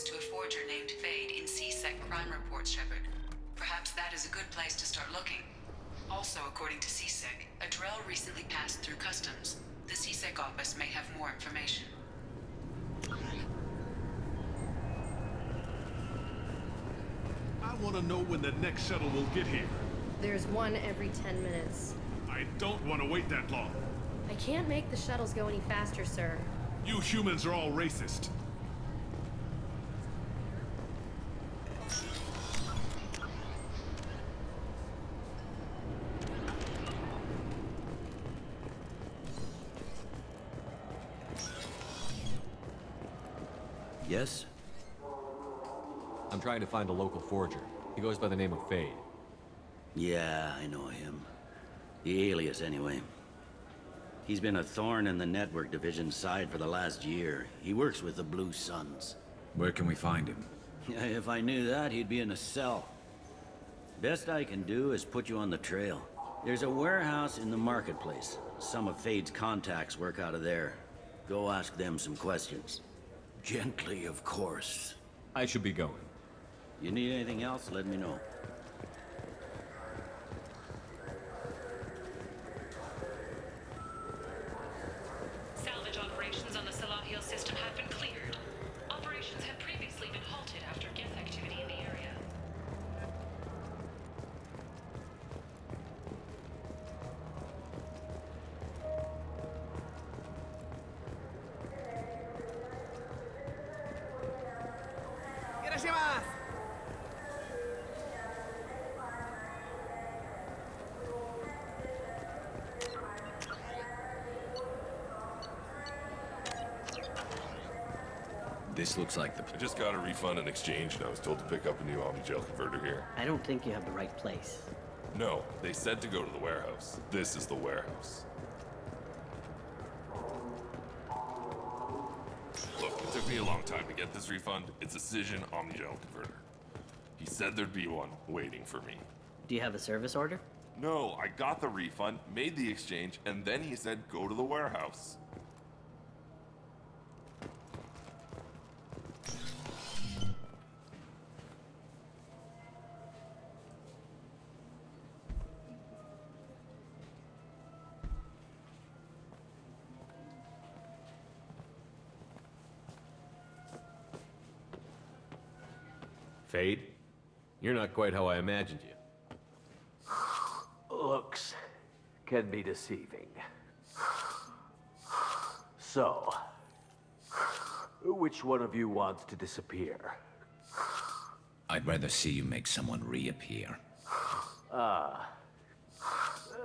To a forger named Thane in C-Sec crime reports, Shepard. Perhaps that is a good place to start looking. Also, according to C-Sec, a Drell recently passed through customs. The C-Sec office may have more information. I want to know when the next shuttle will get here. There's one every 10 minutes. I don't want to wait that long. I can't make the shuttles go any faster, sir. You humans are all racist. Yes? I'm trying to find a local forger. He goes by the name of Thane. Yeah, I know him. The alias, anyway. He's been a thorn in the network division's side for the last year. He works with the Blue Suns. Where can we find him? If I knew that, he'd be in a cell. Best I can do is put you on the trail. There's a warehouse in the marketplace. Some of Fade's contacts work out of there. Go ask them some questions. Gently, of course. I should be going. You need anything else, let me know. Salvage operations on the Salahio system have been cleared. Operations had previously been halted after Geth activity in the area. This looks like the... I just got a refund and exchange, and I was told to pick up a new Omni-Gel converter here. I don't think you have the right place. No, they said to go to the warehouse. This is the warehouse. Look, it took me a long time to get this refund. It's a Cision Omni-Gel converter. He said there'd be one waiting for me. Do you have a service order? No, I got the refund, made the exchange, and then he said go to the warehouse. Thane? You're not quite how I imagined you. Looks can be deceiving. So, which one of you wants to disappear? I'd rather see you make someone reappear.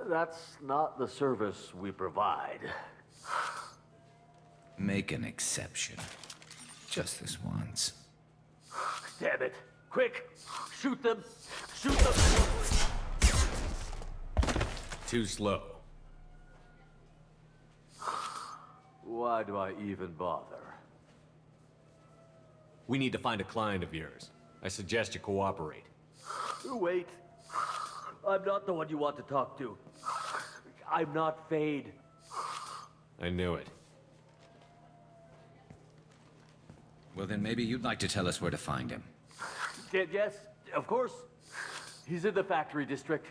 That's not the service we provide. Make an exception. Just this once. Damn it! Quick! Shoot them! Shoot them! Too slow. Why do I even bother? We need to find a client of yours. I suggest you cooperate. Wait. I'm not the one you want to talk to. I'm not Fade. I knew it. Well, then maybe you'd like to tell us where to find him. Yes, of course. He's in the factory district.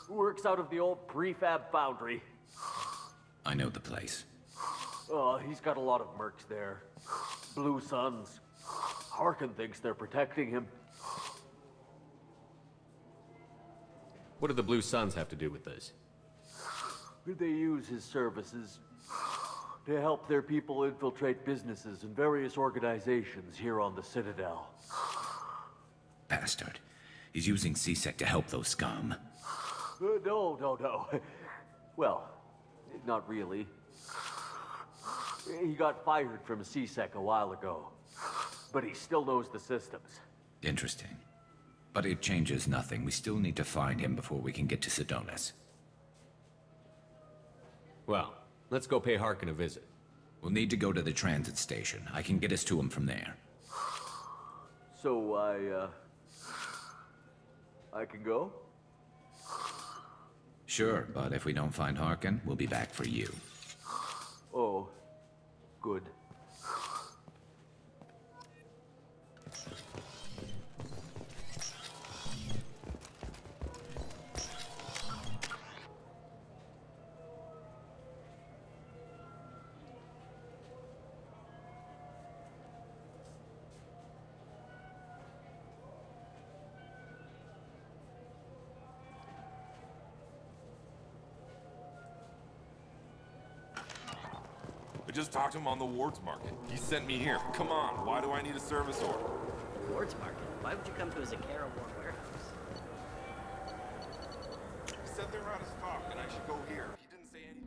Works out of the old prefab foundry. I know the place. He's got a lot of mercs there. Blue Suns. Harkin thinks they're protecting him. What do the Blue Suns have to do with this? They use his services. to help their people infiltrate businesses and various organizations here on the Citadel. Bastard. He's using C-Sec to help those scum. No. Well, not really. He got fired from C-Sec a while ago, but he still knows the systems. Interesting. But it changes nothing. We still need to find him before we can get to Sedonis. Well, let's go pay Harkin a visit. We'll need to go to the transit station. I can get us to him from there. So I can go? Sure, but if we don't find Harkin, we'll be back for you. Oh, good. I just talked to him on the Wards Market. He sent me here. Come on, why do I need a service order? Wards Market? Why would you come to a Zakara War warehouse? He said they're out of stock and I should go here. He didn't say anything.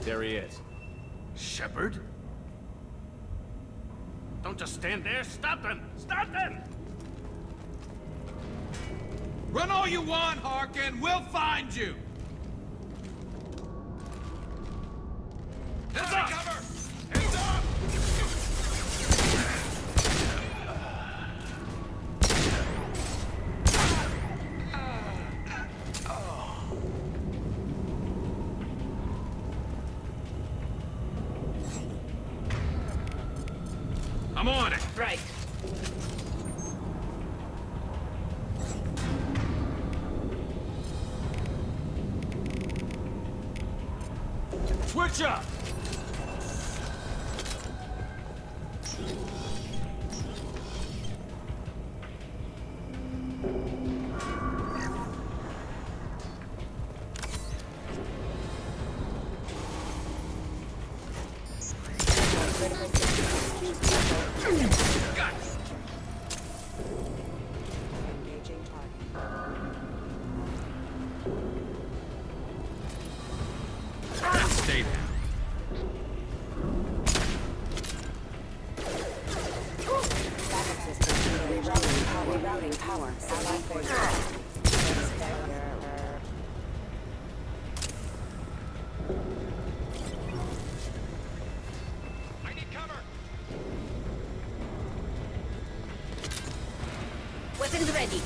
There he is. Shepard? Don't just stand there. Stop them! Stop them! Run all you want, Harkin. We'll find you. Heads up! Cover! Heads up! I'm on it! Right. Switch up! Stay there. Rerouting power. Allied forces. I need cover. Weapons ready.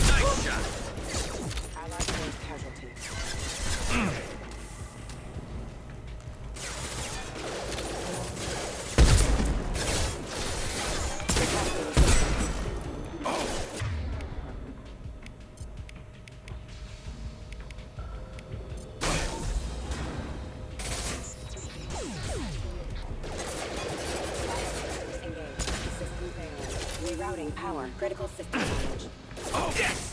Nice shot. Allied force casualties. Rerouting power. Critical system damage. Oh, yes!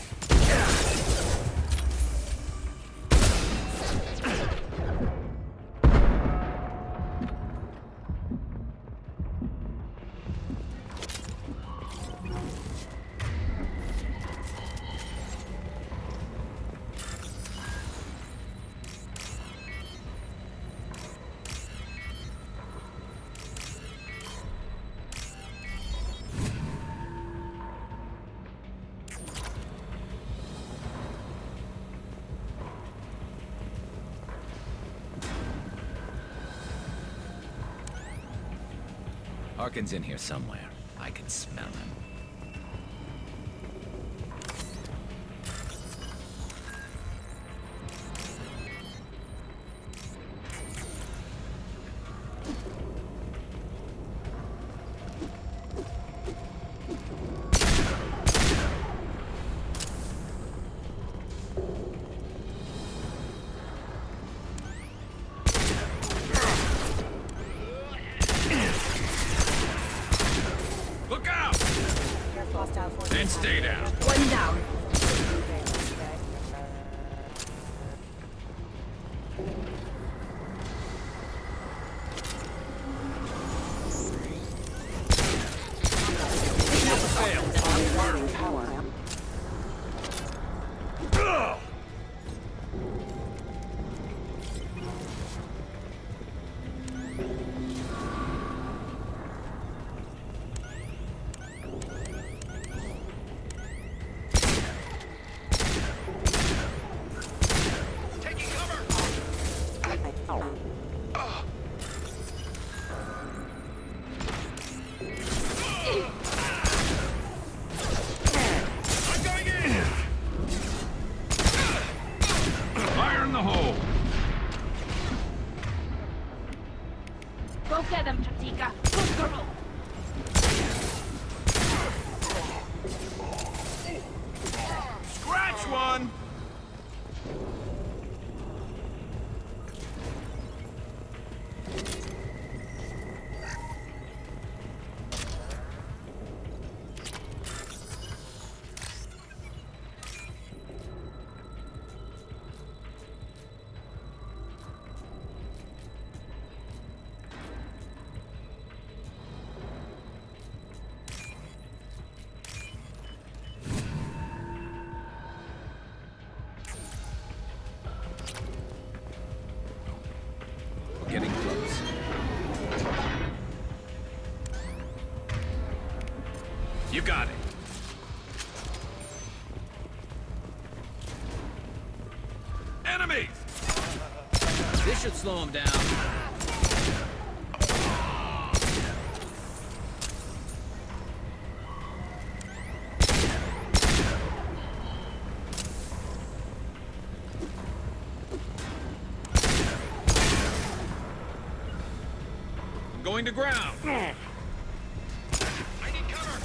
Harkin's in here somewhere. I can smell him. Look out! Careful, hostile forces. And stay down. One down. Rerouting power. Taking cover! I'm going in! Fire in the hole! Go get them, Chatika. Good girl. Scratch one! We're getting close. You got it. Enemies! This should slow him down. I'm going to ground. I need cover.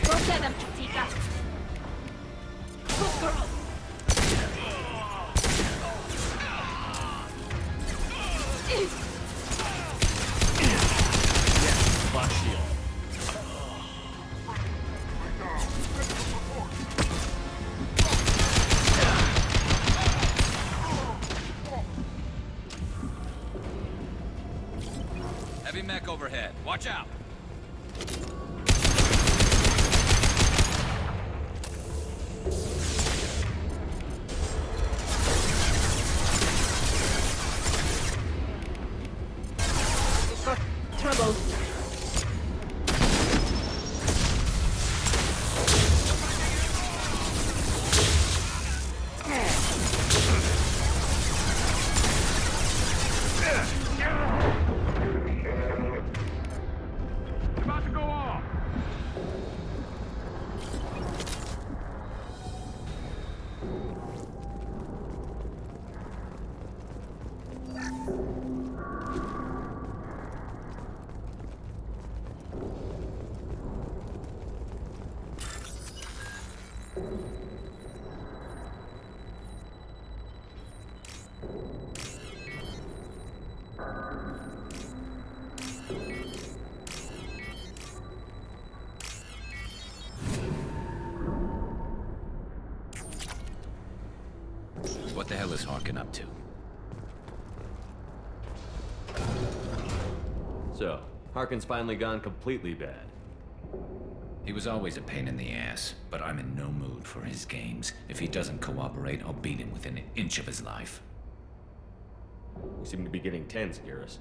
Go get them, Chatika. Good girl. Box shield. Heavy mech overhead. Watch out! Trouble. About to go off. What the hell is Harkin up to? So, Harkin's finally gone completely bad. He was always a pain in the ass, but I'm in no mood for his games. If he doesn't cooperate, I'll beat him within an inch of his life. We seem to be getting tense, Garrus.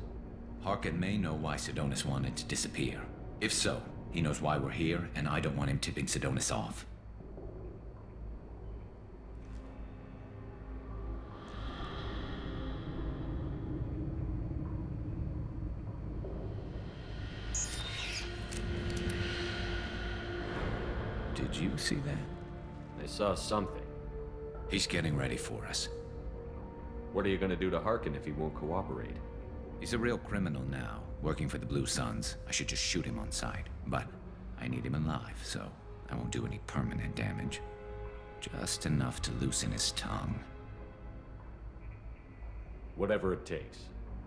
Harkin may know why Sidonis wanted to disappear. If so, he knows why we're here, and I don't want him tipping Sidonis off. Did you see that? I saw something. He's getting ready for us. What are you gonna do to Harkin if he won't cooperate? He's a real criminal now, working for the Blue Suns. I should just shoot him on sight. But I need him alive, so I won't do any permanent damage. Just enough to loosen his tongue. Whatever it takes.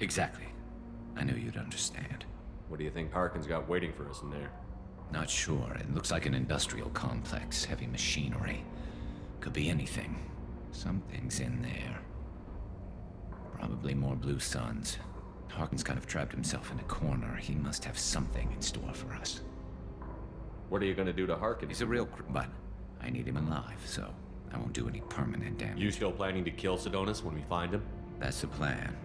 Exactly. I knew you'd understand. What do you think Harkin's got waiting for us in there? Not sure. It looks like an industrial complex, heavy machinery. Could be anything. Something's in there. Probably more Blue Suns. Harkin's kind of trapped himself in a corner. He must have something in store for us. What are you gonna do to Harkin? He's a real but I need him alive, so I won't do any permanent damage. You still planning to kill Sedonis when we find him? That's the plan.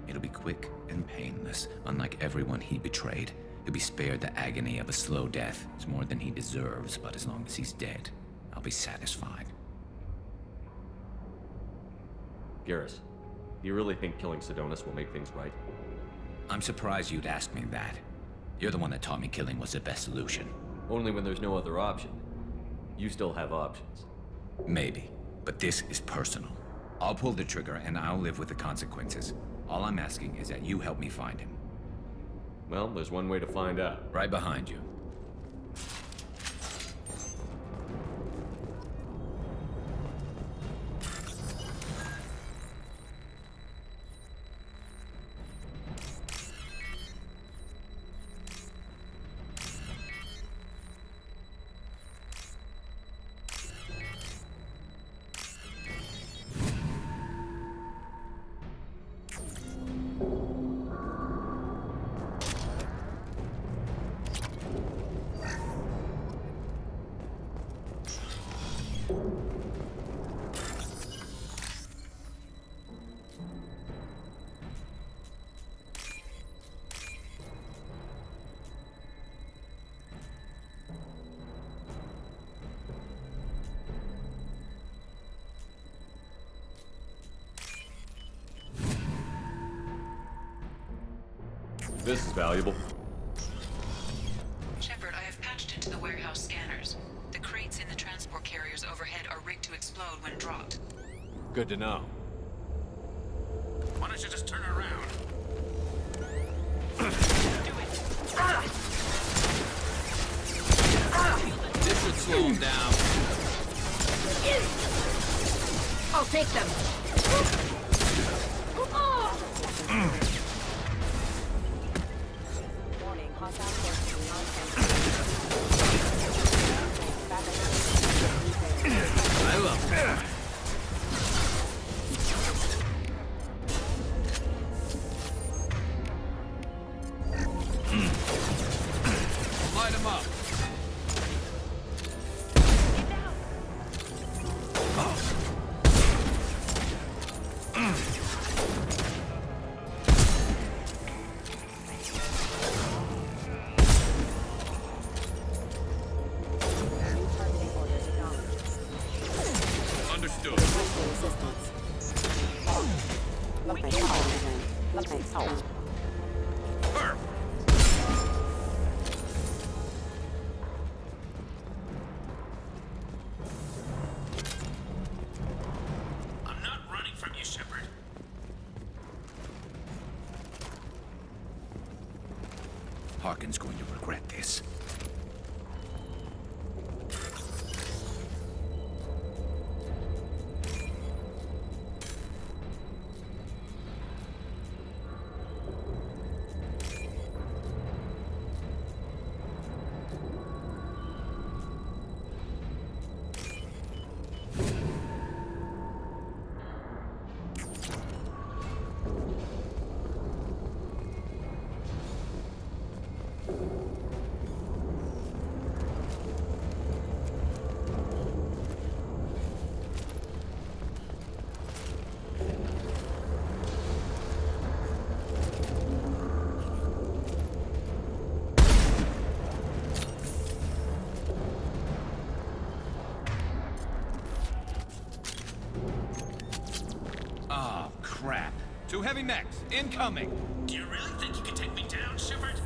It'll be quick and painless, unlike everyone he betrayed. He'll be spared the agony of a slow death. It's more than he deserves, but as long as he's dead, I'll be satisfied. Garrus, do you really think killing Sedonis will make things right? I'm surprised you'd ask me that. You're the one that taught me killing was the best solution. Only when there's no other option. You still have options. Maybe, but this is personal. I'll pull the trigger and I'll live with the consequences. All I'm asking is that you help me find him. Well, there's one way to find out. Right behind you. This is valuable. Shepard, I have patched into the warehouse scanners. The crates in the transport carriers overhead are rigged to explode when dropped. Good to know. Why don't you just turn around? This should slow him down. I'll take them. Warning, hostile forces I will. Light him up. Understood. Perfect. I'm not running from you, Shepard. Harkin's going to regret this. Oh, crap. Two heavy mechs, incoming. Do you really think you can take me down, Shepard?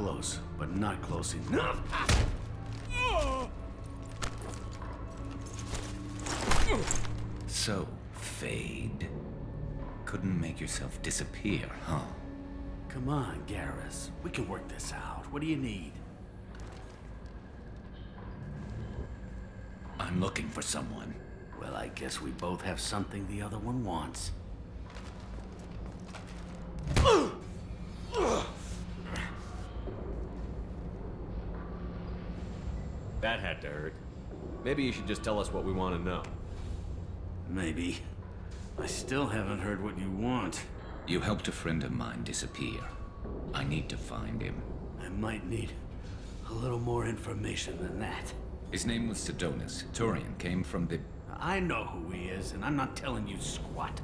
close, but not close enough. So, Fade. Couldn't make yourself disappear, huh? Come on, Garrus. We can work this out. What do you need? I'm looking for someone. Well, I guess we both have something the other one wants. That had to hurt. Maybe you should just tell us what we want to know. Maybe. I still haven't heard what you want. You helped a friend of mine disappear. I need to find him. I might need a little more information than that. His name was Sidonus. Turian came from the... I know who he is, and I'm not telling you squat.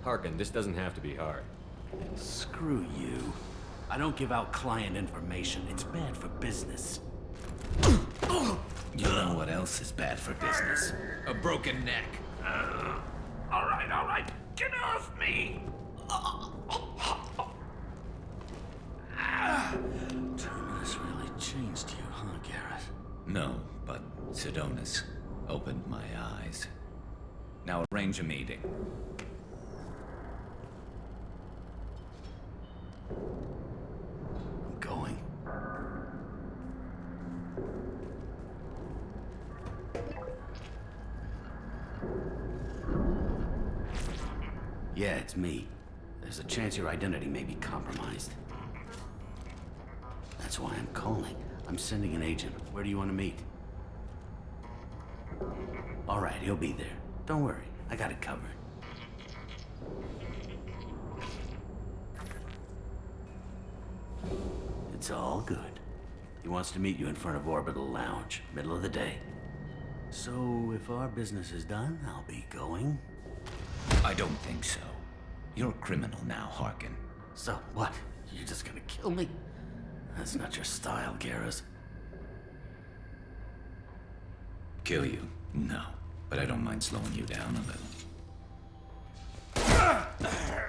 Harkin, this doesn't have to be hard. Screw you. I don't give out client information. It's bad for business. You know what else is bad for business? A broken neck. All right. Get off me! Terminus really changed you, huh, Garrus? No, but Sidonus opened my eyes. Now arrange a meeting. I'm going. Yeah, it's me. There's a chance your identity may be compromised. That's why I'm calling. I'm sending an agent. Where do you want to meet? All right, he'll be there. Don't worry, I got it covered. It's all good. He wants to meet you in front of Orbital Lounge, middle of the day. So, if our business is done, I'll be going. I don't think so. You're a criminal now, Harkin. So, what? You're just gonna kill me? That's not your style, Garrus. Kill you? No. But I don't mind slowing you down a little.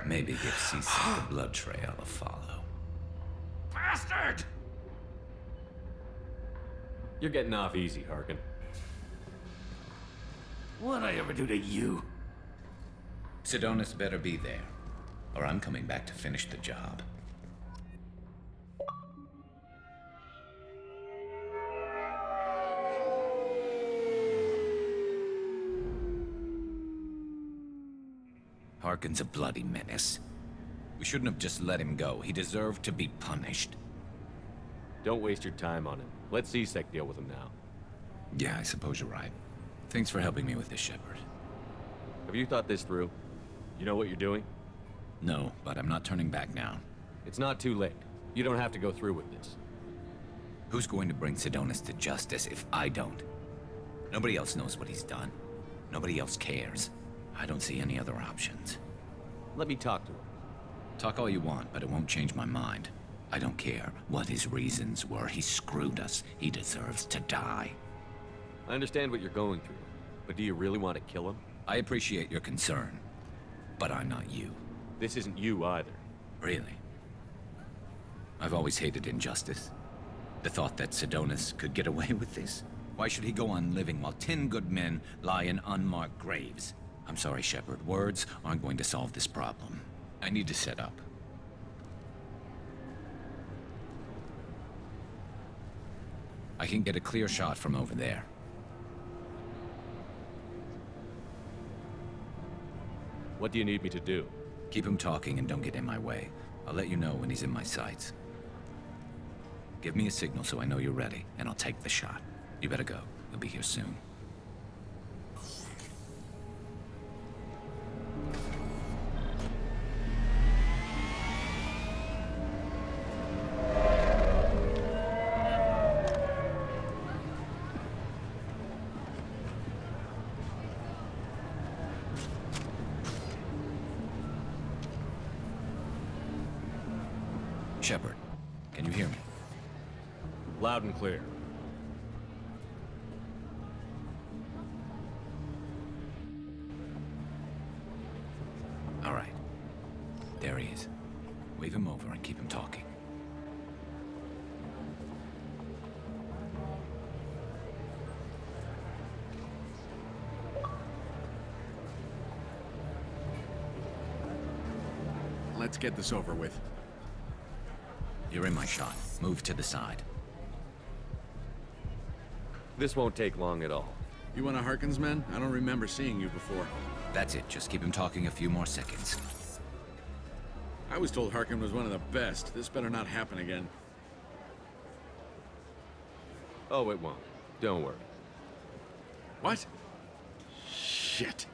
Maybe give Seasick the blood trail a follow. Bastard! You're getting off easy, Harkin. What'd I ever do to you? Sidonus better be there, or I'm coming back to finish the job. Harkin's a bloody menace. We shouldn't have just let him go. He deserved to be punished. Don't waste your time on him. Let CSEC deal with him now. Yeah, I suppose you're right. Thanks for helping me with this, Shepard. Have you thought this through? You know what you're doing? No, but I'm not turning back now. It's not too late. You don't have to go through with this. Who's going to bring Sidonus to justice if I don't? Nobody else knows what he's done. Nobody else cares. I don't see any other options. Let me talk to him. Talk all you want, but it won't change my mind. I don't care what his reasons were. He screwed us. He deserves to die. I understand what you're going through, but do you really want to kill him? I appreciate your concern, but I'm not you. This isn't you either. Really? I've always hated injustice. The thought that Sidonus could get away with this. Why should he go on living while 10 good men lie in unmarked graves? I'm sorry, Shepard. Words aren't going to solve this problem. I need to set up. I can get a clear shot from over there. What do you need me to do? Keep him talking and don't get in my way. I'll let you know when he's in my sights. Give me a signal so I know you're ready, and I'll take the shot. You better go. He'll be here soon. Shepard, can you hear me? Loud and clear. All right. There he is. Wave him over and keep him talking. Let's get this over with. You're in my shot. Move to the side. This won't take long at all. You one of Harkin's men? I don't remember seeing you before. That's it. Just keep him talking a few more seconds. I was told Harkin was one of the best. This better not happen again. Oh, it won't. Don't worry. What? Shit.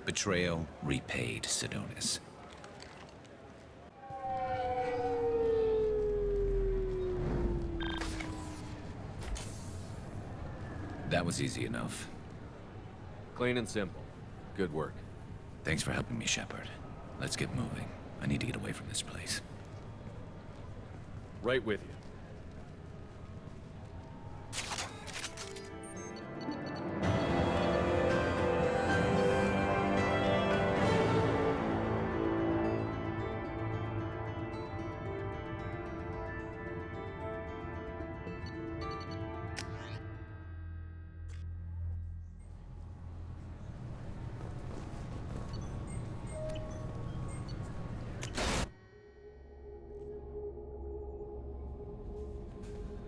Betrayal repaid, Sidonis. That was easy enough. Clean and simple. Good work. Thanks for helping me, Shepard. Let's get moving. I need to get away from this place. Right with you.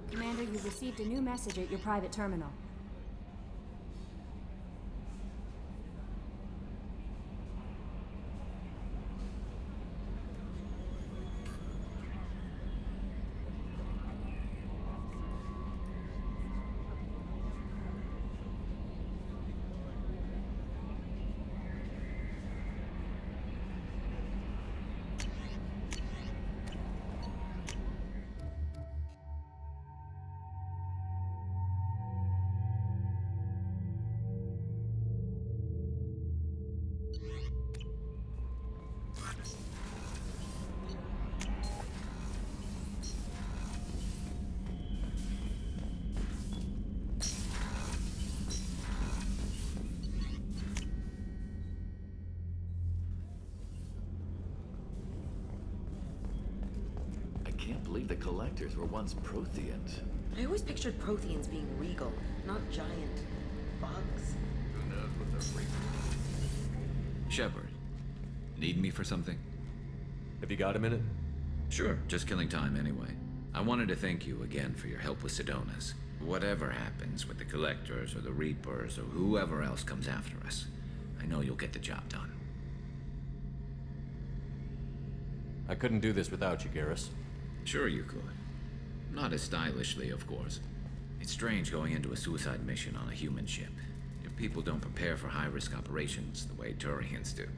Commander, you've received a new message at your private terminal. I can't believe the Collectors were once Protheans. I always pictured Protheans being regal, not giant bugs. Who knows what they're freaking? Shepard, need me for something? Have you got a minute? Sure, just killing time anyway. I wanted to thank you again for your help with Sidonis. Whatever happens with the Collectors or the Reapers or whoever else comes after us, I know you'll get the job done. I couldn't do this without you, Garrus. Sure you could. Not as stylishly, of course. It's strange going into a suicide mission on a human ship. Your people don't prepare for high-risk operations the way Turians do.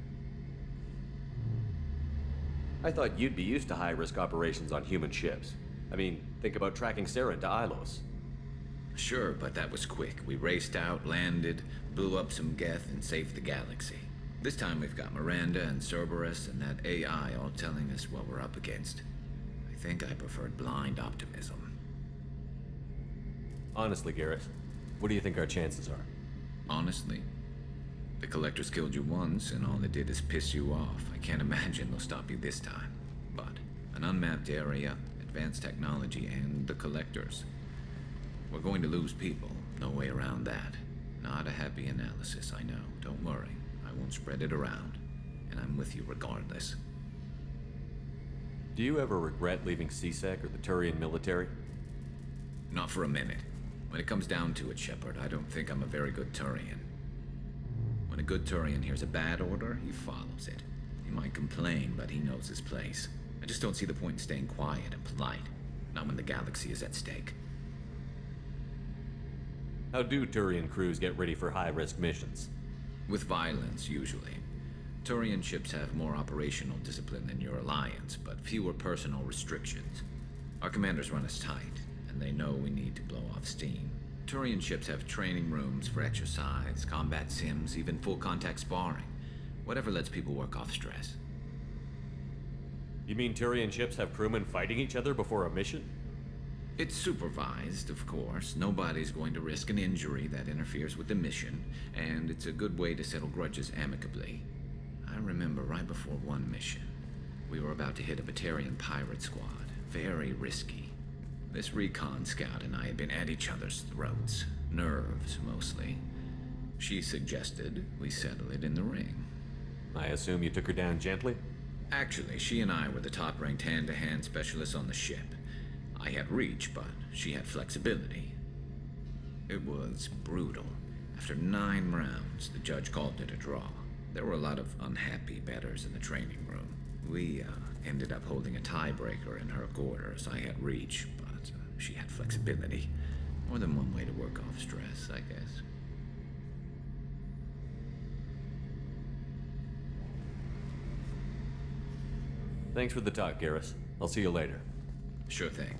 I thought you'd be used to high-risk operations on human ships. I mean, think about tracking Sarah to Ilos. Sure, but that was quick. We raced out, landed, blew up some Geth, and saved the galaxy. This time we've got Miranda and Cerberus and that AI all telling us what we're up against. I think I preferred blind optimism. Honestly, Garrus, what do you think our chances are? Honestly? The Collectors killed you once, and all they did is piss you off. I can't imagine they'll stop you this time. But an unmapped area, advanced technology, and the Collectors. We're going to lose people. No way around that. Not a happy analysis, I know. Don't worry. I won't spread it around. And I'm with you regardless. Do you ever regret leaving CSEC or the Turian military? Not for a minute. When it comes down to it, Shepard, I don't think I'm a very good Turian. When a good Turian hears a bad order, he follows it. He might complain, but he knows his place. I just don't see the point in staying quiet and polite. Not when the galaxy is at stake. How do Turian crews get ready for high-risk missions? With violence, usually. Turian ships have more operational discipline than your alliance, but fewer personal restrictions. Our commanders run us tight, and they know we need to blow off steam. Turian ships have training rooms for exercise, combat sims, even full-contact sparring. Whatever lets people work off stress. You mean Turian ships have crewmen fighting each other before a mission? It's supervised, of course. Nobody's going to risk an injury that interferes with the mission, and it's a good way to settle grudges amicably. I remember right before one mission, we were about to hit a Batarian pirate squad. Very risky. This recon scout and I had been at each other's throats. Nerves, mostly. She suggested we settle it in the ring. I assume you took her down gently? Actually, she and I were the top-ranked hand-to-hand specialists on the ship. I had reach, but she had flexibility. It was brutal. After 9 rounds, the judge called it a draw. There were a lot of unhappy bettors in the training room. We ended up holding a tiebreaker in her quarters. I had reach, but she had flexibility. More than one way to work off stress, I guess. Thanks for the talk, Garrus. I'll see you later. Sure thing.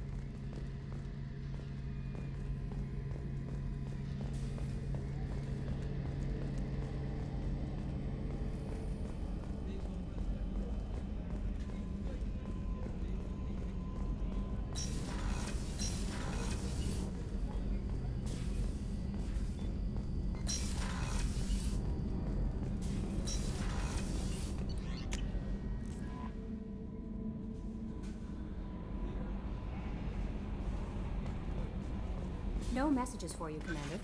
No messages for you, Commander.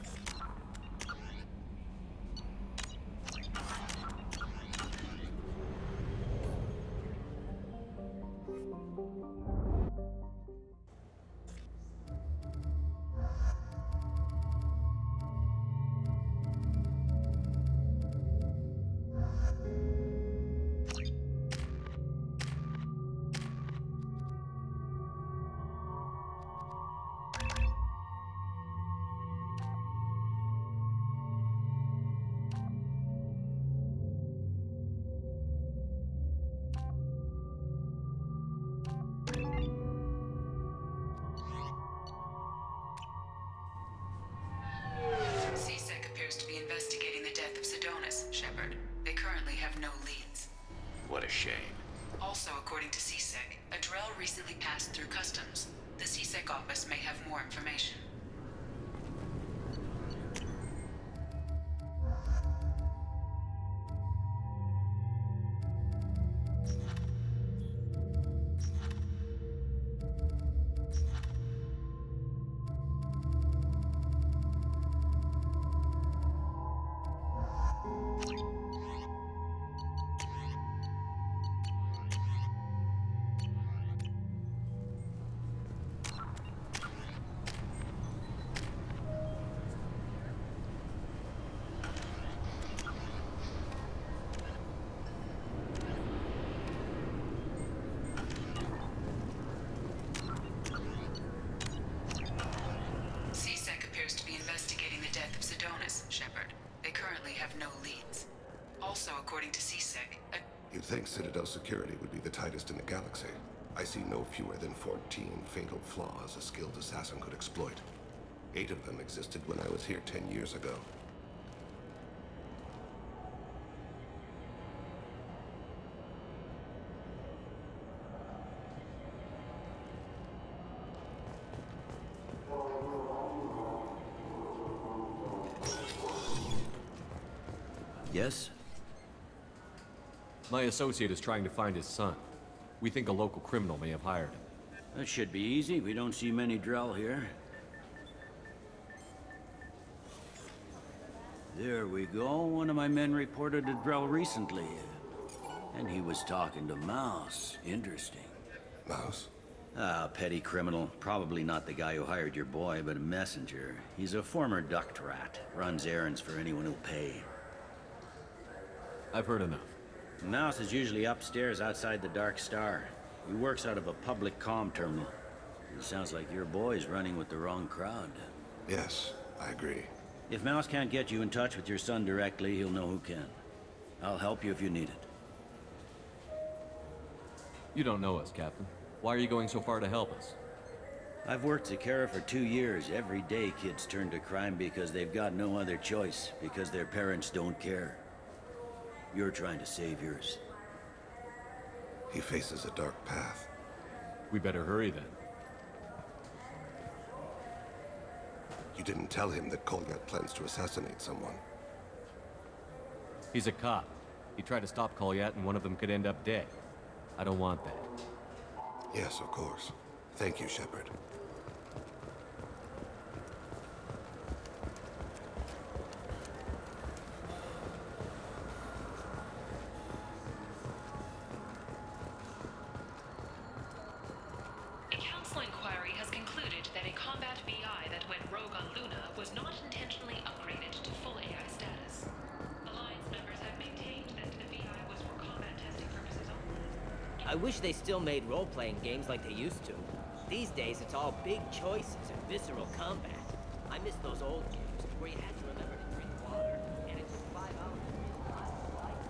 CSEC appears to be investigating the death of Sidonis, Shepard. They currently have no leads. What a shame. Also, according to CSEC, a Drell recently passed through customs. The CSEC office may have more information. CSEC appears to be investigating the death of Sidonis, Shepard. They currently have no leads. Also, according to CSEC, You'd think Citadel security would be the tightest in the galaxy. I see no fewer than 14 fatal flaws a skilled assassin could exploit. 8 of them existed when I was here 10 years ago. Yes? My associate is trying to find his son. We think a local criminal may have hired him. That should be easy. We don't see many Drell here. There we go. One of my men reported a Drell recently. And he was talking to Mouse. Interesting. Mouse? Ah, petty criminal. Probably not the guy who hired your boy, but a messenger. He's a former duct rat. Runs errands for anyone who'll pay. I've heard enough. Mouse is usually upstairs outside the Dark Star. He works out of a public comm terminal. It sounds like your boy's running with the wrong crowd. Yes, I agree. If Mouse can't get you in touch with your son directly, he'll know who can. I'll help you if you need it. You don't know us, Captain. Why are you going so far to help us? I've worked Zakera for 2 years. Every day kids turn to crime because they've got no other choice, because their parents don't care. You're trying to save yours. He faces a dark path. We better hurry then. You didn't tell him that Kolyat plans to assassinate someone. He's a cop. He tried to stop Kolyat and one of them could end up dead. I don't want that. Yes, of course. Thank you, Shepard. inquiry has concluded that a combat BI that went rogue on Luna was not intentionally upgraded to full AI status. Alliance members have maintained that the BI was for combat testing purposes only. I wish they still made role-playing games like they used to. These days, it's all big choices and visceral combat. I miss those old games where you had to remember to drink water, and it took 5 hours to read the last life.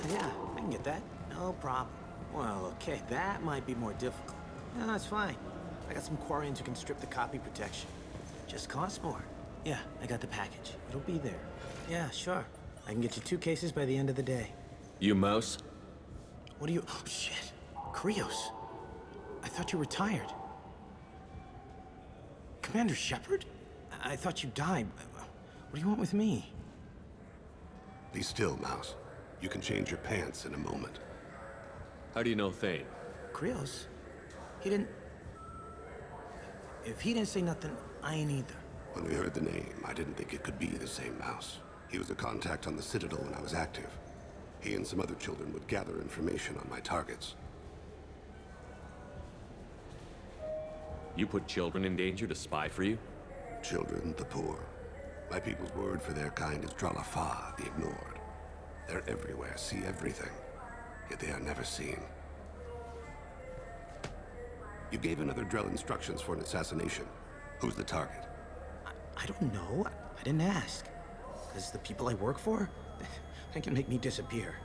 Yeah, I can get that. No problem. Well, okay, that might be more difficult. No, that's fine. I got some Quarians who can strip the copy protection. Just costs more. Yeah, I got the package. It'll be there. Yeah, sure. I can get you 2 cases by the end of the day. You mouse? What do you... Oh, shit. Krios. I thought you retired. Commander Shepard? I thought you died. What do you want with me? Be still, Mouse. You can change your pants in a moment. How do you know Thane? Krios? He didn't... If he didn't say nothing, I ain't either. When we heard the name, I didn't think it could be the same Mouse. He was a contact on the Citadel when I was active. He and some other children would gather information on my targets. You put children in danger to spy for you? Children, the poor. My people's word for their kind is Dralafa, the ignored. They're everywhere, see everything, yet they are never seen. You gave another Drell instructions for an assassination. Who's the target? I don't know. I didn't ask. Because the people I work for, they can make me disappear.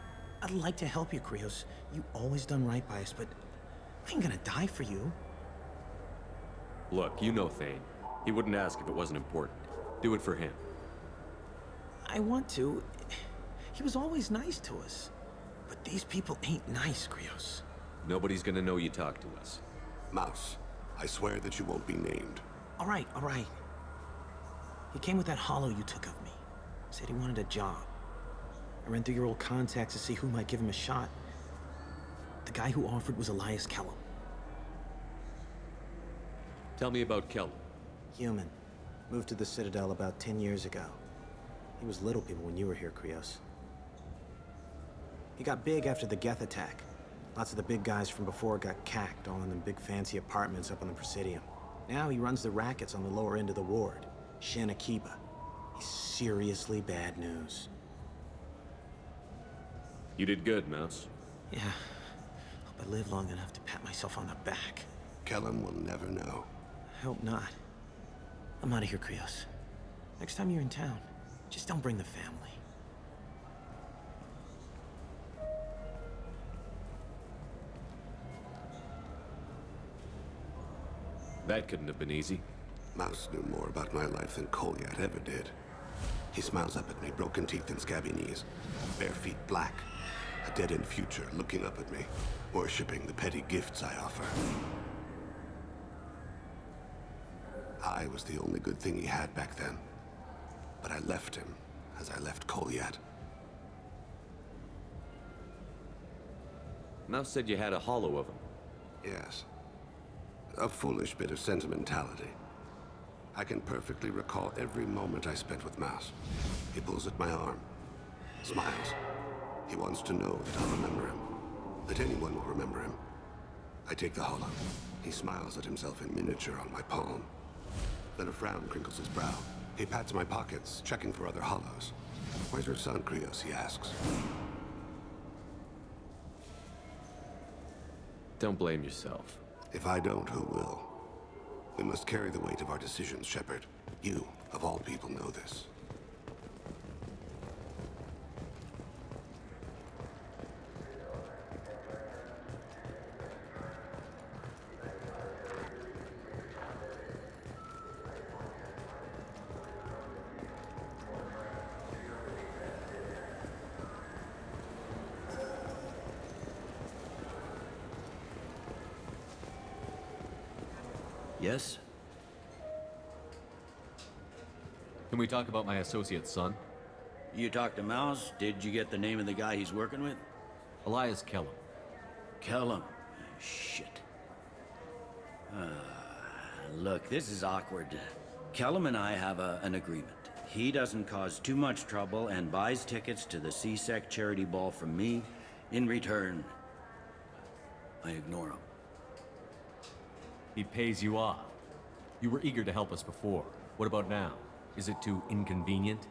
I'd like to help you, Krios. You always done right by us, but I ain't gonna die for you. Look, you know Thane. He wouldn't ask if it wasn't important. Do it for him. I want to. He was always nice to us. But these people ain't nice, Krios. Nobody's gonna know you talked to us. Mouse, I swear that you won't be named. All right, all right. He came with that hollow you took of me. Said he wanted a job. I ran through your old contacts to see who might give him a shot. The guy who offered was Elias Kellum. Tell me about Kellum. Human. Moved to the Citadel about 10 years ago. He was little people when you were here, Krios. He got big after the Geth attack. Lots of the big guys from before got cacked, all in them big fancy apartments up on the Presidium. Now he runs the rackets on the lower end of the ward, Shin Akiba. He's seriously bad news. You did good, Mouse. Yeah. Hope I live long enough to pat myself on the back. Kellum will never know. I hope not. I'm out of here, Krios. Next time you're in town, just don't bring the family. That couldn't have been easy. Mouse knew more about my life than Kolyat ever did. He smiles up at me, broken teeth and scabby knees. Bare feet black. A dead-end future looking up at me, worshipping the petty gifts I offer. I was the only good thing he had back then. But I left him, as I left Kolyat. Mouse said you had a hollow of him. Yes. A foolish bit of sentimentality. I can perfectly recall every moment I spent with Mouse. He pulls at my arm, smiles. He wants to know that I'll remember him, that anyone will remember him. I take the hollow. He smiles at himself in miniature on my palm. Then a frown crinkles his brow. He pats my pockets, checking for other hollows. Where's your son, Krios? He asks. Don't blame yourself. If I don't, who will? We must carry the weight of our decisions, Shepard. You, of all people, know this. Yes? Can we talk about my associate's son? You talked to Mouse? Did you get the name of the guy he's working with? Elias Kellum. Kellum? Shit. Look, this is awkward. Kellum and I have an agreement. He doesn't cause too much trouble and buys tickets to the CSEC charity ball from me. In return, I ignore him. He pays you off. You were eager to help us before. What about now? Is it too inconvenient?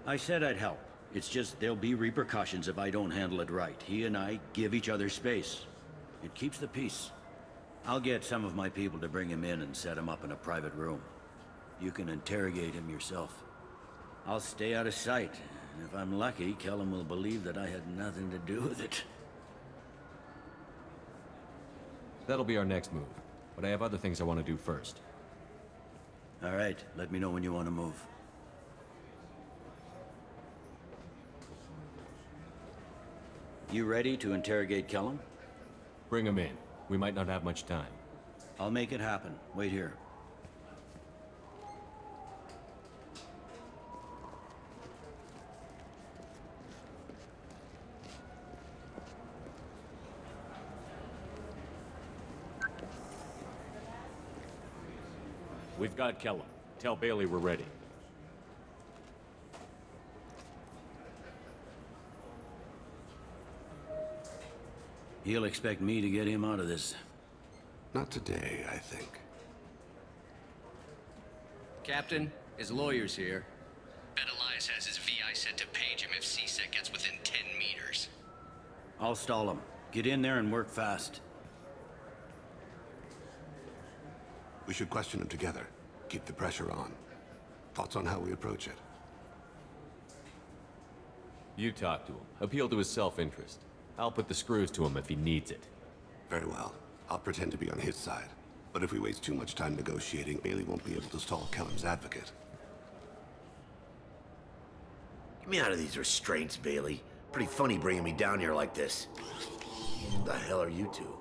I said I'd help. It's just there'll be repercussions if I don't handle it right. He and I give each other space. It keeps the peace. I'll get some of my people to bring him in and set him up in a private room. You can interrogate him yourself. I'll stay out of sight, and if I'm lucky, Kellum will believe that I had nothing to do with it. That'll be our next move, but I have other things I want to do first. All right, let me know when you want to move. You ready to interrogate Kellum? Bring him in. We might not have much time. I'll make it happen. Wait here. We've got Kellum. Tell Bailey we're ready. He'll expect me to get him out of this. Not today, I think. Captain, his lawyer's here. Bet Elias has his VI set to page him if CSEC gets within 10 meters. I'll stall him. Get in there and work fast. We should question him together. Keep the pressure on. Thoughts on how we approach it? You talk to him. Appeal to his self-interest. I'll put the screws to him if he needs it. Very well. I'll pretend to be on his side. But if we waste too much time negotiating, Bailey won't be able to stall Kellum's advocate. Get me out of these restraints, Bailey. Pretty funny bringing me down here like this. What the hell are you two?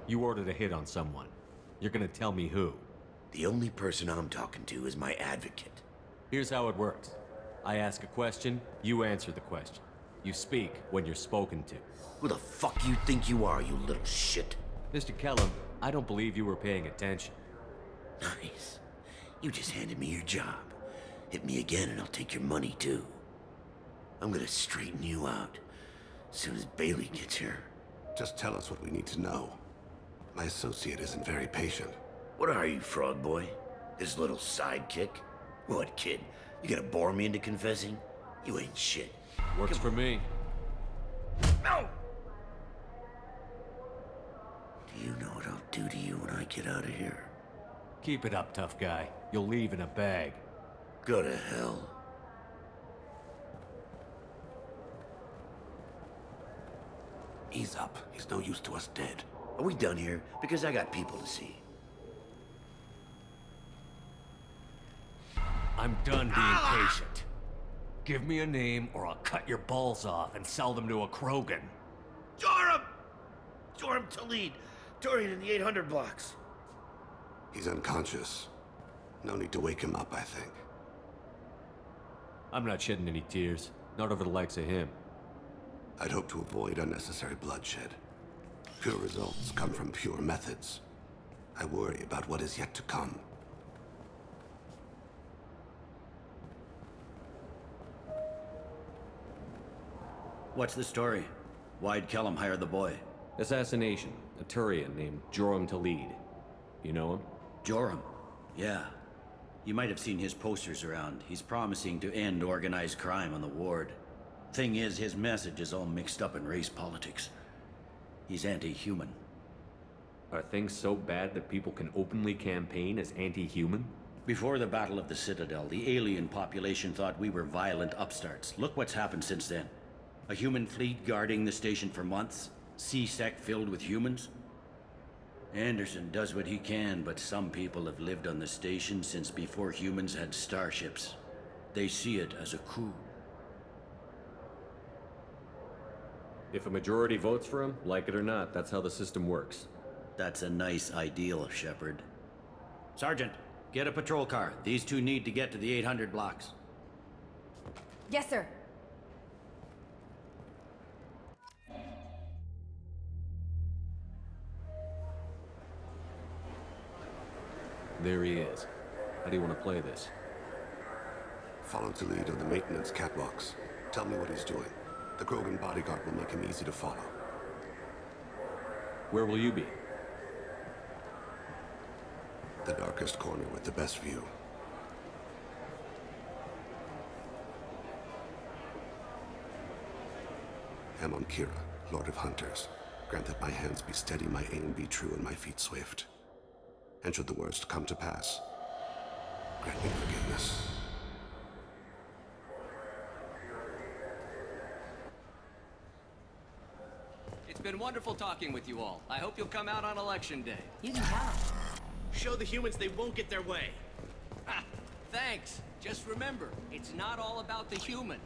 You ordered a hit on someone. You're gonna tell me who. The only person I'm talking to is my advocate. Here's how it works. I ask a question, you answer the question. You speak when you're spoken to. Who the fuck you think you are, you little shit? Mr. Kellum, I don't believe you were paying attention. Nice. You just handed me your job. Hit me again and I'll take your money too. I'm gonna straighten you out as soon as Bailey gets here. Just tell us what we need to know. My associate isn't very patient. What are you, frog boy? His little sidekick? What, kid? You gonna bore me into confessing? You ain't shit. Works for me. No! Do you know what I'll do to you when I get out of here? Keep it up, tough guy. You'll leave in a bag. Go to hell. Ease up. He's no use to us dead. Are we done here? Because I got people to see. I'm done being patient. Give me a name or I'll cut your balls off and sell them to a Krogan. Joram! Joram Talid. Dorian in the 800 blocks. He's unconscious. No need to wake him up, I think. I'm not shedding any tears. Not over the likes of him. I'd hope to avoid unnecessary bloodshed. Pure results come from pure methods. I worry about what is yet to come. What's the story? Why'd Kellum hire the boy? Assassination. A Turian named Joram Tal'Zorah. You know him? Joram? Yeah. You might have seen his posters around. He's promising to end organized crime on the ward. Thing is, his message is all mixed up in race politics. He's anti-human. Are things so bad that people can openly campaign as anti-human? Before the Battle of the Citadel, the alien population thought we were violent upstarts. Look what's happened since then. A human fleet guarding the station for months. C-Sec filled with humans. Anderson does what he can, but some people have lived on the station since before humans had starships. They see it as a coup. If a majority votes for him, like it or not, that's how the system works. That's a nice ideal, Shepard. Sergeant, get a patrol car. These two need to get to the 800 blocks. Yes, sir. There he is. How do you want to play this? Follow the lead on the maintenance catwalks. Tell me what he's doing. The Krogan bodyguard will make him easy to follow. Where will you be? The darkest corner with the best view. Amon Kira, Lord of Hunters. Grant that my hands be steady, my aim be true, and my feet swift. And should the worst come to pass, grant me forgiveness. It's been wonderful talking with you all. I hope you'll come out on election day. You can count. Show the humans they won't get their way. Ha! Thanks. Just remember, it's not all about the humans.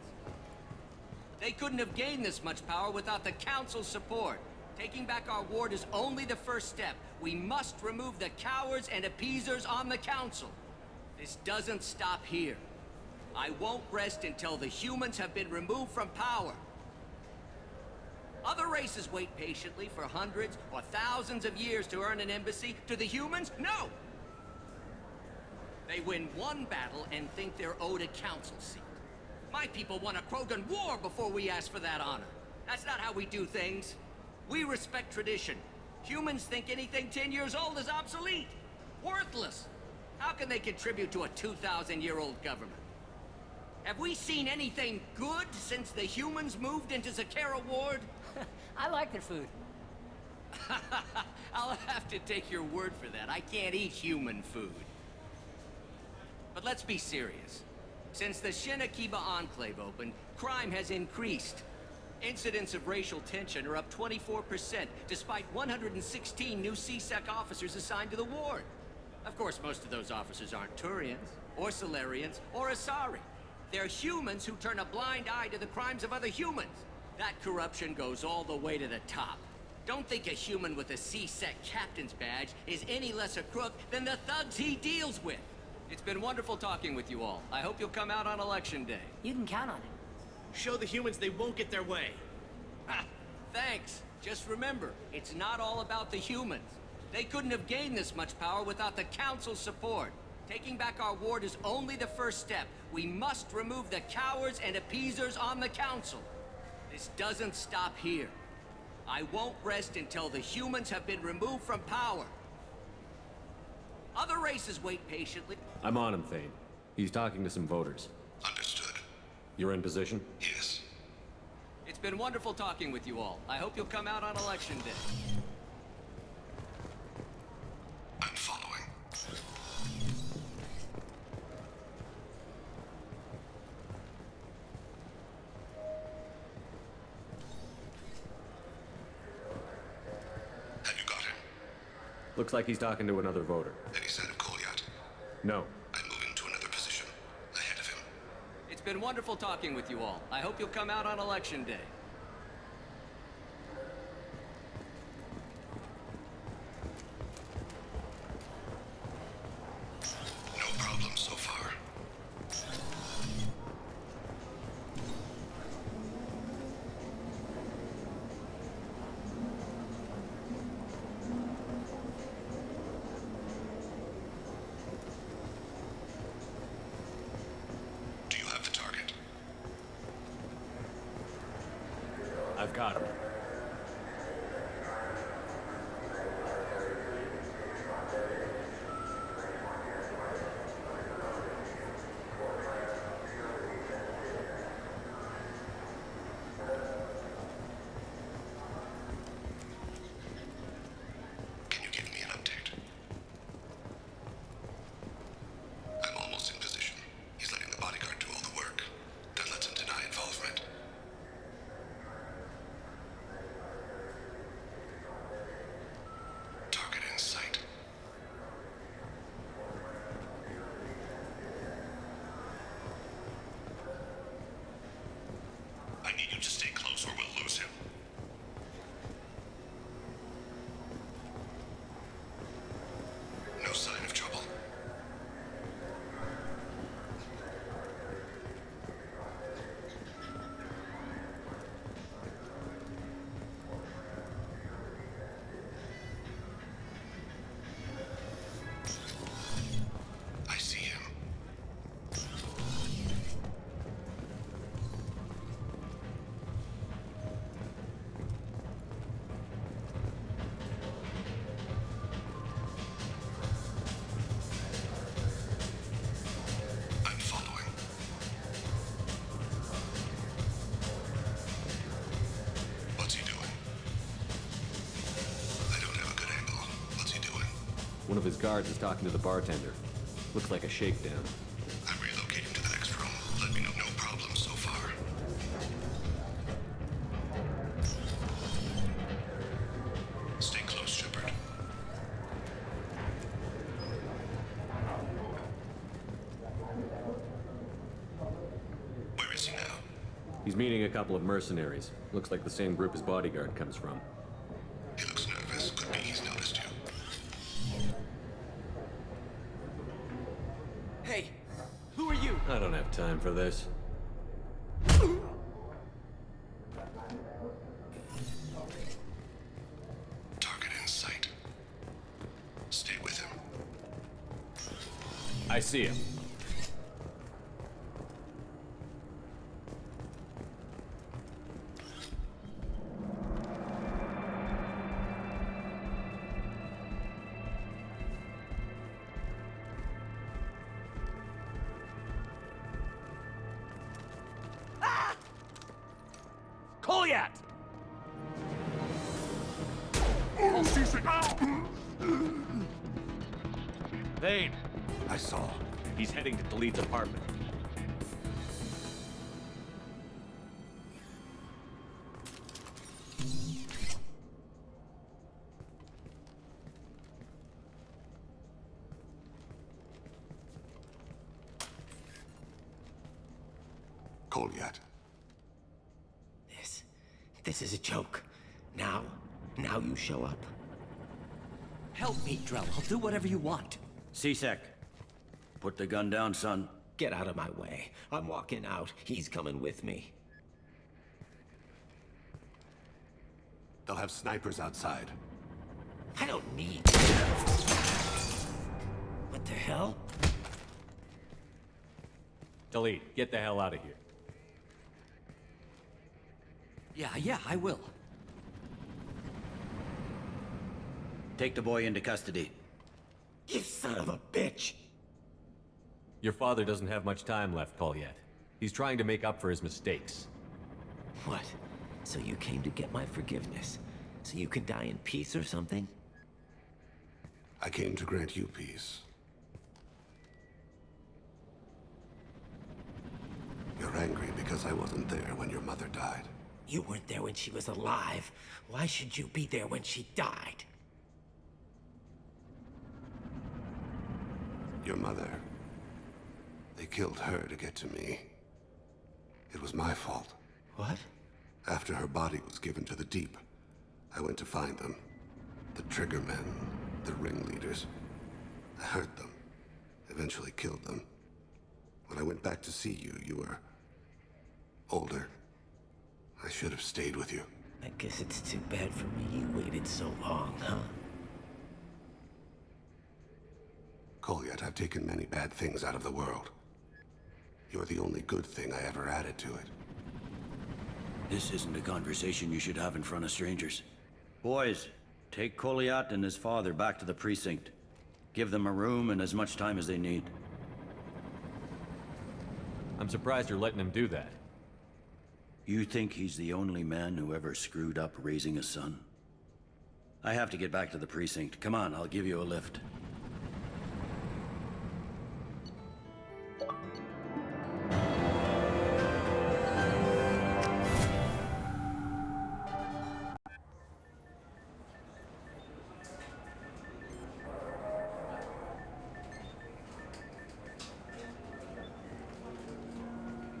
They couldn't have gained this much power without the Council's support. Taking back our ward is only the first step. We must remove the cowards and appeasers on the Council. This doesn't stop here. I won't rest until the humans have been removed from power. Other races wait patiently for hundreds or thousands of years to earn an embassy. To the humans, no! They win one battle and think they're owed a council seat. My people won a Krogan war before we asked for that honor. That's not how we do things. We respect tradition. Humans think anything 10 years old is obsolete. Worthless. How can they contribute to a 2,000-year-old government? Have we seen anything good since the humans moved into Zakera Ward? I like their food. I'll have to take your word for that. I can't eat human food. But let's be serious. Since the Shinakiba Enclave opened, crime has increased. Incidents of racial tension are up 24%, despite 116 new C-Sec officers assigned to the ward. Of course, most of those officers aren't Turians, or Solarians, or Asari. They're humans who turn a blind eye to the crimes of other humans. That corruption goes all the way to the top. Don't think a human with a C-Sec captain's badge is any less a crook than the thugs he deals with. It's been wonderful talking with you all. I hope you'll come out on election day. You can count on it. Show the humans they won't get their way. Ha! Thanks. Just remember, it's not all about the humans. They couldn't have gained this much power without the Council's support. Taking back our ward is only the first step. We must remove the cowards and appeasers on the Council. This doesn't stop here. I won't rest until the humans have been removed from power. Other races wait patiently. I'm on him, Thane. He's talking to some voters. Understood. You're in position? Yes. It's been wonderful talking with you all. I hope you'll come out on election day. I'm following. Have you got him? Looks like he's talking to another voter. Any sign of Goliath? No. I'm moving to another position. Ahead of him. It's been wonderful talking with you all. I hope you'll come out on election day. No problem so far. I've got him. Can you give me an update? I'm almost in position. He's letting the bodyguard do all the work, then lets him deny involvement. Target in sight. I need you to stay close or we'll lose him. No sign of trouble. I see him. I'm following. What's he doing? I don't have a good angle. What's he doing? One of his guards is talking to the bartender. Looks like a shakedown. I'm relocating to the next room. Let me know. No problem so far. Stay close, Shepard. Where is he now? He's meeting a couple of mercenaries. Looks like the same group his bodyguard comes from. He looks nervous. Could be he's noticed you. Hey, who are you? I don't have time for this. Target in sight. Stay with him. I see him. Goliath! Thane, I saw. he's heading to Tali'Zorah's apartment. Goliath. This is a joke. Now you show up. Help me, Drell. I'll do whatever you want. C-Sec, put the gun down, son. Get out of my way. I'm walking out. He's coming with me. They'll have snipers outside. I don't need... What the hell? Tali, get the hell out of here. Yeah, I will. Take the boy into custody. You son of a bitch! Your father doesn't have much time left, Goliath. He's trying to make up for his mistakes. What? So you came to get my forgiveness? So you can die in peace or something? I came to grant you peace. You're angry because I wasn't there when your mother died. You weren't there when she was alive. Why should you be there when she died? Your mother. They killed her to get to me. It was my fault. What? After her body was given to the Deep, I went to find them. The Triggermen, the ringleaders. I hurt them. Eventually killed them. When I went back to see you, you were... older. I should have stayed with you. I guess it's too bad for me you waited so long, huh? Goliath, I've taken many bad things out of the world. You're the only good thing I ever added to it. This isn't a conversation you should have in front of strangers. Boys, take Koliat and his father back to the precinct. Give them a room and as much time as they need. I'm surprised you're letting him do that. You think he's the only man who ever screwed up raising a son? I have to get back to the precinct. Come on, I'll give you a lift.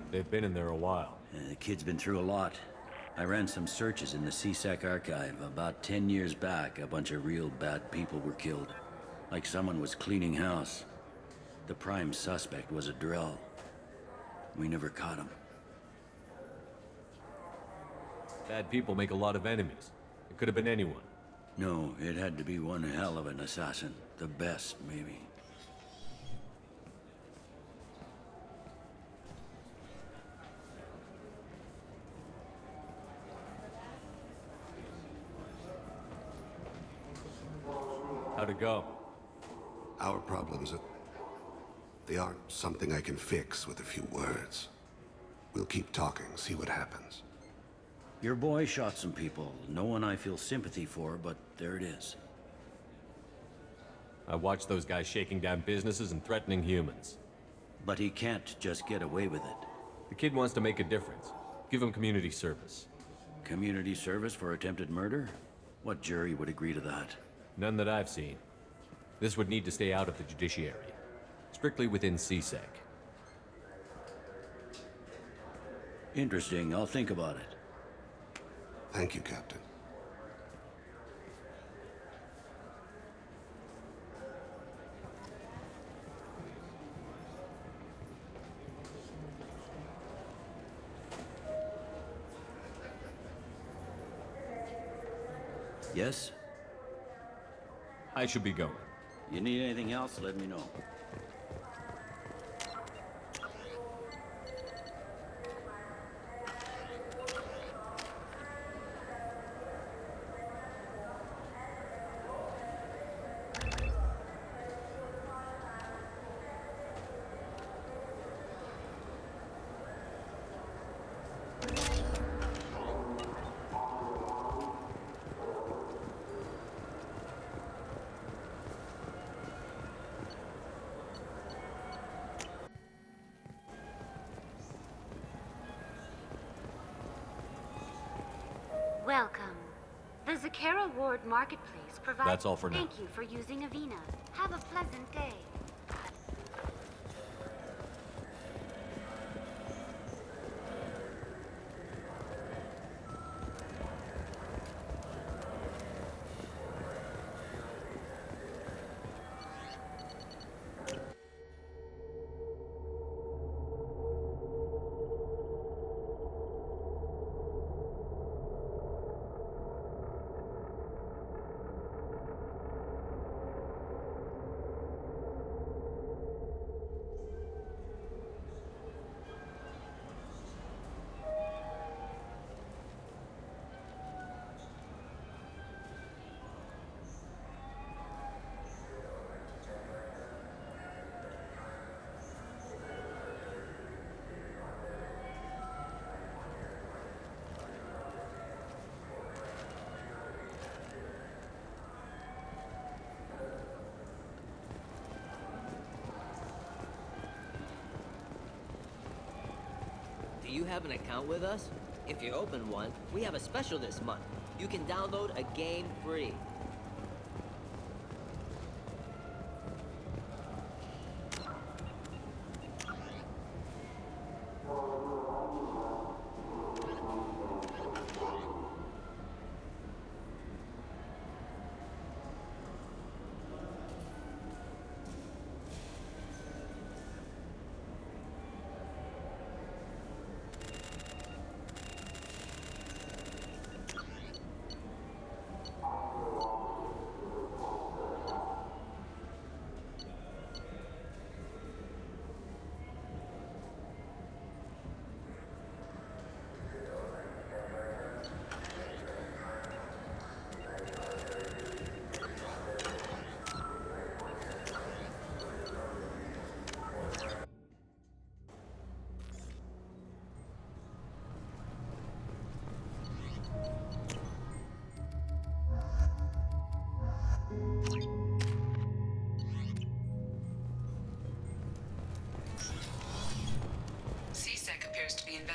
They've been in there a while. The kid's been through a lot. I ran some searches in the CSEC archive. About 10 years back, a bunch of real bad people were killed. Like someone was cleaning house. The prime suspect was a Drell. We never caught him. Bad people make a lot of enemies. It could have been anyone. No, it had to be one hell of an assassin. The best, maybe. How'd it go? Our problems, they aren't something I can fix with a few words. We'll keep talking, see what happens. Your boy shot some people. No one I feel sympathy for, but there it is. I watched those guys shaking down businesses and threatening humans. But he can't just get away with it. The kid wants to make a difference. Give him community service. Community service for attempted murder? What jury would agree to that? None that I've seen. This would need to stay out of the judiciary. Strictly within CSEC. Interesting. I'll think about it. Thank you, Captain. Yes? I should be going. You need anything else, let me know. Welcome. The Zakara Ward Marketplace provides... That's all for now. Thank you for using Avina. Have a pleasant day. Do you have an account with us? If you open one, we have a special this month. You can download a game free.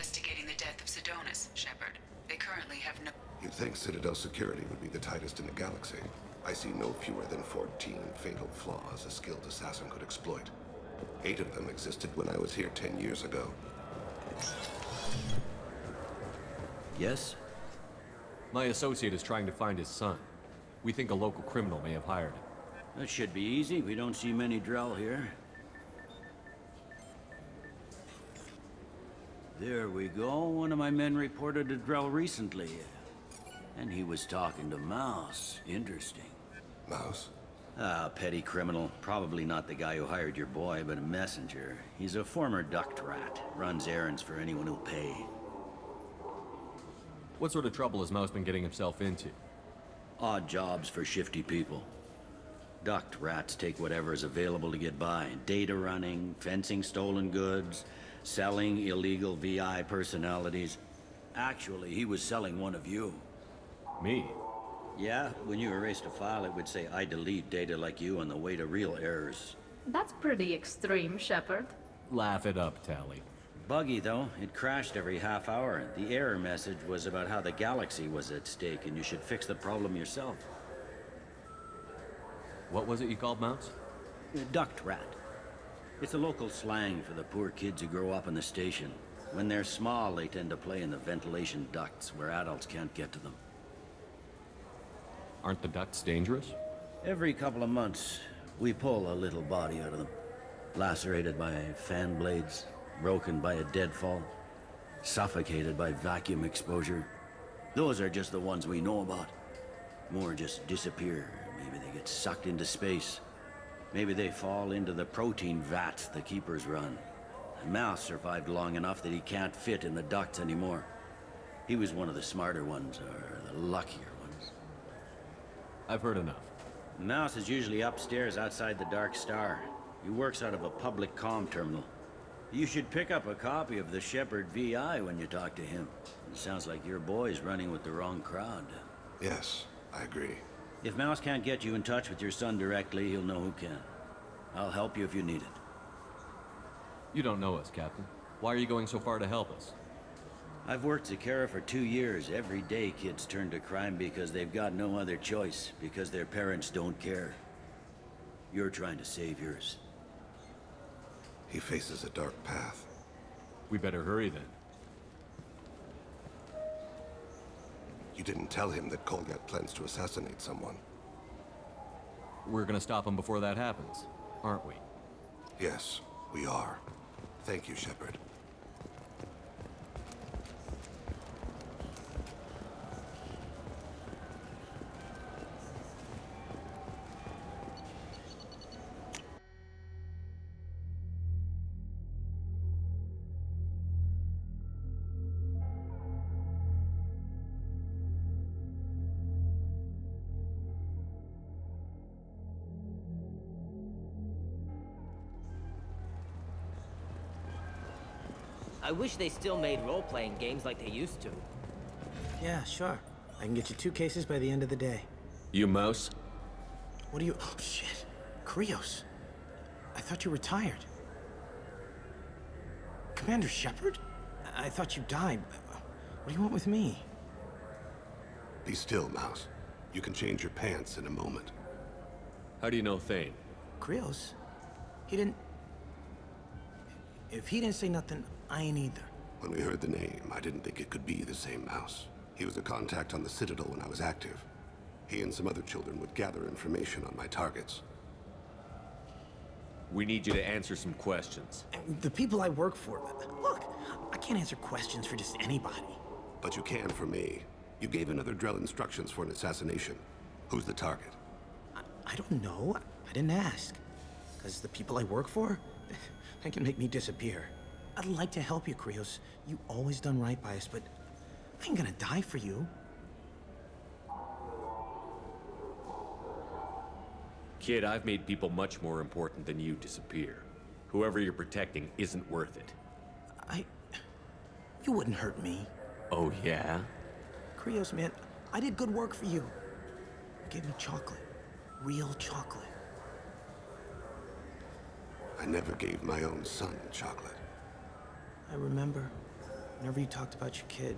investigating the death of Sidonis, Shepard. They currently have no... You'd think Citadel security would be the tightest in the galaxy. I see no fewer than 14 fatal flaws a skilled assassin could exploit. 8 of them existed when I was here 10 years ago. Yes? My associate is trying to find his son. We think a local criminal may have hired him. That should be easy. We don't see many Drell here. There we go. One of my men reported a Drell recently. And he was talking to Mouse. Interesting. Mouse? Ah, petty criminal. Probably not the guy who hired your boy, but a messenger. He's a former duct rat. Runs errands for anyone who'll pay. What sort of trouble has Mouse been getting himself into? Odd jobs for shifty people. Duct rats take whatever is available to get by. Data running, fencing stolen goods, selling illegal VI personalities. Actually, he was selling one of you. Me? Yeah, when you erased a file, it would say, I delete data like you on the way to real errors. That's pretty extreme, Shepard. Laugh it up, Tali. Buggy, though. It crashed every half hour. The error message was about how the galaxy was at stake, and you should fix the problem yourself. What was it you called Mouse? Duct rat. It's a local slang for the poor kids who grow up in the station. When they're small, they tend to play in the ventilation ducts where adults can't get to them. Aren't the ducts dangerous? Every couple of months, we pull a little body out of them. Lacerated by fan blades, broken by a deadfall, suffocated by vacuum exposure. Those are just the ones we know about. More just disappear. Maybe they get sucked into space. Maybe they fall into the protein vats the Keepers run. And Mouse survived long enough that he can't fit in the ducts anymore. He was one of the smarter ones, or the luckier ones. I've heard enough. Mouse is usually upstairs outside the Dark Star. He works out of a public comm terminal. You should pick up a copy of the Shepard VI when you talk to him. It sounds like your boy's running with the wrong crowd. Yes, I agree. If Mouse can't get you in touch with your son directly, he'll know who can. I'll help you if you need it. You don't know us, Captain. Why are you going so far to help us? I've worked Zakera for 2 years. Every day kids turn to crime because they've got no other choice, because their parents don't care. You're trying to save yours. He faces a dark path. We better hurry then. You didn't tell him that Kolgat plans to assassinate someone. We're gonna stop him before that happens, aren't we? Yes, we are. Thank you, Shepard. I wish they still made role-playing games like they used to. Yeah, sure. I can get you 2 cases by the end of the day. You Mouse? What do you... Oh, shit. Krios. I thought you retired. Commander Shepard? I thought you died. What do you want with me? Be still, Mouse. You can change your pants in a moment. How do you know Thane? Krios? He didn't... If he didn't say nothing, I ain't either. When we heard the name, I didn't think it could be the same Mouse. He was a contact on the Citadel when I was active. He and some other children would gather information on my targets. We need you to answer some questions. The people I work for... Look, I can't answer questions for just anybody. But you can for me. You gave another Drell instructions for an assassination. Who's the target? I don't know. I didn't ask. Because the people I work for, they can make me disappear. I'd like to help you, Krios. You always done right by us, but I ain't gonna die for you. Kid, I've made people much more important than you disappear. Whoever you're protecting isn't worth it. You wouldn't hurt me. Oh, yeah? Krios, man, I did good work for you. You gave me chocolate. Real chocolate. I never gave my own son chocolate. I remember. Whenever you talked about your kid,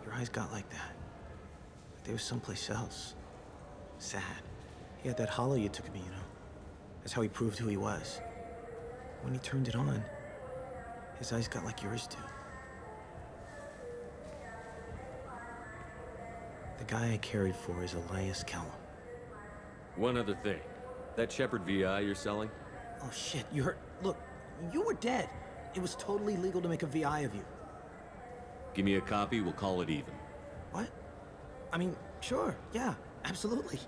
your eyes got like that. Like they were someplace else. Sad. He had that hollow you took of me, you know? That's how he proved who he was. When he turned it on, his eyes got like yours do. The guy I carried for is Elias Kellum. One other thing. That Shepherd VI you're selling? Oh shit, you heard? Look, you were dead. It was totally legal to make a VI of you. Give me a copy, we'll call it even. What? I mean, sure, yeah, absolutely.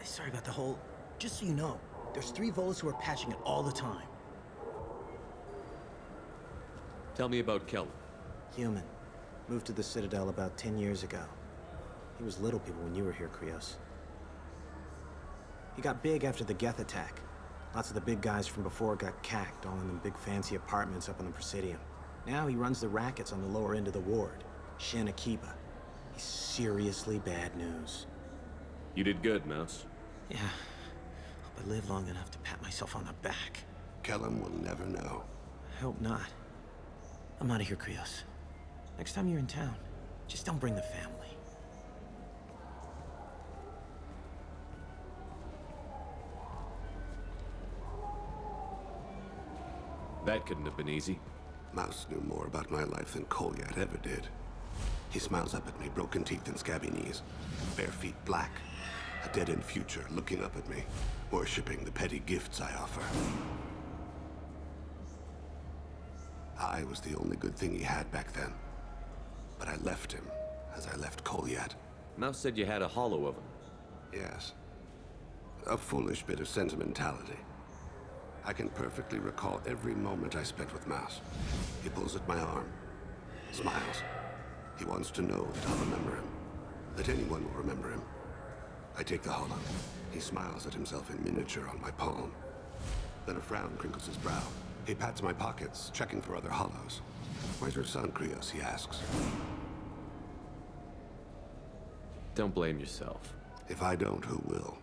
Sorry about the whole... Just so you know, there's 3 Volas who are patching it all the time. Tell me about Kellum. Human. Moved to the Citadel about 10 years ago. He was little people when you were here, Krios. He got big after the Geth attack. Lots of the big guys from before got cacked, all in them big fancy apartments up on the Presidium. Now he runs the rackets on the lower end of the ward. Shin Akiba. He's seriously bad news. You did good, Mouse. Yeah. Hope I live long enough to pat myself on the back. Kellum will never know. I hope not. I'm out of here, Krios. Next time you're in town, just don't bring the family. That couldn't have been easy. Mouse knew more about my life than Kolyat ever did. He smiles up at me, broken teeth and scabby knees. Bare feet black. A dead-end future looking up at me, worshipping the petty gifts I offer. I was the only good thing he had back then. But I left him, as I left Kolyat. Mouse said you had a hollow of him. Yes. A foolish bit of sentimentality. I can perfectly recall every moment I spent with Mouse. He pulls at my arm, smiles. He wants to know that I'll remember him, that anyone will remember him. I take the hollow. He smiles at himself in miniature on my palm. Then a frown crinkles his brow. He pats my pockets, checking for other hollows. Where's your son, Krios? He asks. Don't blame yourself. If I don't, who will?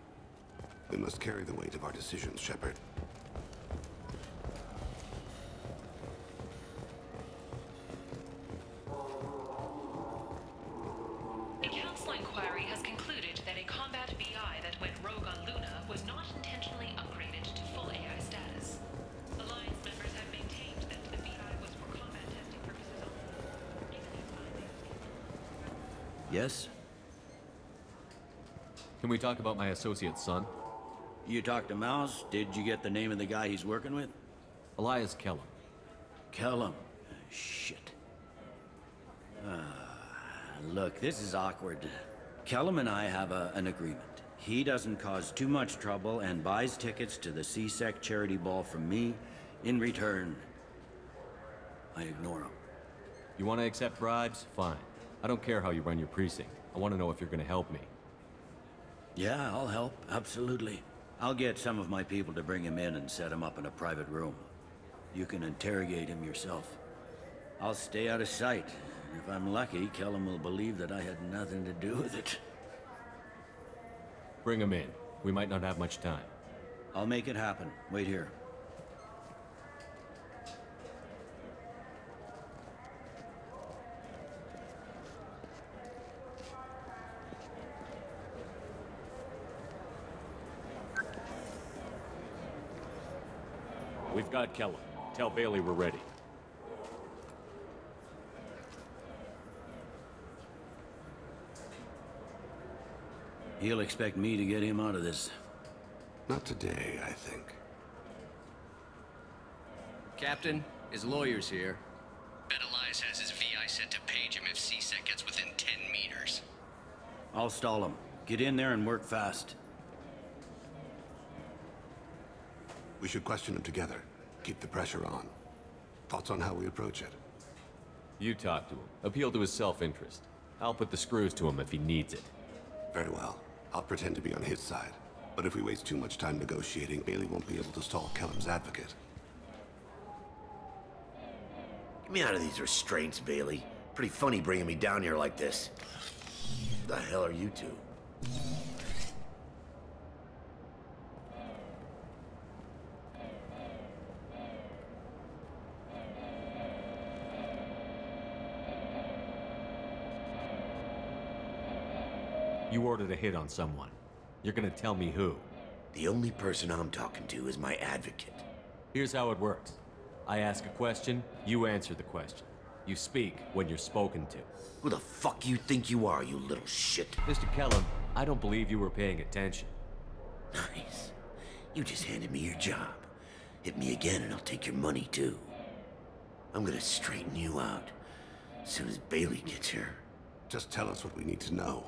We must carry the weight of our decisions, Shepard. A council inquiry has concluded that a combat VI that went rogue on Luna was not intentionally upgraded to full AI status. Alliance members have maintained that the VI was for combat testing purposes only. Yes? Can we talk about my associate's son? You talked to Mouse? Did you get the name of the guy he's working with? Elias Kellum. Kellum. Shit. Look, this is awkward. Kellum and I have an agreement. He doesn't cause too much trouble and buys tickets to the C-Sec charity ball from me. In return, I ignore him. You want to accept bribes? Fine. I don't care how you run your precinct. I want to know if you're going to help me. Yeah, I'll help. Absolutely. I'll get some of my people to bring him in and set him up in a private room. You can interrogate him yourself. I'll stay out of sight. If I'm lucky, Kellum will believe that I had nothing to do with it. Bring him in. We might not have much time. I'll make it happen. Wait here. We've got Kellum. Tell Bailey we're ready. He'll expect me to get him out of this. Not today, I think. Captain, his lawyer's here. Bet Elias has his VI set to page him if C-Sec gets within 10 meters. I'll stall him. Get in there and work fast. We should question him together. Keep the pressure on. Thoughts on how we approach it? You talk to him. Appeal to his self-interest. I'll put the screws to him if he needs it. Very well. I'll pretend to be on his side. But if we waste too much time negotiating, Bailey won't be able to stall Kellum's advocate. Get me out of these restraints, Bailey. Pretty funny bringing me down here like this. The hell are you two? You ordered a hit on someone. You're gonna tell me who. The only person I'm talking to is my advocate. Here's how it works. I ask a question, you answer the question. You speak when you're spoken to. Who the fuck you think you are, you little shit? Mr. Kellum, I don't believe you were paying attention. Nice. You just handed me your job. Hit me again and I'll take your money too. I'm gonna straighten you out as soon as Bailey gets here. Just tell us what we need to know.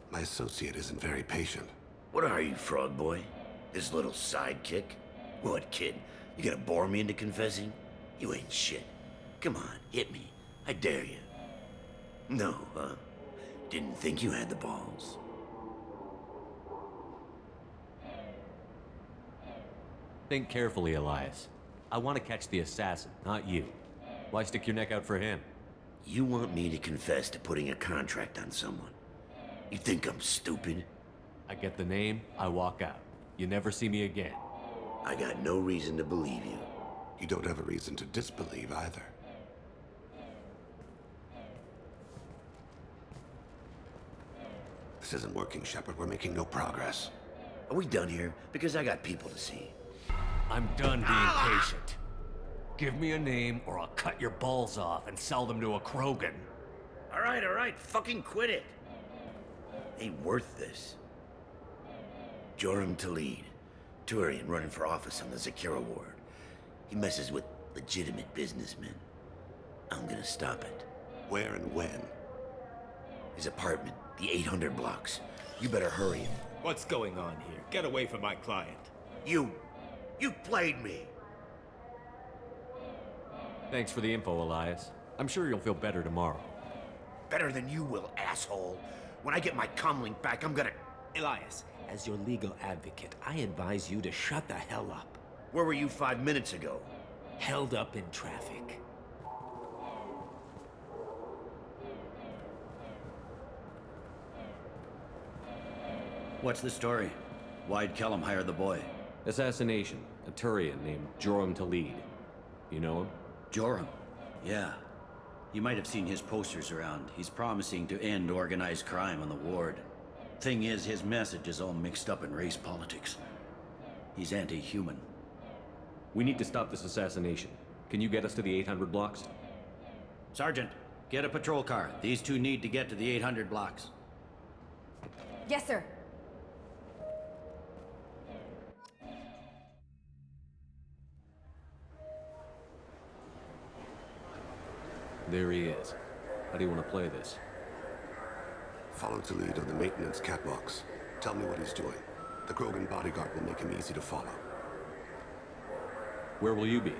My associate isn't very patient. What are you, frog boy? His little sidekick? What, kid? You gonna bore me into confessing? You ain't shit. Come on, hit me. I dare you. No, huh? Didn't think you had the balls. Think carefully, Elias. I want to catch the assassin, not you. Why stick your neck out for him? You want me to confess to putting a contract on someone? You think I'm stupid? I get the name, I walk out. You never see me again. I got no reason to believe you. You don't have a reason to disbelieve either. This isn't working, Shepard. We're making no progress. Are we done here? Because I got people to see. I'm done being patient. Give me a name or I'll cut your balls off and sell them to a Krogan. All right. Fucking quit it. Ain't worth this. Joram Talid. Turian running for office on the Zakira ward. He messes with legitimate businessmen. I'm gonna stop it. Where and when? His apartment, the 800 blocks. You better hurry. What's going on here? Get away from my client. You played me. Thanks for the info, Elias. I'm sure you'll feel better tomorrow. Better than you will, asshole. When I get my comlink back, I'm gonna... Elias, as your legal advocate, I advise you to shut the hell up. Where were you 5 minutes ago? Held up in traffic. What's the story? Why'd Kellum hire the boy? Assassination. A Turian named Joram Talid. You know him? Joram? Yeah. You might have seen his posters around. He's promising to end organized crime on the ward. Thing is, his message is all mixed up in race politics. He's anti-human. We need to stop this assassination. Can you get us to the 800 blocks? Sergeant, get a patrol car. These two need to get to the 800 blocks. Yes, sir. There he is. How do you want to play this? Follow Talid on the maintenance catwalks. Tell me what he's doing. The Krogan bodyguard will make him easy to follow. Where will you be?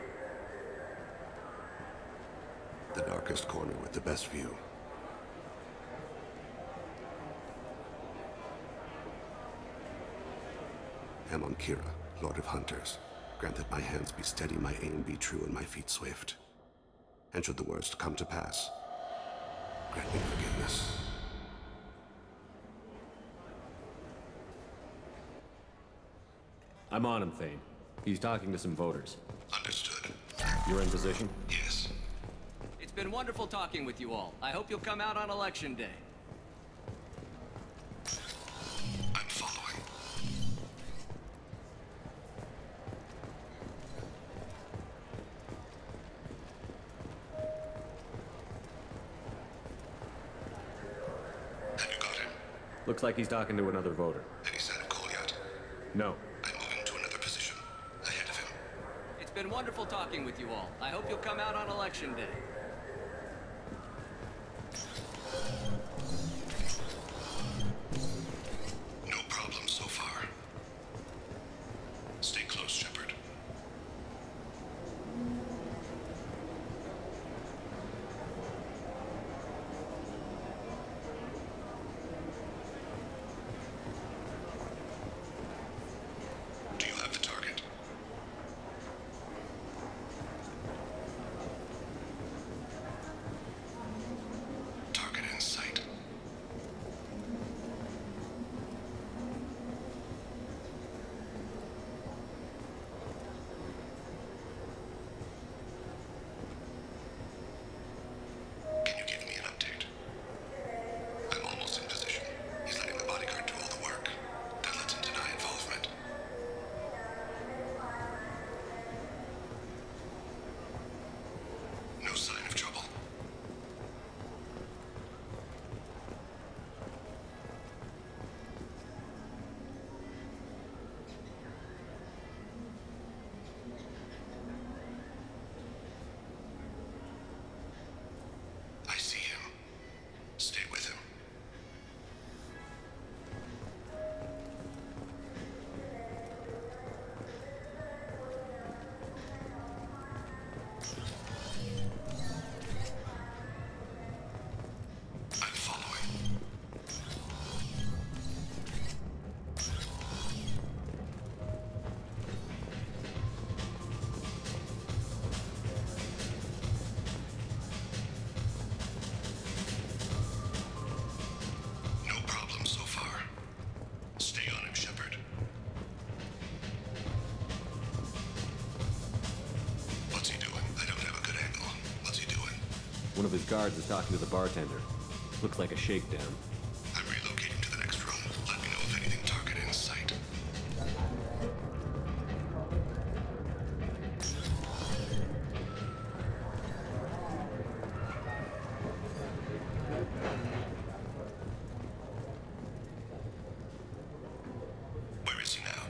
The darkest corner with the best view. Amon Kira, Lord of Hunters. Grant that my hands be steady, my aim be true, and my feet swift. And should the worst come to pass, grant me forgiveness. I'm on him, Thane. He's talking to some voters. Understood. You're in position? Yes. It's been wonderful talking with you all. I hope you'll come out on Election Day. I'm following. Have you got him? Looks like he's talking to another voter. Any sign of call yet? No. I'm moving to another position. Ahead of him. It's been wonderful talking with you all. I hope you'll come out on Election Day. No problem so far. Stay close, Shepard. Do you have the target? his guards is talking to the bartender. Looks like a shakedown. I'm relocating to the next room. Let me know if anything targeted in sight. Where is he now?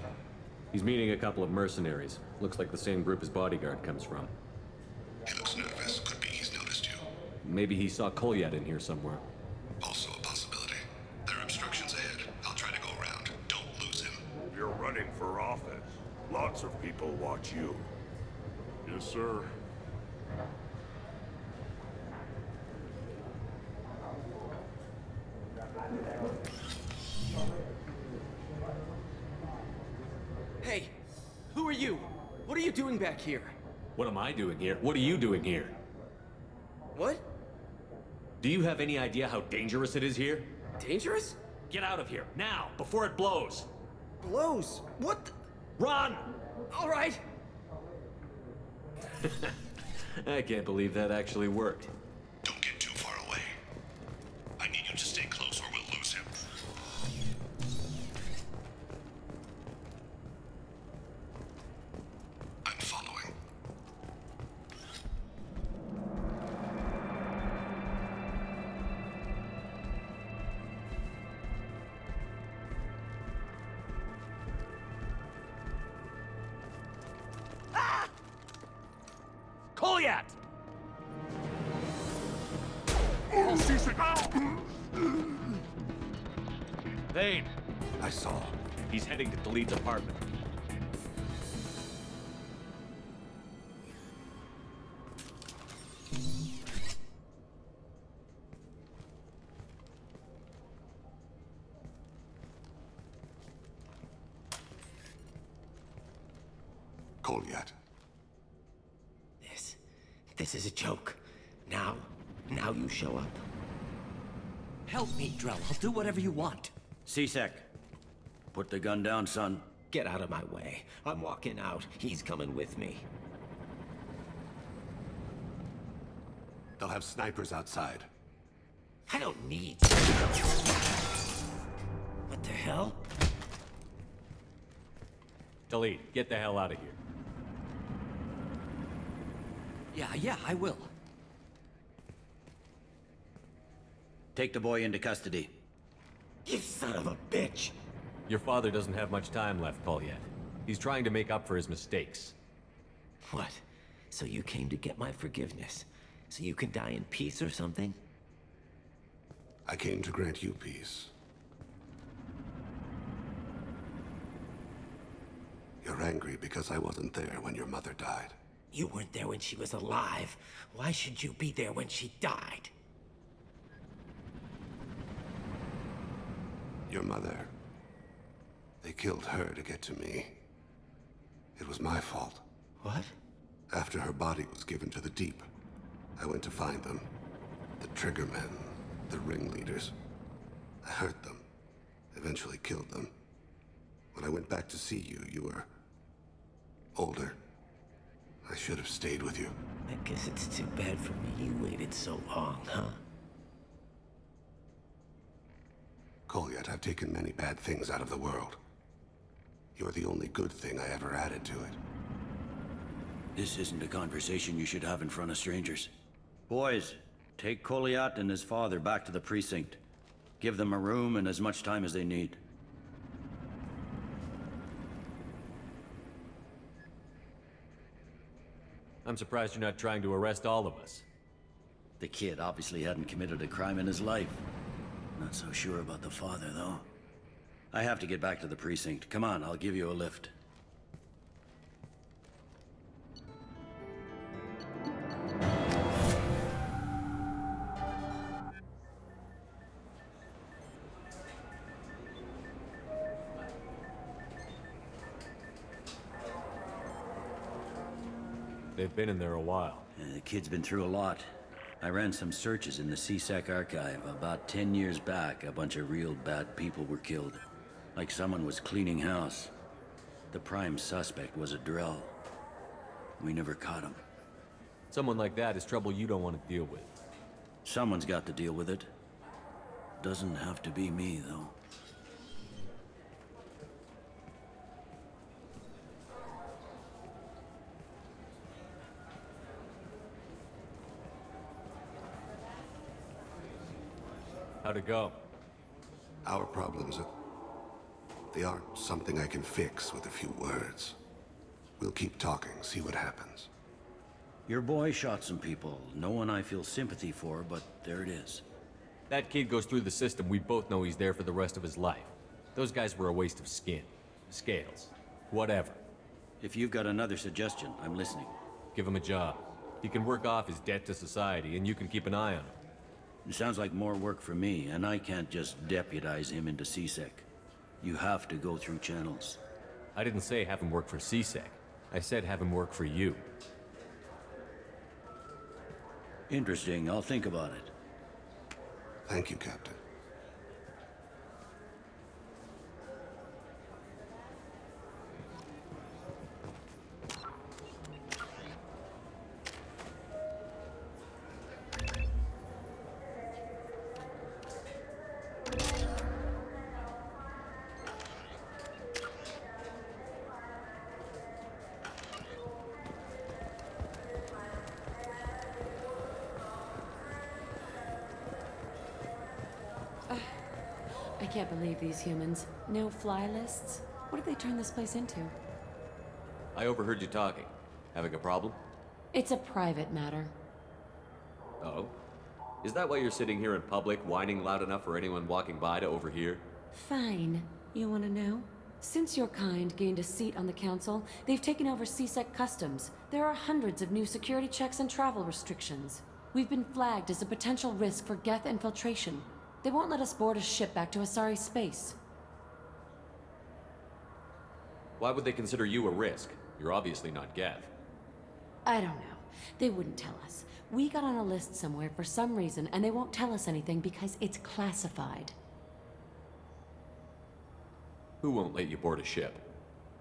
He's meeting a couple of mercenaries. Looks like the same group his bodyguard comes from. He looks nervous. Could be he's noticed you. Maybe he saw Kolyat in here somewhere. Also a possibility. There are obstructions ahead. I'll try to go around. Don't lose him. You're running for office. Lots of people watch you. Yes, sir. Hey, who are you? What are you doing back here? What am I doing here? What are you doing here? What? Do you have any idea how dangerous it is here? Dangerous? Get out of here, now, before it blows! Blows? What the... Run! All right. I can't believe that actually worked. Don't get too far away. I need you to stay close or we'll lose him. I'm following. Kolyat! Thane! I saw. He's heading to Tali'Zorah's apartment. Kolyat. This is a joke. Now you show up. Help me, Drell. I'll do whatever you want. C-Sec, put the gun down, son. Get out of my way. I'm walking out. He's coming with me. They'll have snipers outside. I don't need... What the hell? Talib, get the hell out of here. Yeah, I will. Take the boy into custody. You son of a bitch! Your father doesn't have much time left, Kolyat. He's trying to make up for his mistakes. What? So you came to get my forgiveness? So you can die in peace or something? I came to grant you peace. You're angry because I wasn't there when your mother died. You weren't there when she was alive. Why should you be there when she died? Your mother. They killed her to get to me. It was my fault. What? After her body was given to the Deep, I went to find them. The Triggermen, the ringleaders. I hurt them. Eventually killed them. When I went back to see you, you were... older. I should have stayed with you. I guess it's too bad for me you waited so long, huh? Kolyat, I've taken many bad things out of the world. You're the only good thing I ever added to it. This isn't a conversation you should have in front of strangers. Boys, take Kolyat and his father back to the precinct. Give them a room and as much time as they need. I'm surprised you're not trying to arrest all of us. The kid obviously hadn't committed a crime in his life. Not so sure about the father, though. I have to get back to the precinct. Come on, I'll give you a lift. They've been in there a while. The kid's been through a lot. I ran some searches in the C-Sec archive. About 10 years back, a bunch of real bad people were killed. Like someone was cleaning house. The prime suspect was a Drell. We never caught him. Someone like that is trouble you don't want to deal with. Someone's got to deal with it. Doesn't have to be me, though. How'd it go? Our problems they aren't something I can fix with a few words. We'll keep talking, see what happens. Your boy shot some people. No one I feel sympathy for, but there it is. That kid goes through the system, we both know he's there for the rest of his life. Those guys were a waste of skin. Scales. Whatever. If you've got another suggestion, I'm listening. Give him a job. He can work off his debt to society, and you can keep an eye on him. It sounds like more work for me, and I can't just deputize him into CSEC. You have to go through channels. I didn't say have him work for CSEC. I said have him work for you. Interesting. I'll think about it. Thank you, Captain. I can't believe these humans. No fly lists? What did they turn this place into? I overheard you talking. Having a problem? It's a private matter. Oh? Is that why you're sitting here in public, whining loud enough for anyone walking by to overhear? Fine. You want to know? Since your kind gained a seat on the council, they've taken over CSEC customs. There are hundreds of new security checks and travel restrictions. We've been flagged as a potential risk for Geth infiltration. They won't let us board a ship back to Asari space. Why would they consider you a risk? You're obviously not Geth. I don't know. They wouldn't tell us. We got on a list somewhere for some reason, and they won't tell us anything because it's classified. Who won't let you board a ship?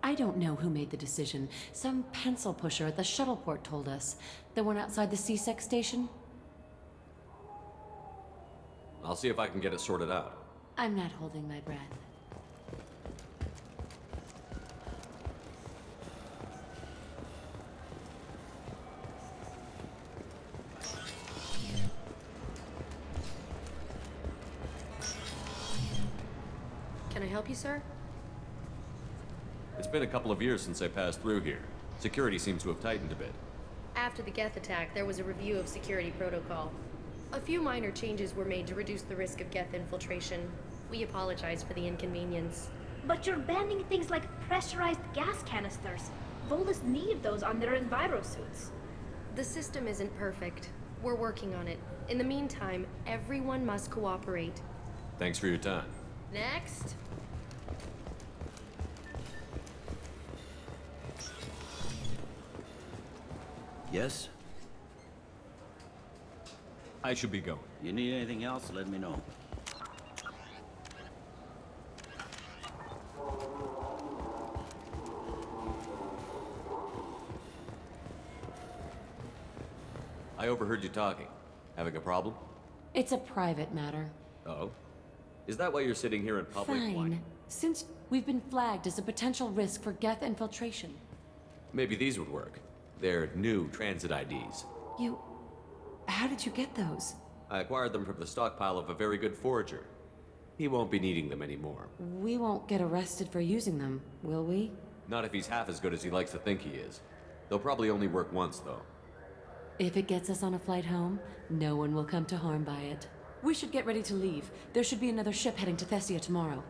I don't know who made the decision. Some pencil pusher at the shuttleport told us. The one outside the CSEC station? I'll see if I can get it sorted out. I'm not holding my breath. Can I help you, sir? It's been a couple of years since I passed through here. Security seems to have tightened a bit. After the Geth attack, there was a review of security protocol. A few minor changes were made to reduce the risk of Geth infiltration. We apologize for the inconvenience. But you're banning things like pressurized gas canisters. Volus need those on their envirosuits. The system isn't perfect. We're working on it. In the meantime, everyone must cooperate. Thanks for your time. Next. Yes? I should be going. You need anything else, let me know. I overheard you talking. Having a problem? It's a private matter. Oh? Is that why you're sitting here in public? Fine. Since we've been flagged as a potential risk for Geth infiltration. Maybe these would work. They're new transit IDs. How did you get those? I acquired them from the stockpile of a very good forager. He won't be needing them anymore. We won't get arrested for using them, will we? Not if he's half as good as he likes to think he is. They'll probably only work once, though. If it gets us on a flight home, no one will come to harm by it. We should get ready to leave. There should be another ship heading to Thessia tomorrow.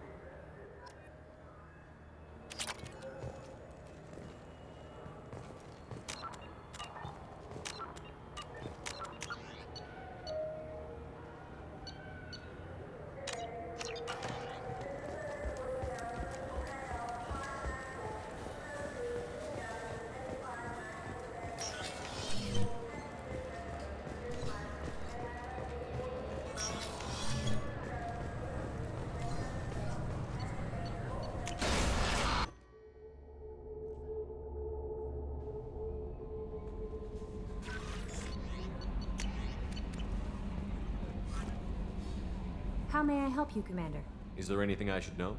How may I help you, Commander? Is there anything I should know?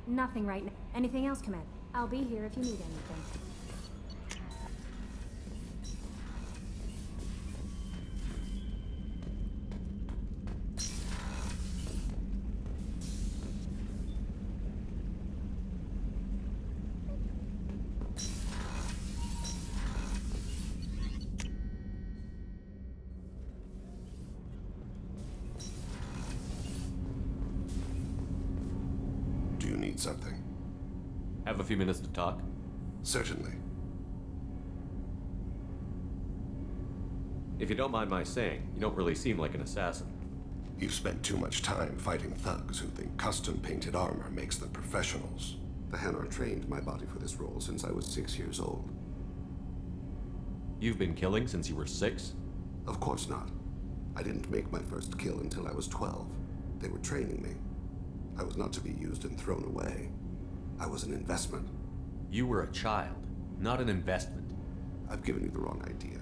Nothing right now. Anything else, Commander? I'll be here if you need anything. Do you need something? Have a few minutes to talk? Certainly. If you don't mind my saying, you don't really seem like an assassin. You've spent too much time fighting thugs who think custom-painted armor makes them professionals. The Hanar trained my body for this role since I was 6 years old. You've been killing since you were 6? Of course not. I didn't make my first kill until I was 12. They were training me. I was not to be used and thrown away. I was an investment. You were a child, not an investment. I've given you the wrong idea.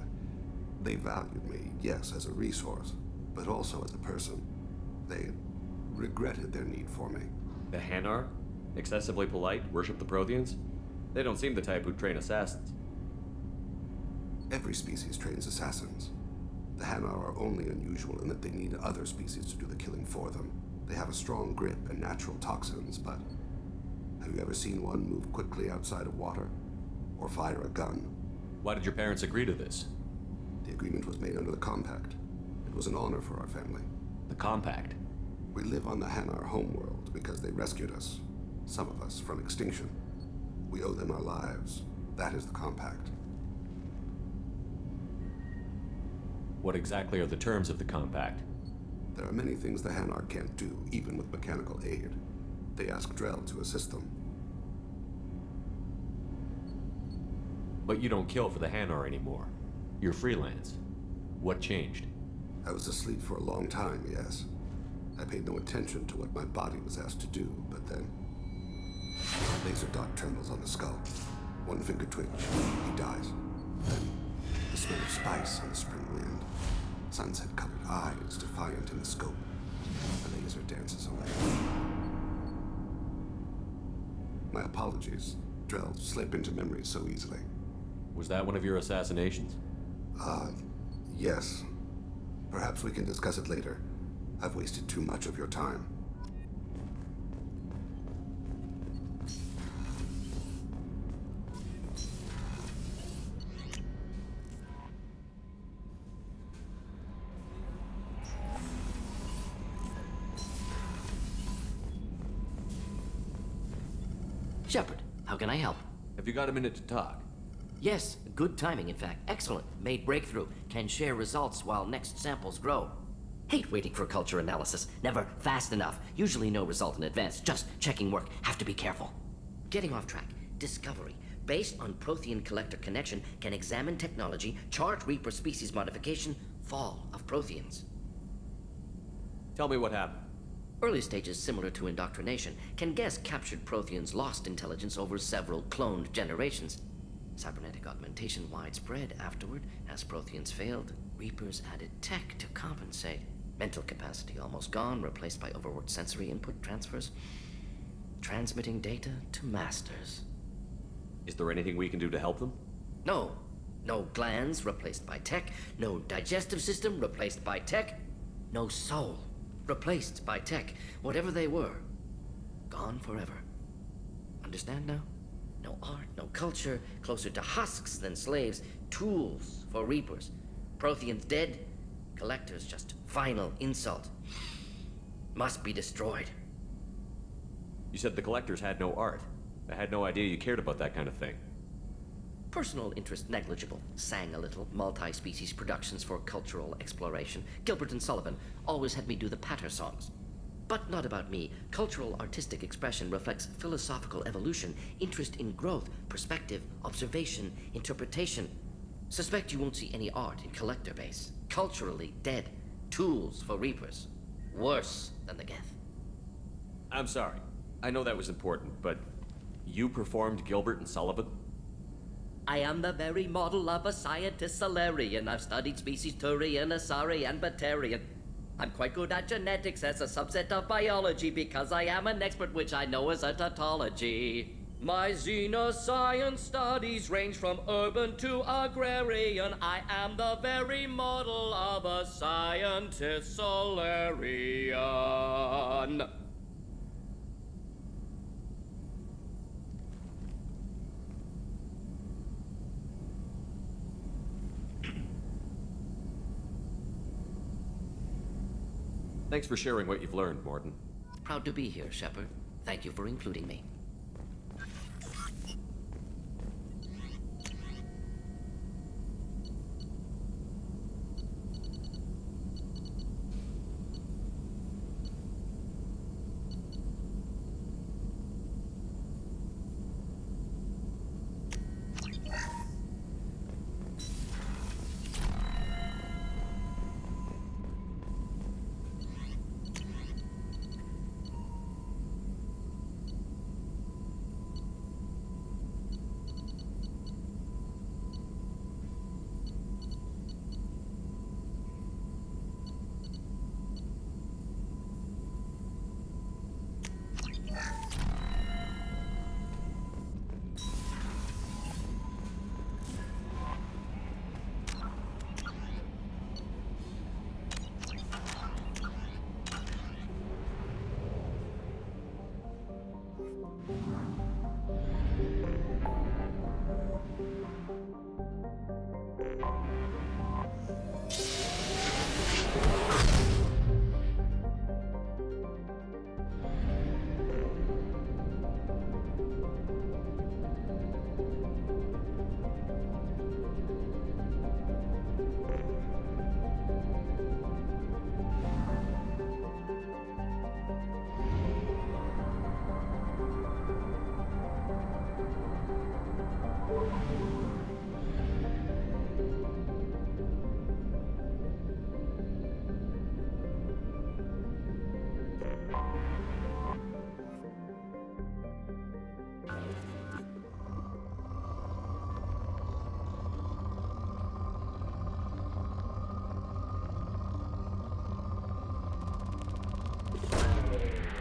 They valued me, yes, as a resource, but also as a person. They regretted their need for me. The Hanar? Excessively polite, worship the Protheans? They don't seem the type who'd train assassins. Every species trains assassins. The Hanar are only unusual in that they need other species to do the killing for them. They have a strong grip and natural toxins, but have you ever seen one move quickly outside of water? Or fire a gun? Why did your parents agree to this? The agreement was made under the Compact. It was an honor for our family. The Compact? We live on the Hanar homeworld because they rescued us, some of us, from extinction. We owe them our lives. That is the Compact. What exactly are the terms of the Compact? There are many things the Hanar can't do, even with mechanical aid. They ask Drell to assist them. But you don't kill for the Hanar anymore. You're freelance. What changed? I was asleep for a long time, yes. I paid no attention to what my body was asked to do, but then... a laser dot trembles on the skull. One finger twitch, he dies. Then, the smell of spice on the spring wind. Sunset-colored eyes, defiant in the scope. The laser dances away. My apologies. Drell slip into memory so easily. Was that one of your assassinations? Yes. Perhaps we can discuss it later. I've wasted too much of your time. Shepard, how can I help? Have you got a minute to talk? Yes, good timing, in fact. Excellent. Made breakthrough. Can share results while next samples grow. Hate waiting for culture analysis. Never fast enough. Usually no result in advance. Just checking work. Have to be careful. Getting off track. Discovery. Based on Prothean collector connection, can examine technology, chart Reaper species modification, fall of Protheans. Tell me what happened. Early stages similar to indoctrination. Can guess captured Protheans lost intelligence over several cloned generations. Cybernetic augmentation widespread afterward. As Protheans failed, Reapers added tech to compensate. Mental capacity almost gone, replaced by overworked sensory input transfers. Transmitting data to masters. Is there anything we can do to help them? No. No glands replaced by tech. No digestive system replaced by tech. No soul replaced by tech. Whatever they were, gone forever. Understand now? No art, no culture, closer to husks than slaves, tools for Reapers. Protheans dead, collectors just final insult. Must be destroyed. You said the collectors had no art. I had no idea you cared about that kind of thing. Personal interest negligible. Sang a little. Multi-species productions for cultural exploration. Gilbert and Sullivan always had me do the patter songs. But not about me. Cultural artistic expression reflects philosophical evolution, interest in growth, perspective, observation, interpretation. Suspect you won't see any art in collector base. Culturally dead. Tools for Reapers. Worse than the Geth. I'm sorry. I know that was important, but you performed Gilbert and Sullivan? I am the very model of a scientist Solarian. I've studied species Turian, Asari, and Batarian. I'm quite good at genetics as a subset of biology because I am an expert, which I know is a tautology. My xenoscience studies range from urban to agrarian. I am the very model of a scientist Solarian. Thanks for sharing what you've learned, Morton. Proud to be here, Shepard. Thank you for including me.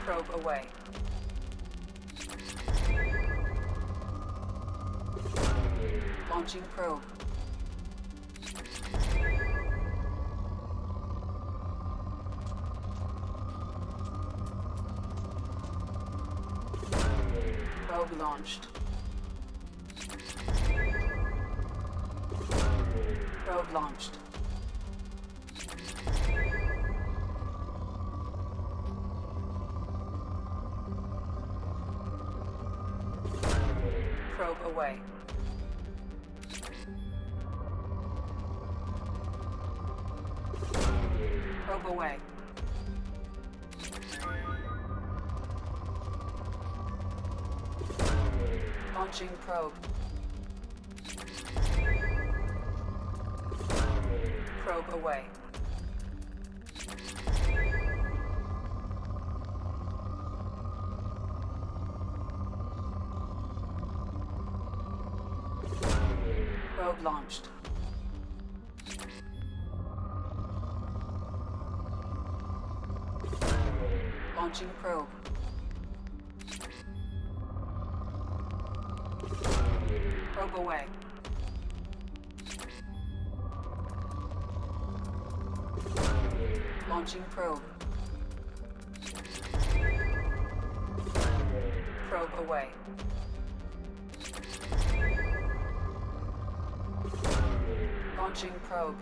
Probe away. Launching probe. Probe launched. Probe launched. Probe away. Probe away. Launching probe. Probe away. Probe launched. Launching probe. Probe away. Launching probe. Probe away. Launching probe.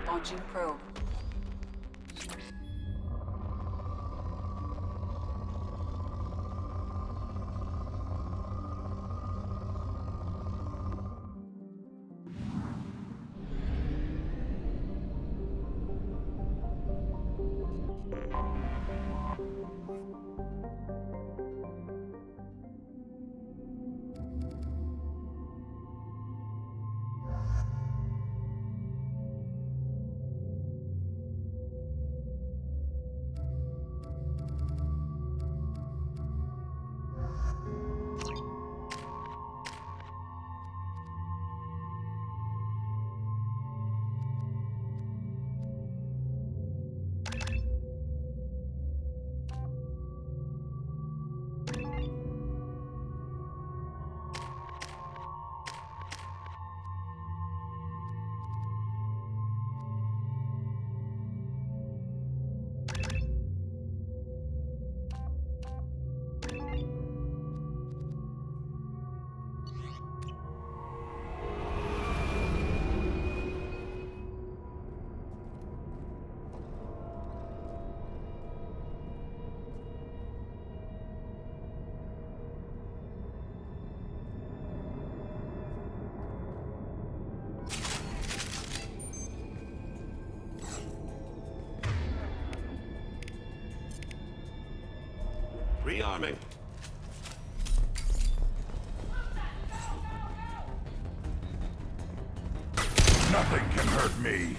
Launching probe. Rearming. Nothing can hurt me.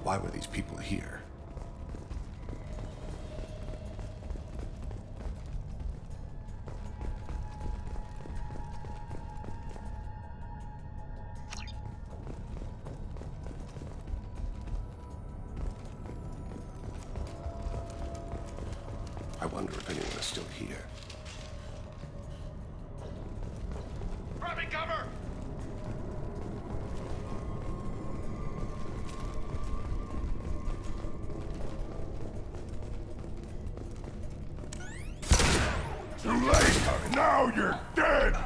Why were these people here? I wonder if anyone is still here. Grabbing cover! Too late! Now you're dead!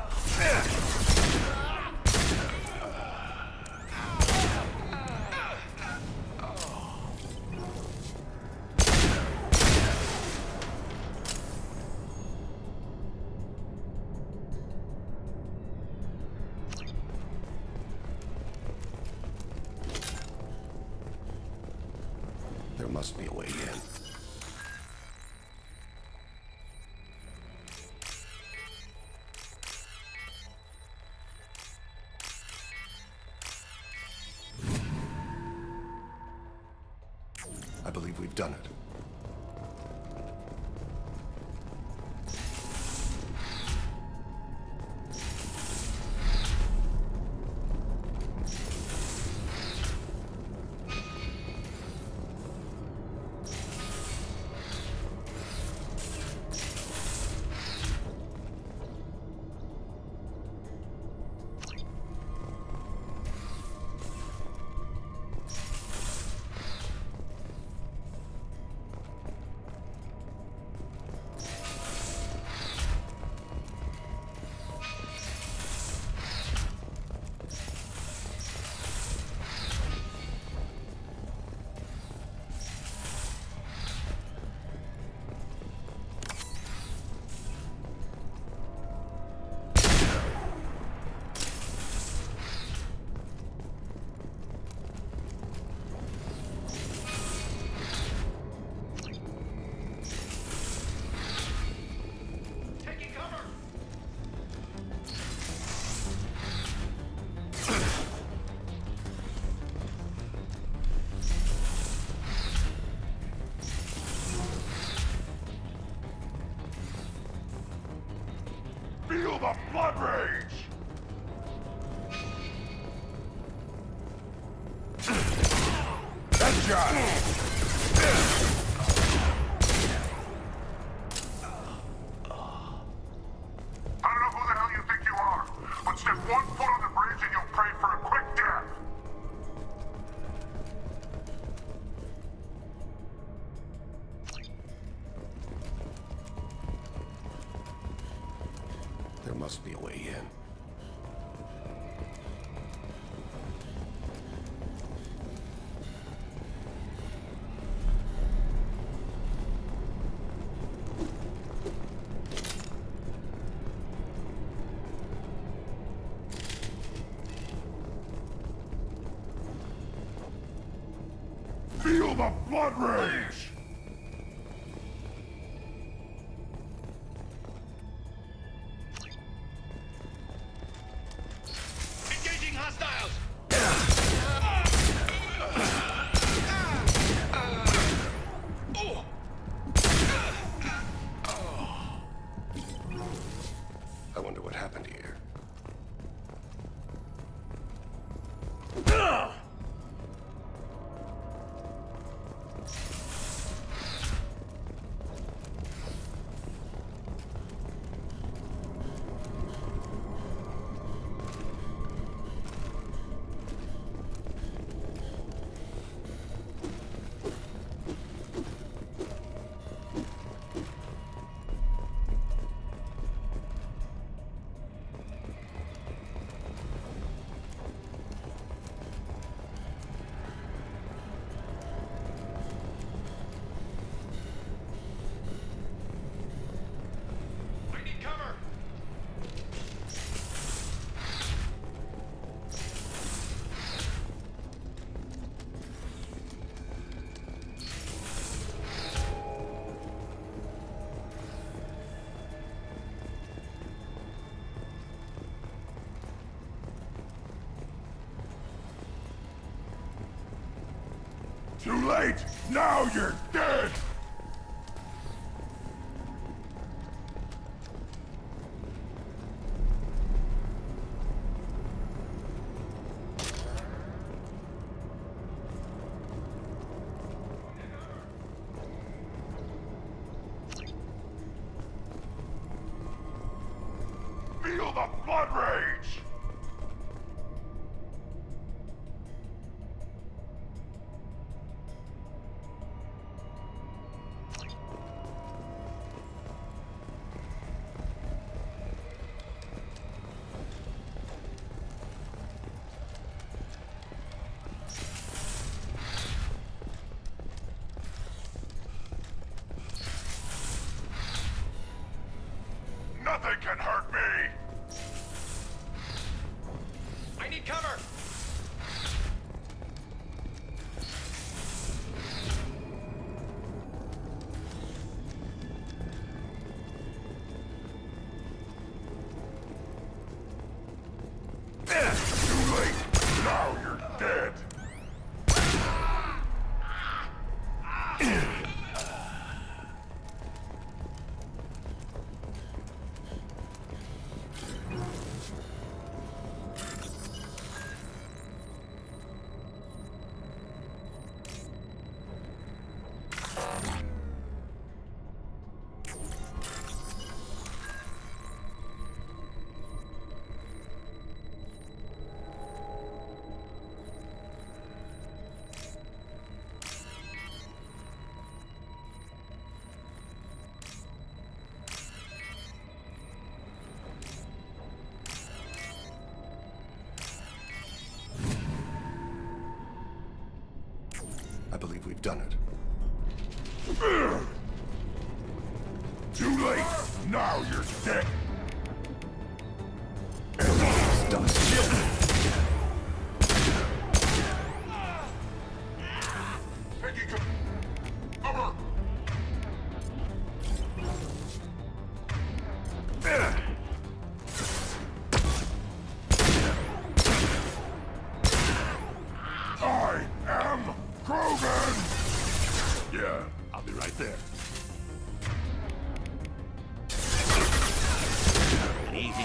There must be a way in. I believe we've done it. Feel the blood rage! Headshot! I don't know who the hell you think you are, but step 1 foot on the bridge and you'll pray for a quick death! There must be a way in. Feel the blood rage! Engaging hostiles! I wonder what happened here. Too late! Now you're dead! Feel the blood rage! Nothing can hurt me! I need cover! Too late! Now you're dead! I believe we've done it. Too late! Now you're dead! Taking cover! I am Krogan! Yeah, I'll be right there. Easy.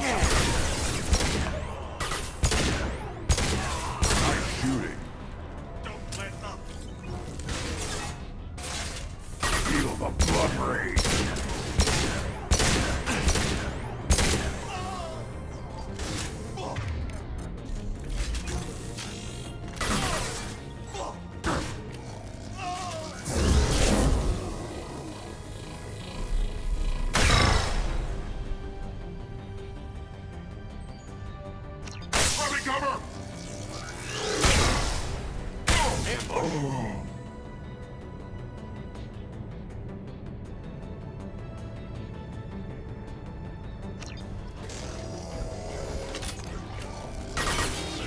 Nice shooting. Don't let up. Feel the blood rage. Cover! Oh.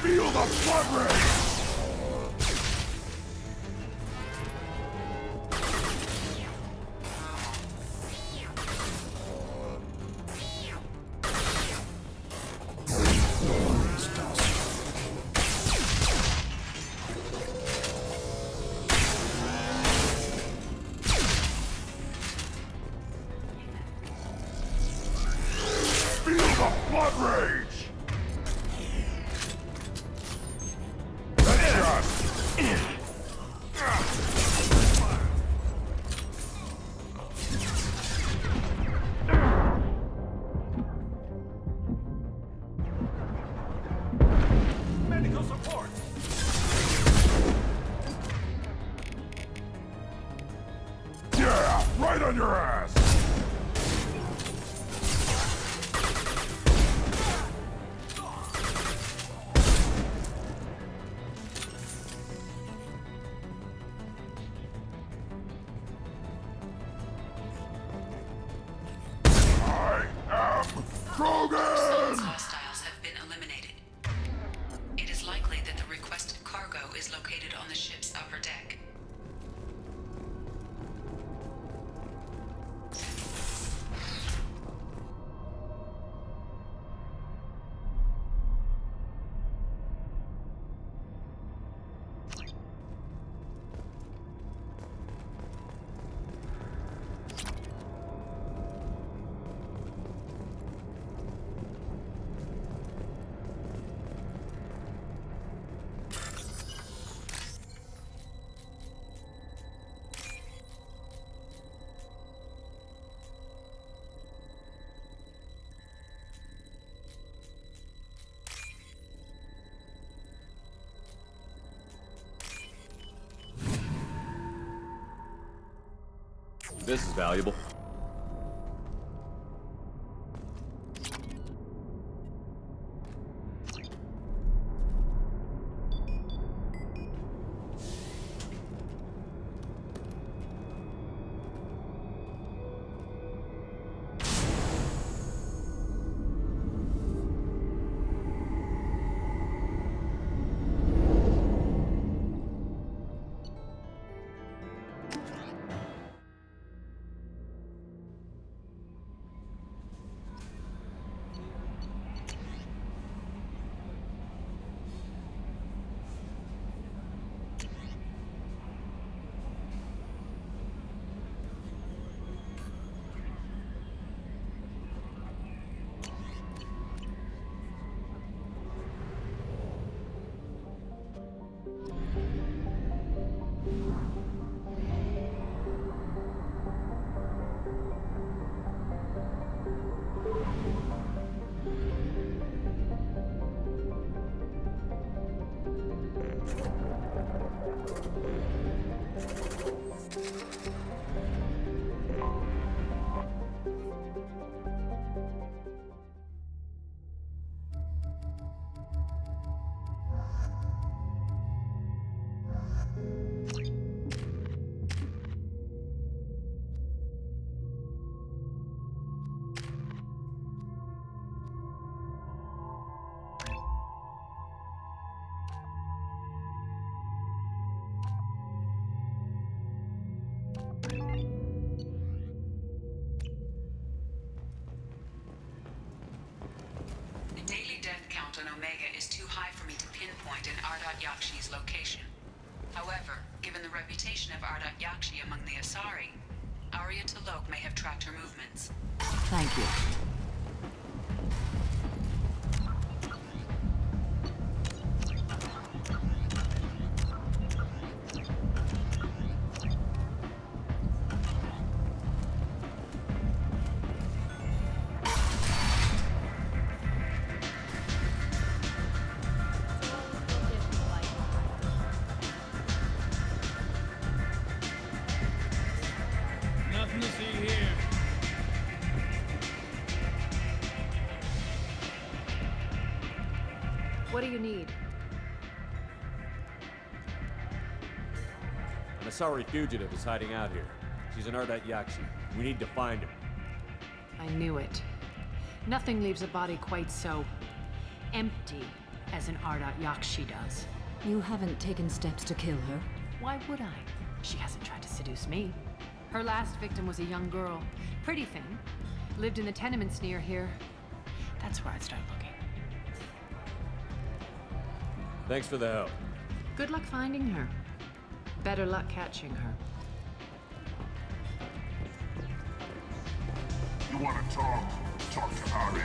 Feel the blood rage! Feel the Blood rage! Headshot! Medical support! Yeah! Right on your ass! Assault's hostiles have been eliminated. It is likely that the requested cargo is located on the ship's upper deck. This is valuable. Yakshi's location. However, given the reputation of Ardat Yakshi among the Asari, Arya T'Loak may have tracked her movements. Thank you. Nothing to see here. What do you need? An Asari fugitive is hiding out here. She's an Ardat Yakshi. We need to find her. I knew it. Nothing leaves a body quite so empty as an Ardat Yakshi does. You haven't taken steps to kill her? Why would I? She hasn't tried to seduce me. Her last victim was a young girl. Pretty thin. Lived in the tenements near here. That's where I'd start looking. Thanks for the help. Good luck finding her. Better luck catching her. You want to talk? Talk to Arya.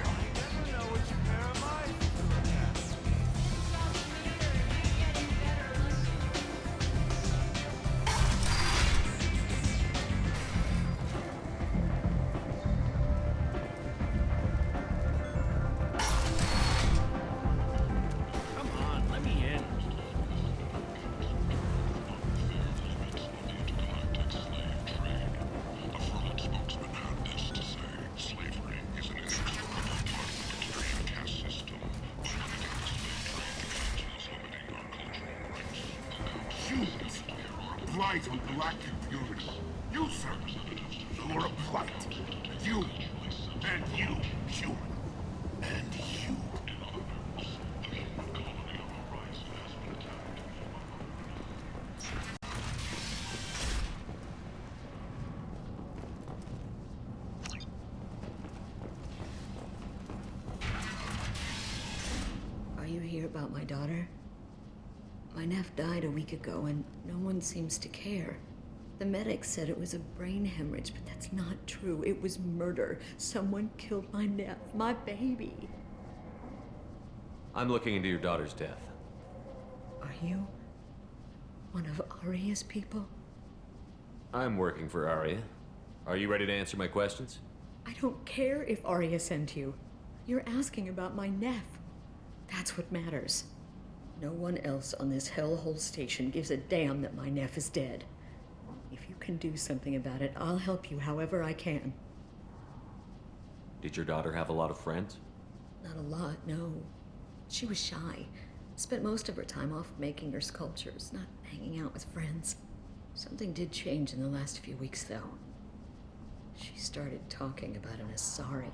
spies on galactic purity. You, sir. You're a plight. And you, human. And you. Are you here about my daughter? My nephew died a week ago, and no one seems to care. The medics said it was a brain hemorrhage, but that's not true. It was murder. Someone killed my nephew, my baby. I'm looking into your daughter's death. Are you one of Aria's people? I'm working for Aria. Are you ready to answer my questions? I don't care if Aria sent you. You're asking about my nephew. That's what matters. No one else on this hellhole station gives a damn that my nephew is dead. If you can do something about it, I'll help you however I can. Did your daughter have a lot of friends? Not a lot, no. She was shy. Spent most of her time off making her sculptures, not hanging out with friends. Something did change in the last few weeks, though. She started talking about an Asari.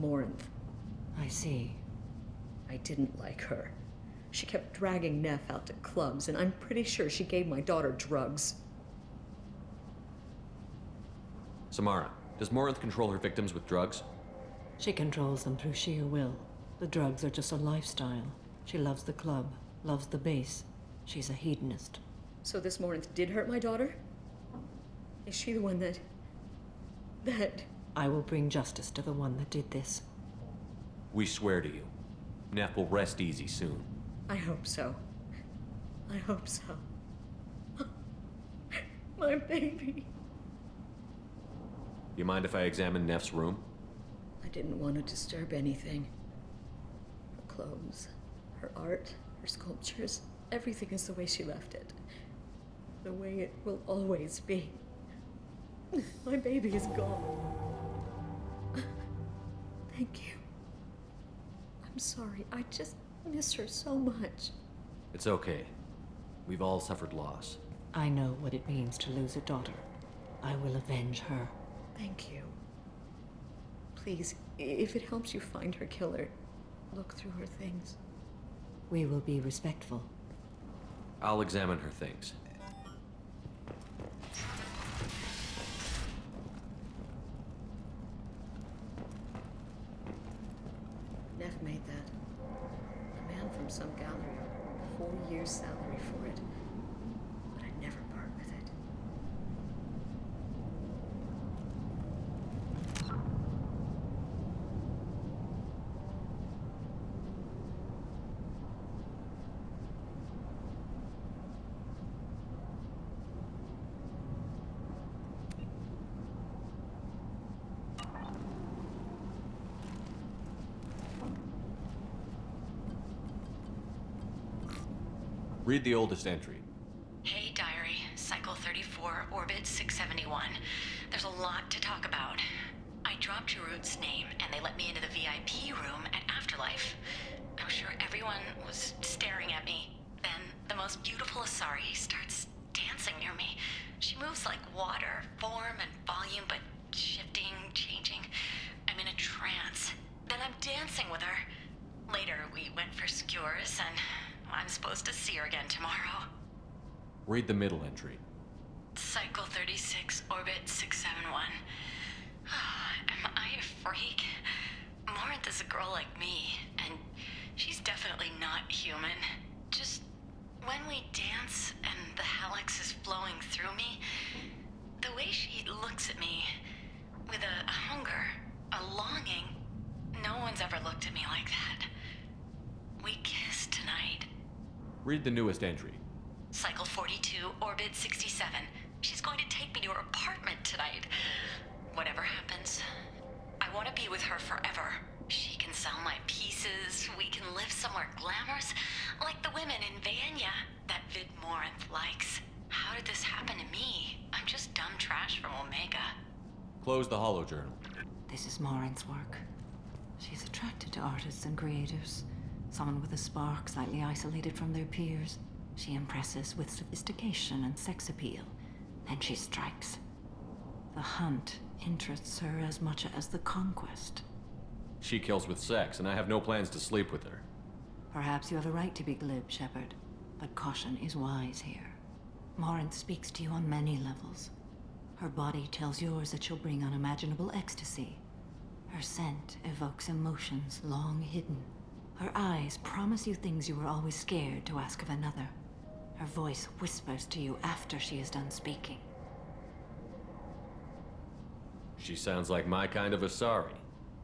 Morinth. I see. I didn't like her. She kept dragging Neff out to clubs, and I'm pretty sure she gave my daughter drugs. Samara, does Morinth control her victims with drugs? She controls them through sheer will. The drugs are just a lifestyle. She loves the club, loves the base. She's a hedonist. So this Morinth did hurt my daughter? Is she the one that... I will bring justice to the one that did this. We swear to you. Neff will rest easy soon. I hope so. I hope so. My baby. You mind if I examine Neff's room? I didn't want to disturb anything. Her clothes, her art, her sculptures, everything is the way she left it. The way it will always be. My baby is gone. Thank you. I'm sorry, I just miss her so much. It's okay. We've all suffered loss. I know what it means to lose a daughter. I will avenge her. Thank you. Please, if it helps you find her killer, look through her things. We will be respectful. I'll examine her things. Neff made that. A man from some gallery. 4 years' salary for it. But I'd never part with it. Read the oldest entry. Hey, Diary. Cycle 34, Orbit 671. There's a lot to talk about. I dropped Jarut's name, and they let me into the VIP room at Afterlife. I'm sure everyone was staring at me. Then the most beautiful Asari starts dancing near me. She moves like water, form and volume, but shifting, changing. I'm in a trance. Then I'm dancing with her. Later, we went for skewers, and I'm supposed to see her again tomorrow. Read the middle entry. Cycle 36, Orbit 671. Am I a freak? Morinth is a girl like me, and she's definitely not human. Just when we dance and the Hallex is flowing through me, the way she looks at me with a hunger, a longing, no one's ever looked at me like that. We kissed tonight. Read the newest entry. Cycle 42, Orbit 67. She's going to take me to her apartment tonight. Whatever happens, I want to be with her forever. She can sell my pieces. We can live somewhere glamorous, like the women in Vanya that Vid Morinth likes. How did this happen to me? I'm just dumb trash from Omega. Close the holo journal. This is Morinth's work. She's attracted to artists and creators. Someone with a spark, slightly isolated from their peers. She impresses with sophistication and sex appeal. Then she strikes. The hunt interests her as much as the conquest. She kills with sex, and I have no plans to sleep with her. Perhaps you have a right to be glib, Shepard, but caution is wise here. Morinth speaks to you on many levels. Her body tells yours that she'll bring unimaginable ecstasy. Her scent evokes emotions long hidden. Her eyes promise you things you were always scared to ask of another. Her voice whispers to you after she is done speaking. She sounds like my kind of Asari.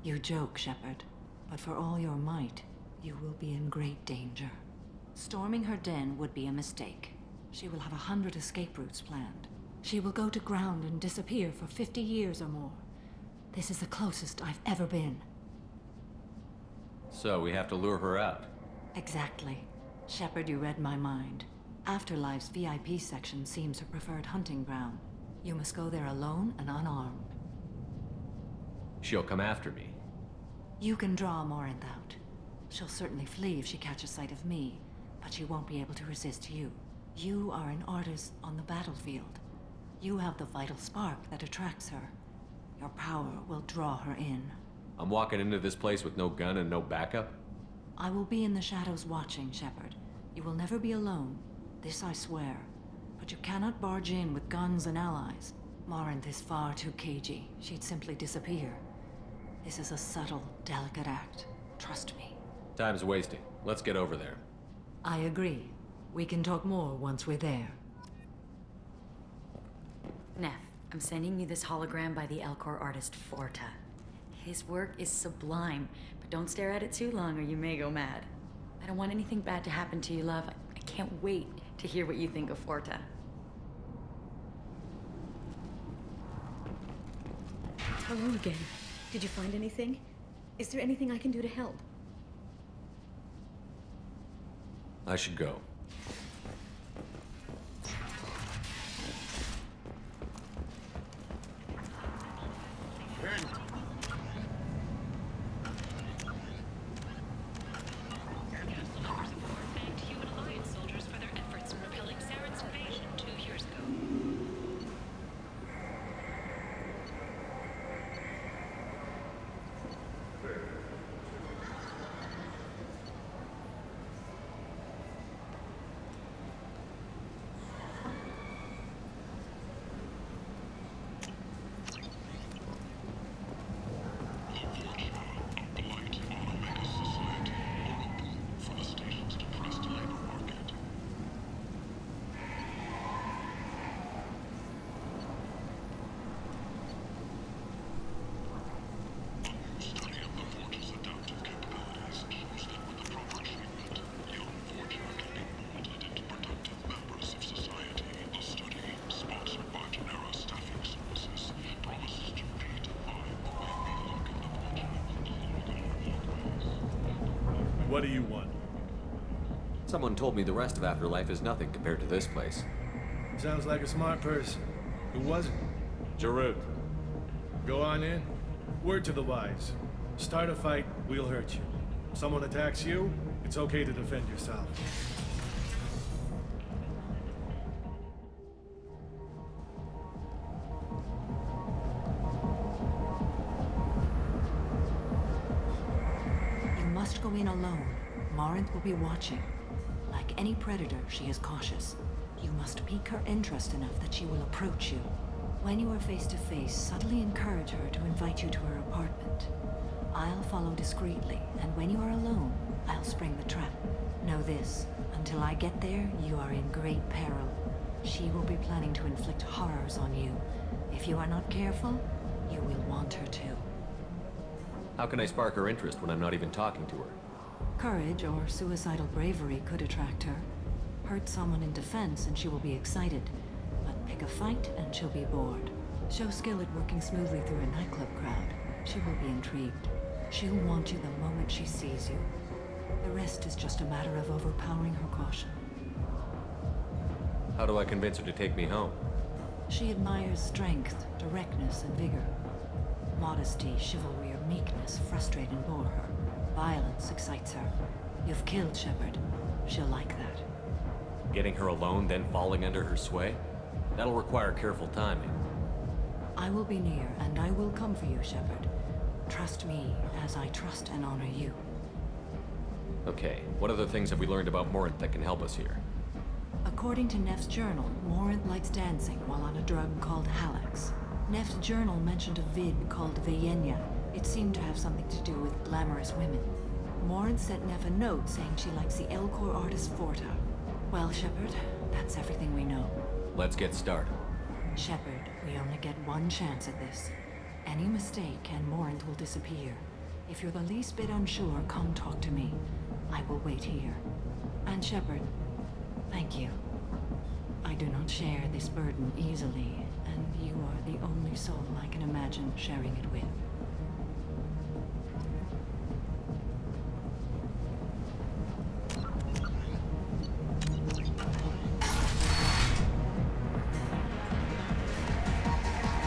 You joke, Shepard, but for all your might, you will be in great danger. Storming her den would be a mistake. She will have 100 escape routes planned. She will go to ground and disappear for 50 years or more. This is the closest I've ever been. So we have to lure her out. Exactly. Shepard, you read my mind. Afterlife's VIP section seems her preferred hunting ground. You must go there alone and unarmed. She'll come after me. You can draw Morinth out. She'll certainly flee if she catches sight of me, but she won't be able to resist you. You are an artist on the battlefield. You have the vital spark that attracts her. Your power will draw her in. I'm walking into this place with no gun and no backup? I will be in the shadows watching, Shepard. You will never be alone. This I swear. But you cannot barge in with guns and allies. Morinth is far too cagey. She'd simply disappear. This is a subtle, delicate act. Trust me. Time's wasting. Let's get over there. I agree. We can talk more once we're there. Neff, I'm sending you this hologram by the Elcor artist Forta. His work is sublime, but don't stare at it too long or you may go mad. I don't want anything bad to happen to you, love. I can't wait to hear what you think of Forta. Hello again. Did you find anything? Is there anything I can do to help? I should go. What do you want? Someone told me the rest of Afterlife is nothing compared to this place. Sounds like a smart person. Who was it? Jarut. Go on in. Word to the wise. Start a fight, we'll hurt you. Someone attacks you, it's okay to defend yourself. You must go in alone. Morinth will be watching. Like any predator, she is cautious. You must pique her interest enough that she will approach you. When you are face to face, subtly encourage her to invite you to her apartment. I'll follow discreetly, and when you are alone, I'll spring the trap. Know this, until I get there, you are in great peril. She will be planning to inflict horrors on you. If you are not careful, you will want her to. How can I spark her interest when I'm not even talking to her? Courage or suicidal bravery could attract her. Hurt someone in defense and she will be excited. But pick a fight and she'll be bored. Show skill at working smoothly through a nightclub crowd. She will be intrigued. She'll want you the moment she sees you. The rest is just a matter of overpowering her caution. How do I convince her to take me home? She admires strength, directness, and vigor. Modesty, chivalry, or meekness frustrate and bore her. Violence excites her. You've killed Shepard. She'll like that. Getting her alone, then falling under her sway? That'll require careful timing. I will be near, and I will come for you, Shepard. Trust me, as I trust and honor you. Okay, what other things have we learned about Morinth that can help us here? According to Neff's journal, Morinth likes dancing while on a drug called Halax. Neff's journal mentioned a vid called Vayenya. It seemed to have something to do with glamorous women. Morinth sent Neff a note saying she likes the Elcor artist Forta. Well, Shepard, that's everything we know. Let's get started. Shepard, we only get one chance at this. Any mistake and Morinth will disappear. If you're the least bit unsure, come talk to me. I will wait here. And Shepard, thank you. I do not share this burden easily, and you are the only soul I can imagine sharing it with.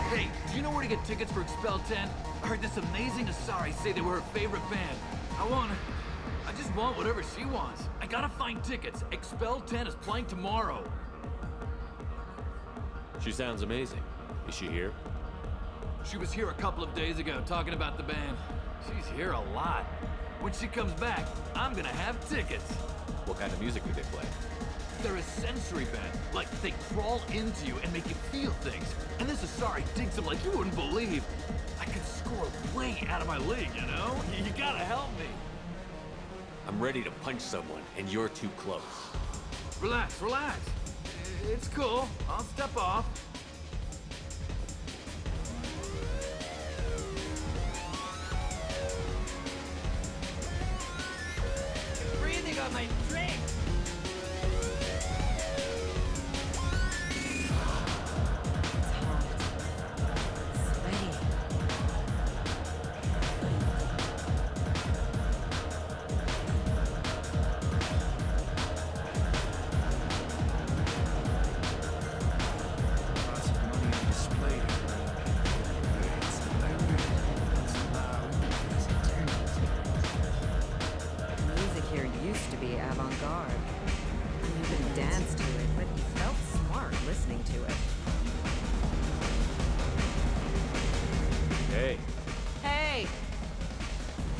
Hey, do you know where to get tickets for Expel 10? I heard this amazing Asari say they were her favorite band. I just want whatever she wants. I gotta find tickets. Expel 10 is playing tomorrow. She sounds amazing. Is she here? She was here a couple of days ago talking about the band. She's here a lot. When she comes back, I'm gonna have tickets. What kind of music do they play? They're a sensory band. Like, they crawl into you and make you feel things. And this Asari digs them like you wouldn't believe. I could score way out of my league, you know? You gotta help me. I'm ready to punch someone, and you're too close. Relax, relax. It's cool. I'll step off. You're breathing on my drink!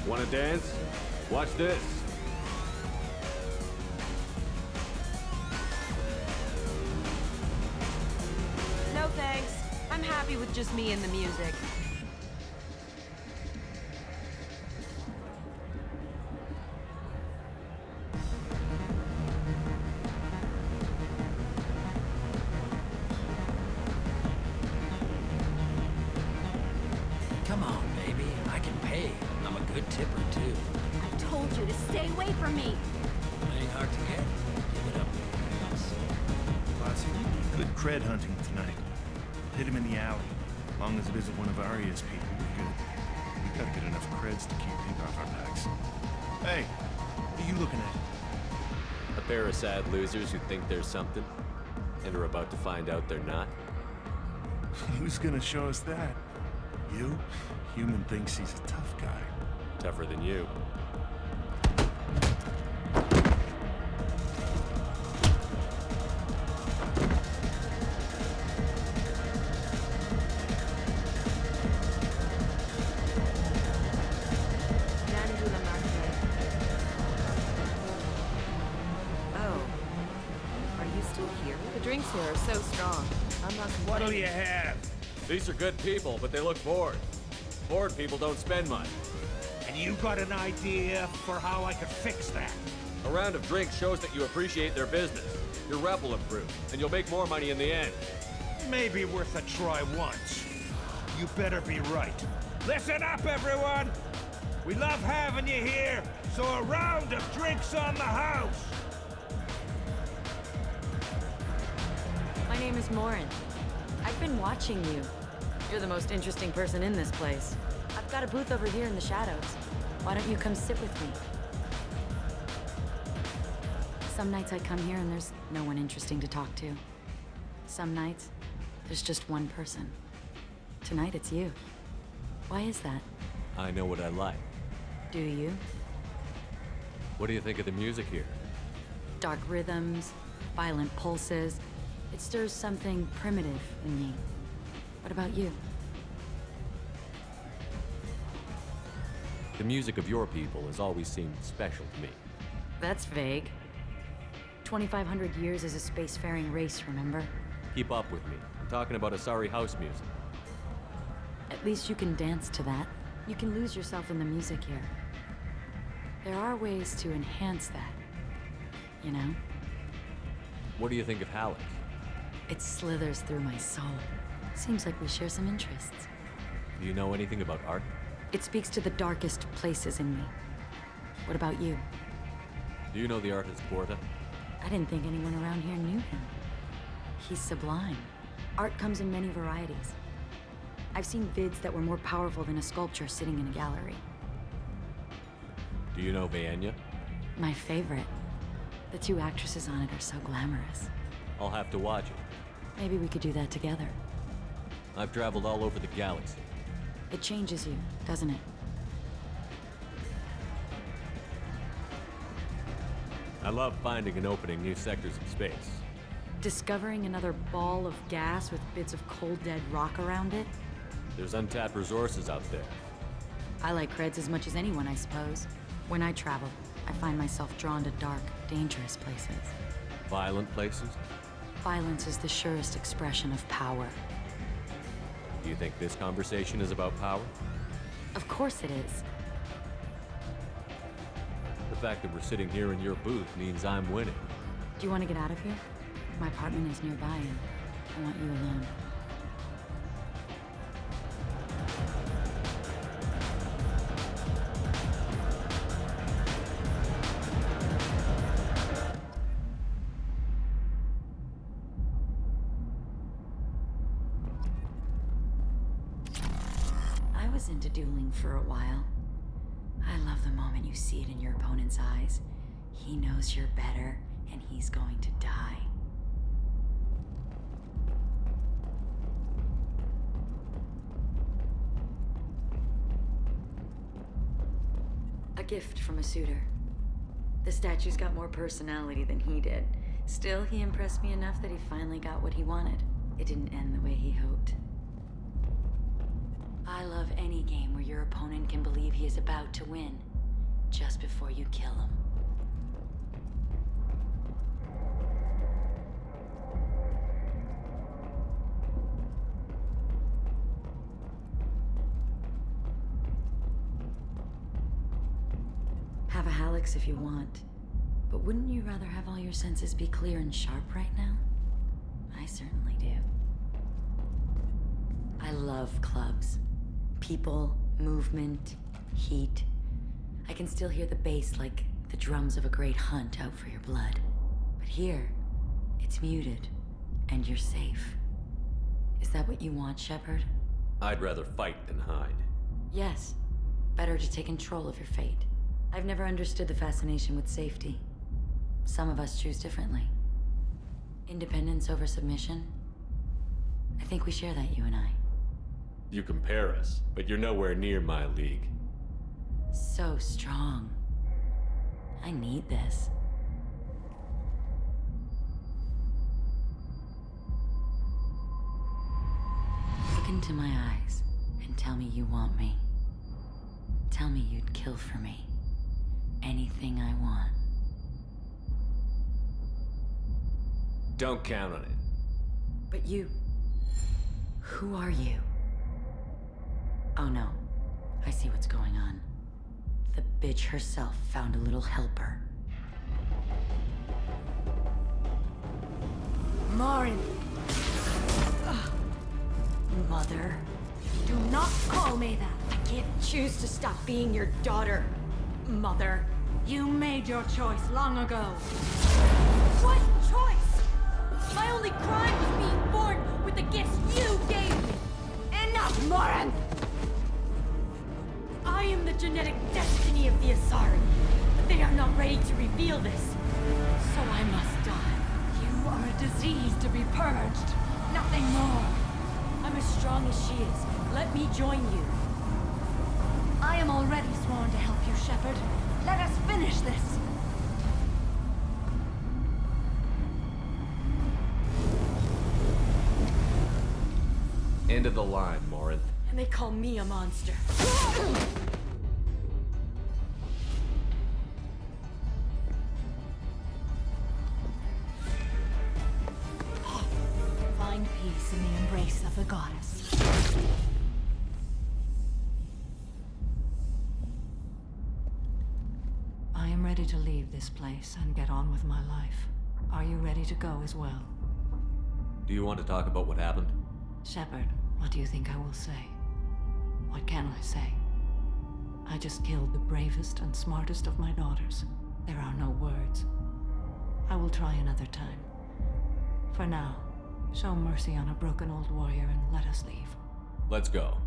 Wanna dance? Watch this. No thanks. I'm happy with just me and the music. Come on, baby. I can pay. I'm a good tipper, too. I told you to stay away from me. Ain't hard to get. Give it up. Posse, good cred hunting tonight. Hit him in the alley. As long as it isn't one of Arya's people, we're good. We gotta get enough creds to keep ink off our backs. Hey, what are you looking at? A pair of sad losers who think they're something, and are about to find out they're not. Who's gonna show us that? You? Human thinks he's a tough guy. Tougher than you. Oh. Are you still here? The drinks here are so strong. I'm not complaining. What'll you have? These are good people, but they look bored. Bored people don't spend much. And you got an idea for how I could fix that? A round of drinks shows that you appreciate their business. Your rep will improve, and you'll make more money in the end. Maybe worth a try once. You better be right. Listen up, everyone! We love having you here, so a round of drinks on the house! My name is Morin. I've been watching you. You're the most interesting person in this place. I've got a booth over here in the shadows. Why don't you come sit with me? Some nights I come here and there's no one interesting to talk to. Some nights, there's just one person. Tonight it's you. Why is that? I know what I like. Do you? What do you think of the music here? Dark rhythms, violent pulses. It stirs something primitive in me. What about you? The music of your people has always seemed special to me. That's vague. 2,500 years as a spacefaring race, remember? Keep up with me. I'm talking about Asari house music. At least you can dance to that. You can lose yourself in the music here. There are ways to enhance that, you know? What do you think of Halleck? It slithers through my soul. Seems like we share some interests. Do you know anything about art? It speaks to the darkest places in me. What about you? Do you know the artist Porta? I didn't think anyone around here knew him. He's sublime. Art comes in many varieties. I've seen vids that were more powerful than a sculpture sitting in a gallery. Do you know Vaenya? My favorite. The two actresses on it are so glamorous. I'll have to watch it. Maybe we could do that together. I've traveled all over the galaxy. It changes you, doesn't it? I love finding and opening new sectors of space. Discovering another ball of gas with bits of cold dead rock around it? There's untapped resources out there. I like creds as much as anyone, I suppose. When I travel, I find myself drawn to dark, dangerous places. Violent places? Violence is the surest expression of power. Do you think this conversation is about power? Of course it is. The fact that we're sitting here in your booth means I'm winning. Do you want to get out of here? My apartment is nearby and I want you alone. I was into dueling for a while. I love the moment you see it in your opponent's eyes. He knows you're better, and he's going to die. A gift from a suitor. The statue's got more personality than he did. Still, he impressed me enough that he finally got what he wanted. It didn't end the way he hoped. I love any game where your opponent can believe he is about to win, just before you kill him. Have a Hallex if you want, but wouldn't you rather have all your senses be clear and sharp right now? I certainly do. I love clubs. People, movement, heat. I can still hear the bass like the drums of a great hunt out for your blood. But here, it's muted, and you're safe. Is that what you want, Shepard? I'd rather fight than hide. Yes. Better to take control of your fate. I've never understood the fascination with safety. Some of us choose differently. Independence over submission? I think we share that, you and I. You compare us, but you're nowhere near my league. So strong. I need this. Look into my eyes and tell me you want me. Tell me you'd kill for me. Anything I want. Don't count on it. But you... who are you? Oh no. I see what's going on. The bitch herself found a little helper. Marin! Mother. Do not call me that! I can't choose to stop being your daughter. Mother. You made your choice long ago. What choice? My only crime was being born with the gifts you gave me! Enough, Marin! I am the genetic destiny of the Asari, but they are not ready to reveal this. So I must die. You are a disease to be purged. Nothing more. I'm as strong as she is. Let me join you. I am already sworn to help you, Shepard. Let us finish this. End of the line, Morinth. And they call me a monster. Find peace in the embrace of the goddess. I am ready to leave this place and get on with my life. Are you ready to go as well? Do you want to talk about what happened? Shepard, what do you think I will say? What can I say? I just killed the bravest and smartest of my daughters. There are no words. I will try another time. For now, show mercy on a broken old warrior and let us leave. Let's go.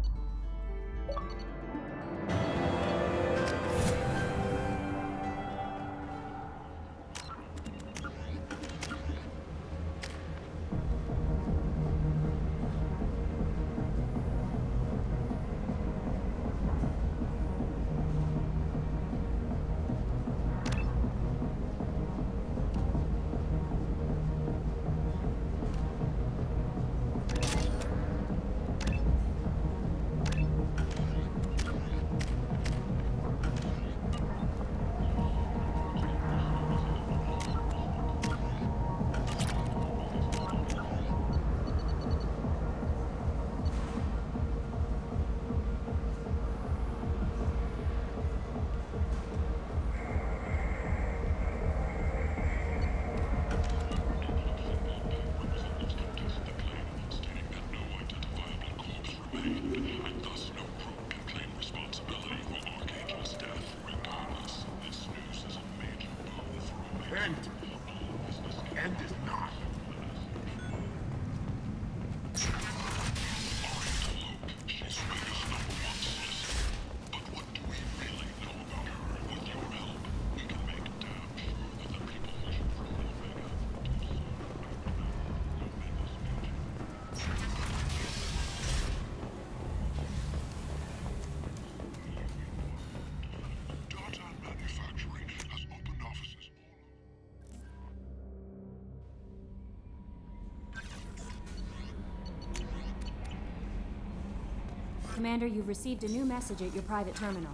End is not. Commander, you've received a new message at your private terminal.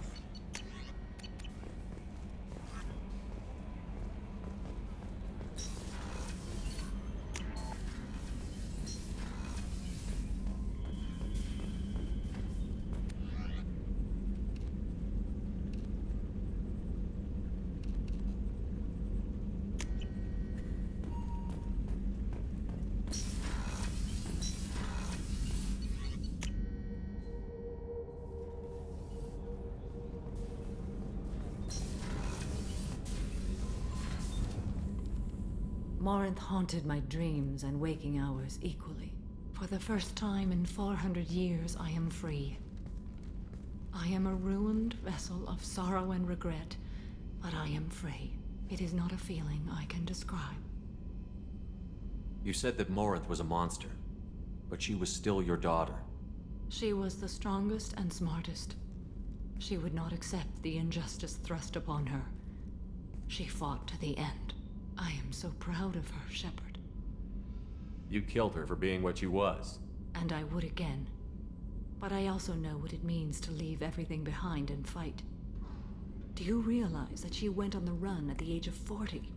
Morinth haunted my dreams and waking hours equally. For the first time in 400 years, I am free. I am a ruined vessel of sorrow and regret, but I am free. It is not a feeling I can describe. You said that Morinth was a monster, but she was still your daughter. She was the strongest and smartest. She would not accept the injustice thrust upon her. She fought to the end. I am so proud of her, Shepard. You killed her for being what she was. And I would again. But I also know what it means to leave everything behind and fight. Do you realize that she went on the run at the age of 40?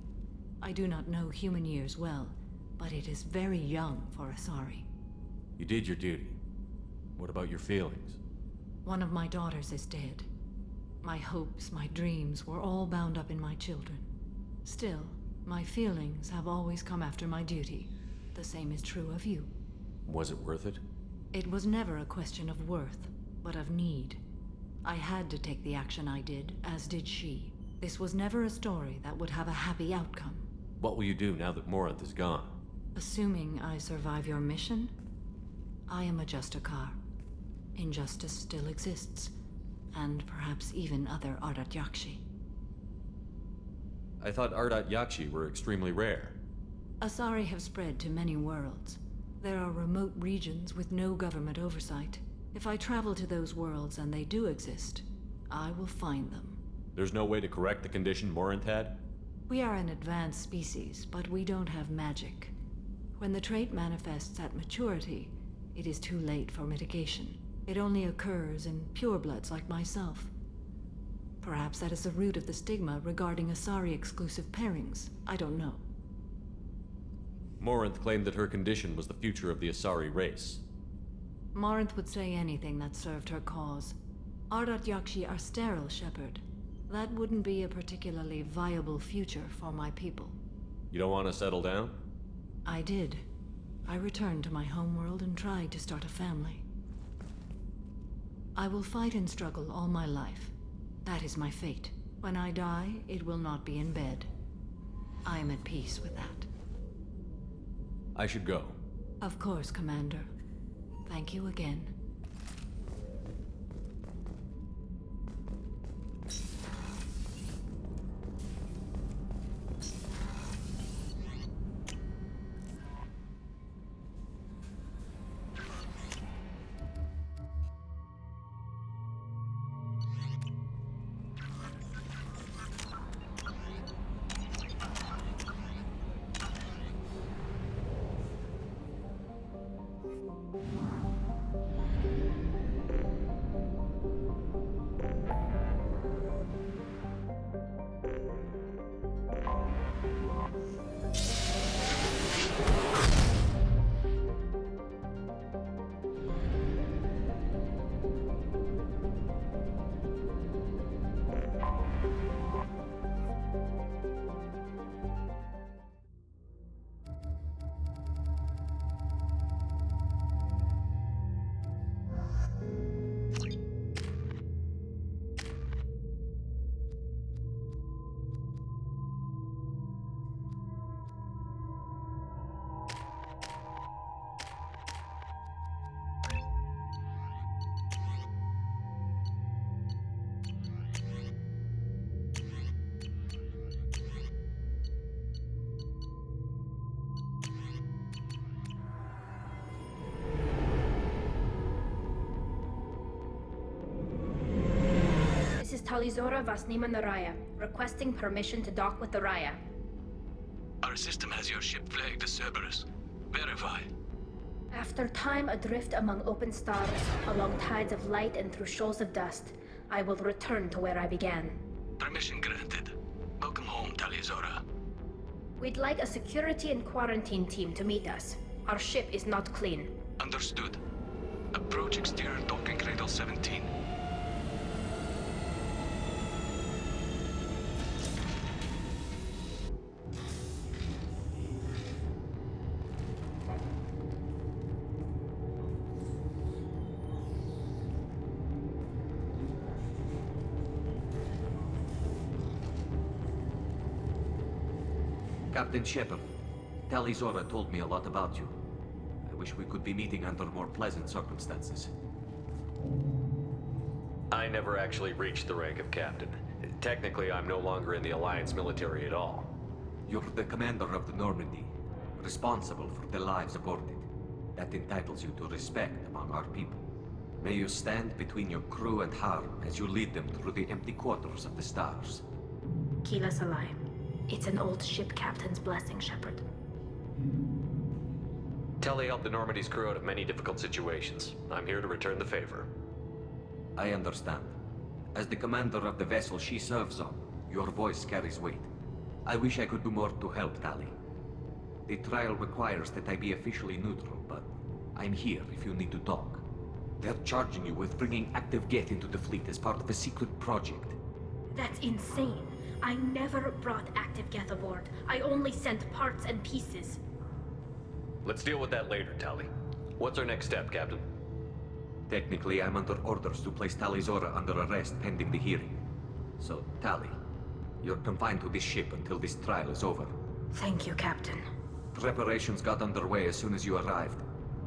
I do not know human years well, but it is very young for Asari. You did your duty. What about your feelings? One of my daughters is dead. My hopes, my dreams were all bound up in my children. Still, my feelings have always come after my duty. The same is true of you. Was it worth it? It was never a question of worth, but of need. I had to take the action I did, as did she. This was never a story that would have a happy outcome. What will you do now that Morinth is gone? Assuming I survive your mission, I am a Justikar. Injustice still exists, and perhaps even other Ardat Yakshi. I thought Ardat Yakshi were extremely rare. Asari have spread to many worlds. There are remote regions with no government oversight. If I travel to those worlds and they do exist, I will find them. There's no way to correct the condition Morinth had? We are an advanced species, but we don't have magic. When the trait manifests at maturity, it is too late for mitigation. It only occurs in purebloods like myself. Perhaps that is the root of the stigma regarding Asari-exclusive pairings. I don't know. Morinth claimed that her condition was the future of the Asari race. Morinth would say anything that served her cause. Ardat Yakshi are sterile, Shepard. That wouldn't be a particularly viable future for my people. You don't want to settle down? I did. I returned to my homeworld and tried to start a family. I will fight and struggle all my life. That is my fate. When I die, it will not be in bed. I am at peace with that. I should go. Of course, Commander. Thank you again. Tali'Zorah Vasnima Naraya, requesting permission to dock with the Raya. Our system has your ship flagged as Cerberus. Verify. After time adrift among open stars, along tides of light and through shoals of dust, I will return to where I began. Permission granted. Welcome home, Tali'Zorah. We'd like a security and quarantine team to meet us. Our ship is not clean. Understood. Approach exterior docking cradle 17. Captain Shepard, Tali'Zorah told me a lot about you. I wish we could be meeting under more pleasant circumstances. I never actually reached the rank of captain. Technically, I'm no longer in the Alliance military at all. You're the commander of the Normandy, responsible for the lives aborted. That entitles you to respect among our people. May you stand between your crew and harm as you lead them through the empty quarters of the stars. Kila Salai. It's an old ship captain's blessing, Shepard. Tali helped the Normandy's crew out of many difficult situations. I'm here to return the favor. I understand. As the commander of the vessel she serves on, your voice carries weight. I wish I could do more to help, Tali. The trial requires that I be officially neutral, but I'm here if you need to talk. They're charging you with bringing active Geth into the fleet as part of a secret project. That's insane. I never brought active Geth aboard. I only sent parts and pieces. Let's deal with that later, Tali. What's our next step, Captain? Technically, I'm under orders to place Tali'Zorah under arrest pending the hearing. So, Tali, you're confined to this ship until this trial is over. Thank you, Captain. Preparations got underway as soon as you arrived.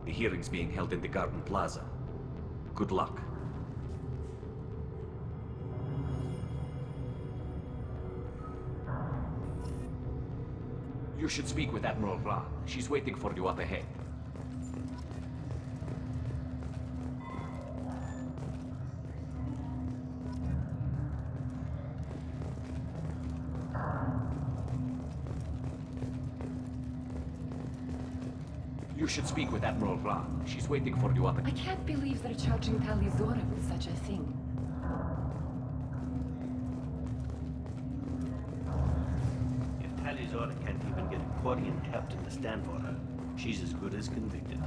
The hearing's being held in the Garden Plaza. Good luck. You should speak with Admiral Ra. She's waiting for you up ahead. You should speak with Admiral Ra. She's waiting for you up at... I can't believe they're charging Tali'Zorah with such a thing. If Tali'Zorah can't even get a Quarian captain to stand for her, she's as good as convicted.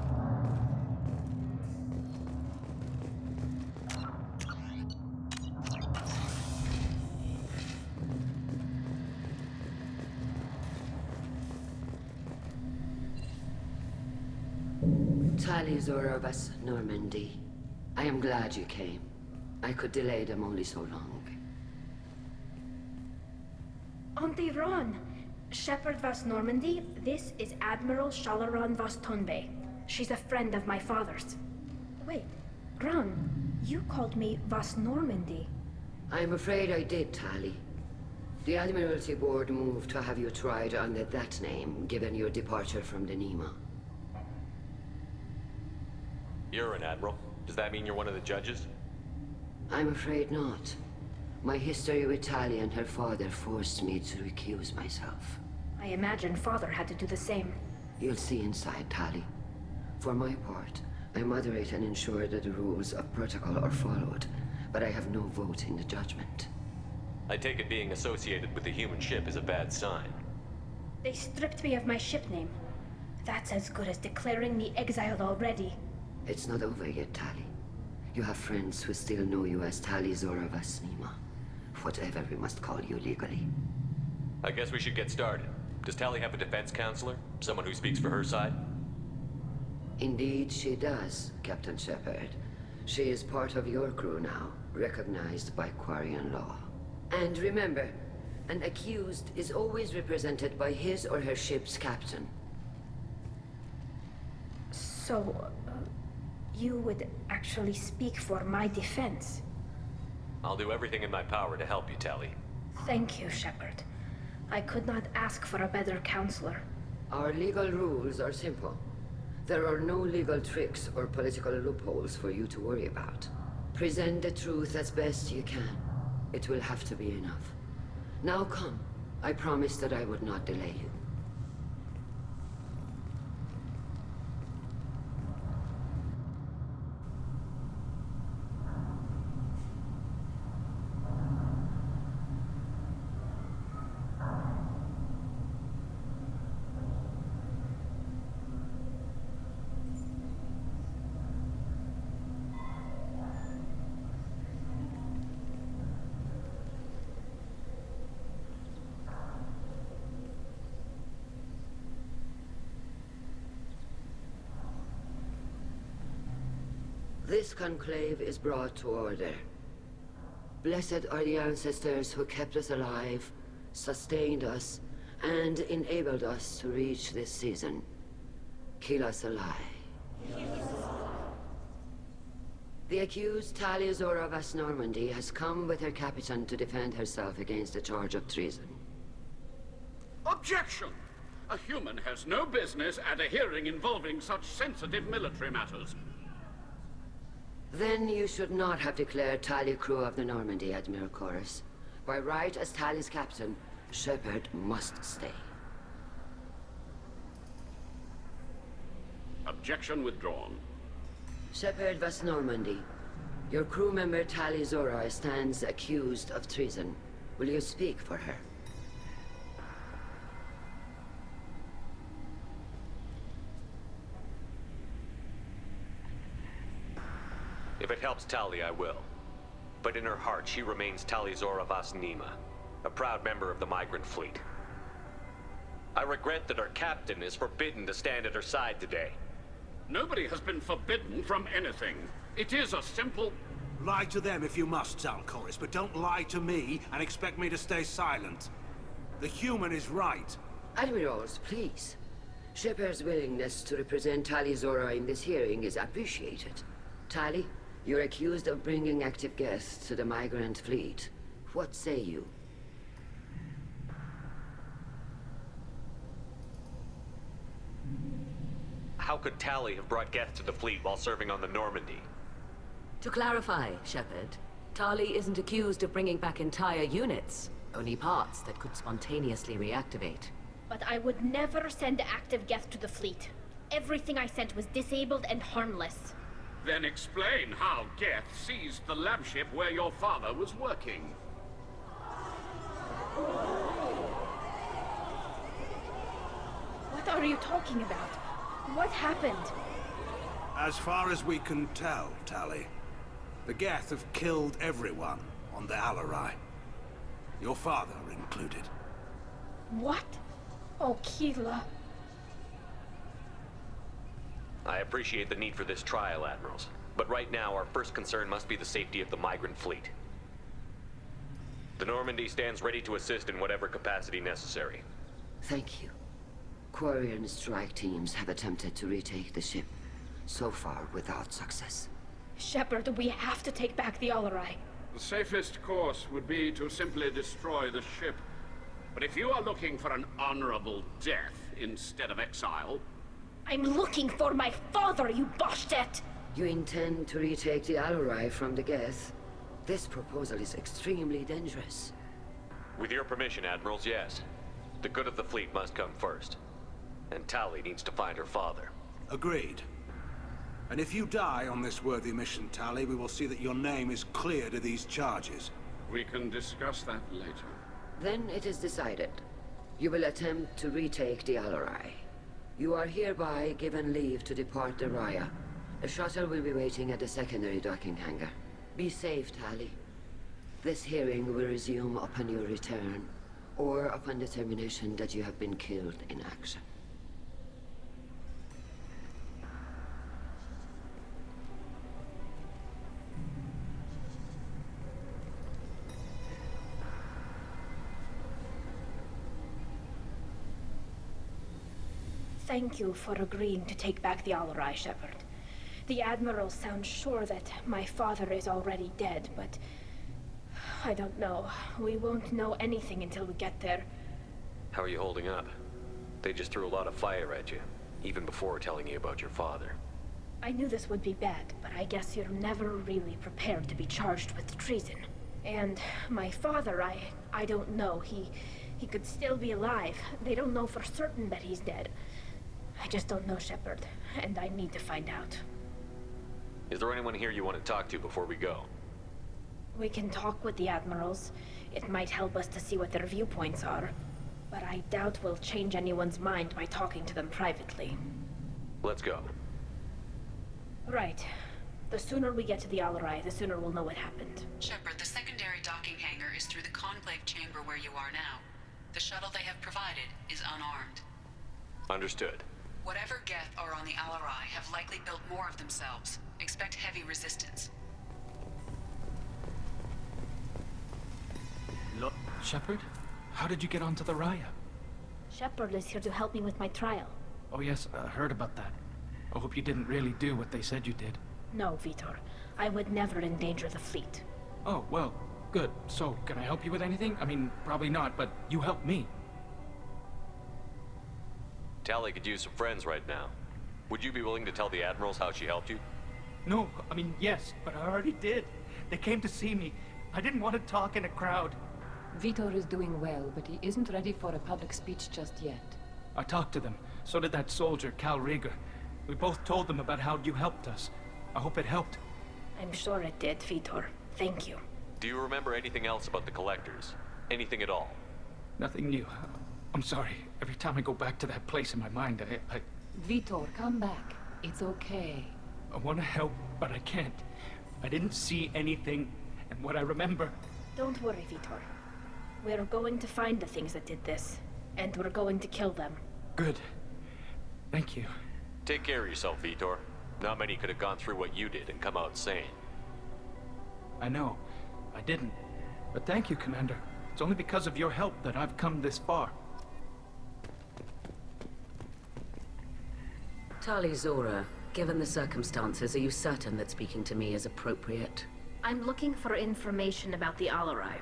Tali'Zorah vas Normandy. I am glad you came. I could delay them only so long. Auntie Ron! Shepherd vas Normandy, this is Admiral Shalaran vas Tonbe. She's a friend of my father's. Wait, Ron, you called me vas Normandy. I'm afraid I did, Tali. The Admiralty Board moved to have you tried under that name, given your departure from the Nima. You're an admiral. Does that mean you're one of the judges? I'm afraid not. My history with Tali and her father forced me to recuse myself. I imagine father had to do the same. You'll see inside, Tali. For my part, I moderate and ensure that the rules of protocol are followed, but I have no vote in the judgment. I take it being associated with the human ship is a bad sign. They stripped me of my ship name. That's as good as declaring me exiled already. It's not over yet, Tali. You have friends who still know you as Tali'Zorah vas Nima. Whatever we must call you legally. I guess we should get started. Does Tali have a defense counselor? Someone who speaks for her side? Indeed she does, Captain Shepard. She is part of your crew now, recognized by Quarian law. And remember, an accused is always represented by his or her ship's captain. So, you would actually speak for my defense? I'll do everything in my power to help you, Tali. Thank you, Shepard. I could not ask for a better counselor. Our legal rules are simple. There are no legal tricks or political loopholes for you to worry about. Present the truth as best you can. It will have to be enough. Now come. I promised that I would not delay you. This conclave is brought to order. Blessed are the ancestors who kept us alive, sustained us, and enabled us to reach this season. Kill us alive. The accused Tali'Zorah vas Normandy has come with her captain to defend herself against a charge of treason. Objection! A human has no business at a hearing involving such sensitive military matters. Then you should not have declared Tali crew of the Normandy, Admiral Garrus. By right as Tali's captain, Shepard must stay. Objection withdrawn. Shepard vas Normandy. Your crew member Tali'Zorah stands accused of treason. Will you speak for her? If it helps Tali, I will. But in her heart, she remains Tali'Zorah vas Nima, a proud member of the migrant fleet. I regret that her captain is forbidden to stand at her side today. Nobody has been forbidden from anything. It is a simple... Lie to them if you must, Garrus, but don't lie to me and expect me to stay silent. The human is right. Admirals, please. Shepard's willingness to represent Tali'Zorah in this hearing is appreciated. Tali, you're accused of bringing active guests to the migrant fleet. What say you? How could Tali have brought guests to the fleet while serving on the Normandy? To clarify, Shepard, Tali isn't accused of bringing back entire units, only parts that could spontaneously reactivate. But I would never send active guests to the fleet. Everything I sent was disabled and harmless. Then explain how Geth seized the lab ship where your father was working. What are you talking about? What happened? As far as we can tell, Tali, the Geth have killed everyone on the Alarai. Your father included. What? Oh, Keela. I appreciate the need for this trial, Admirals. But right now, our first concern must be the safety of the migrant fleet. The Normandy stands ready to assist in whatever capacity necessary. Thank you. Quarry and strike teams have attempted to retake the ship, so far without success. Shepard, we have to take back the Alarai. The safest course would be to simply destroy the ship. But if you are looking for an honorable death instead of exile... I'm looking for my father, you bastet! You intend to retake the Alarai from the Geth? This proposal is extremely dangerous. With your permission, Admirals, yes. The good of the fleet must come first. And Tali needs to find her father. Agreed. And if you die on this worthy mission, Tali, we will see that your name is cleared of these charges. We can discuss that later. Then it is decided. You will attempt to retake the Alarai. You are hereby given leave to depart the Raya. A shuttle will be waiting at the secondary docking hangar. Be safe, Tali. This hearing will resume upon your return, or upon determination that you have been killed in action. Thank you for agreeing to take back the Alarai, Shepard. The Admiral sounds sure that my father is already dead, but... I don't know. We won't know anything until we get there. How are you holding up? They just threw a lot of fire at you, even before telling you about your father. I knew this would be bad, but I guess you're never really prepared to be charged with treason. And my father, I don't know. He could still be alive. They don't know for certain that he's dead. I just don't know, Shepard, and I need to find out. Is there anyone here you want to talk to before we go? We can talk with the Admirals. It might help us to see what their viewpoints are. But I doubt we'll change anyone's mind by talking to them privately. Let's go. Right. The sooner we get to the Alarai, the sooner we'll know what happened. Shepard, the secondary docking hangar is through the Conclave chamber where you are now. The shuttle they have provided is unarmed. Understood. Whatever Geth are on the Alarai have likely built more of themselves. Expect heavy resistance. Look, Shepard? How did you get onto the Raya? Shepard is here to help me with my trial. Oh yes, I heard about that. I hope you didn't really do what they said you did. No, Vitor. I would never endanger the fleet. Oh, well, good. So, can I help you with anything? I mean, probably not, but you helped me. Tali could use some friends right now. Would you be willing to tell the Admirals how she helped you? No, I mean, yes, but I already did. They came to see me. I didn't want to talk in a crowd. Vitor is doing well, but he isn't ready for a public speech just yet. I talked to them. So did that soldier, Cal Rieger. We both told them about how you helped us. I hope it helped. I'm sure it did, Vitor. Thank you. Do you remember anything else about the Collectors? Anything at all? Nothing new. I'm sorry. Every time I go back to that place in my mind, I... Vitor, come back. It's okay. I want to help, but I can't. I didn't see anything, and what I remember... Don't worry, Vitor. We're going to find the things that did this, and we're going to kill them. Good. Thank you. Take care of yourself, Vitor. Not many could have gone through what you did and come out sane. I know. I didn't. But thank you, Commander. It's only because of your help that I've come this far. Tali'Zorah, given the circumstances, are you certain that speaking to me is appropriate? I'm looking for information about the Alarai.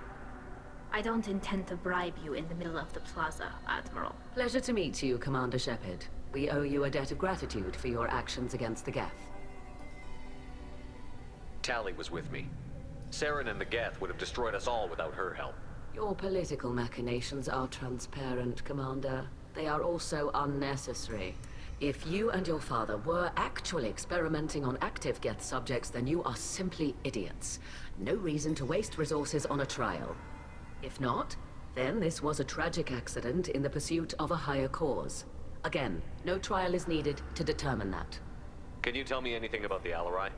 I don't intend to bribe you in the middle of the plaza, Admiral. Pleasure to meet you, Commander Shepard. We owe you a debt of gratitude for your actions against the Geth. Tali was with me. Saren and the Geth would have destroyed us all without her help. Your political machinations are transparent, Commander. They are also unnecessary. If you and your father were actually experimenting on active Geth subjects, then you are simply idiots. No reason to waste resources on a trial. If not, then this was a tragic accident in the pursuit of a higher cause. Again, no trial is needed to determine that. Can you tell me anything about the Alarai?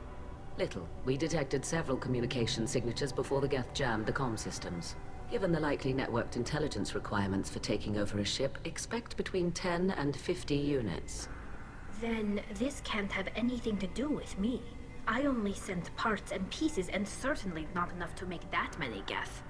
Little. We detected several communication signatures before the Geth jammed the comm systems. Given the likely networked intelligence requirements for taking over a ship, expect between 10 and 50 units. Then this can't have anything to do with me. I only sent parts and pieces, and certainly not enough to make that many Geth.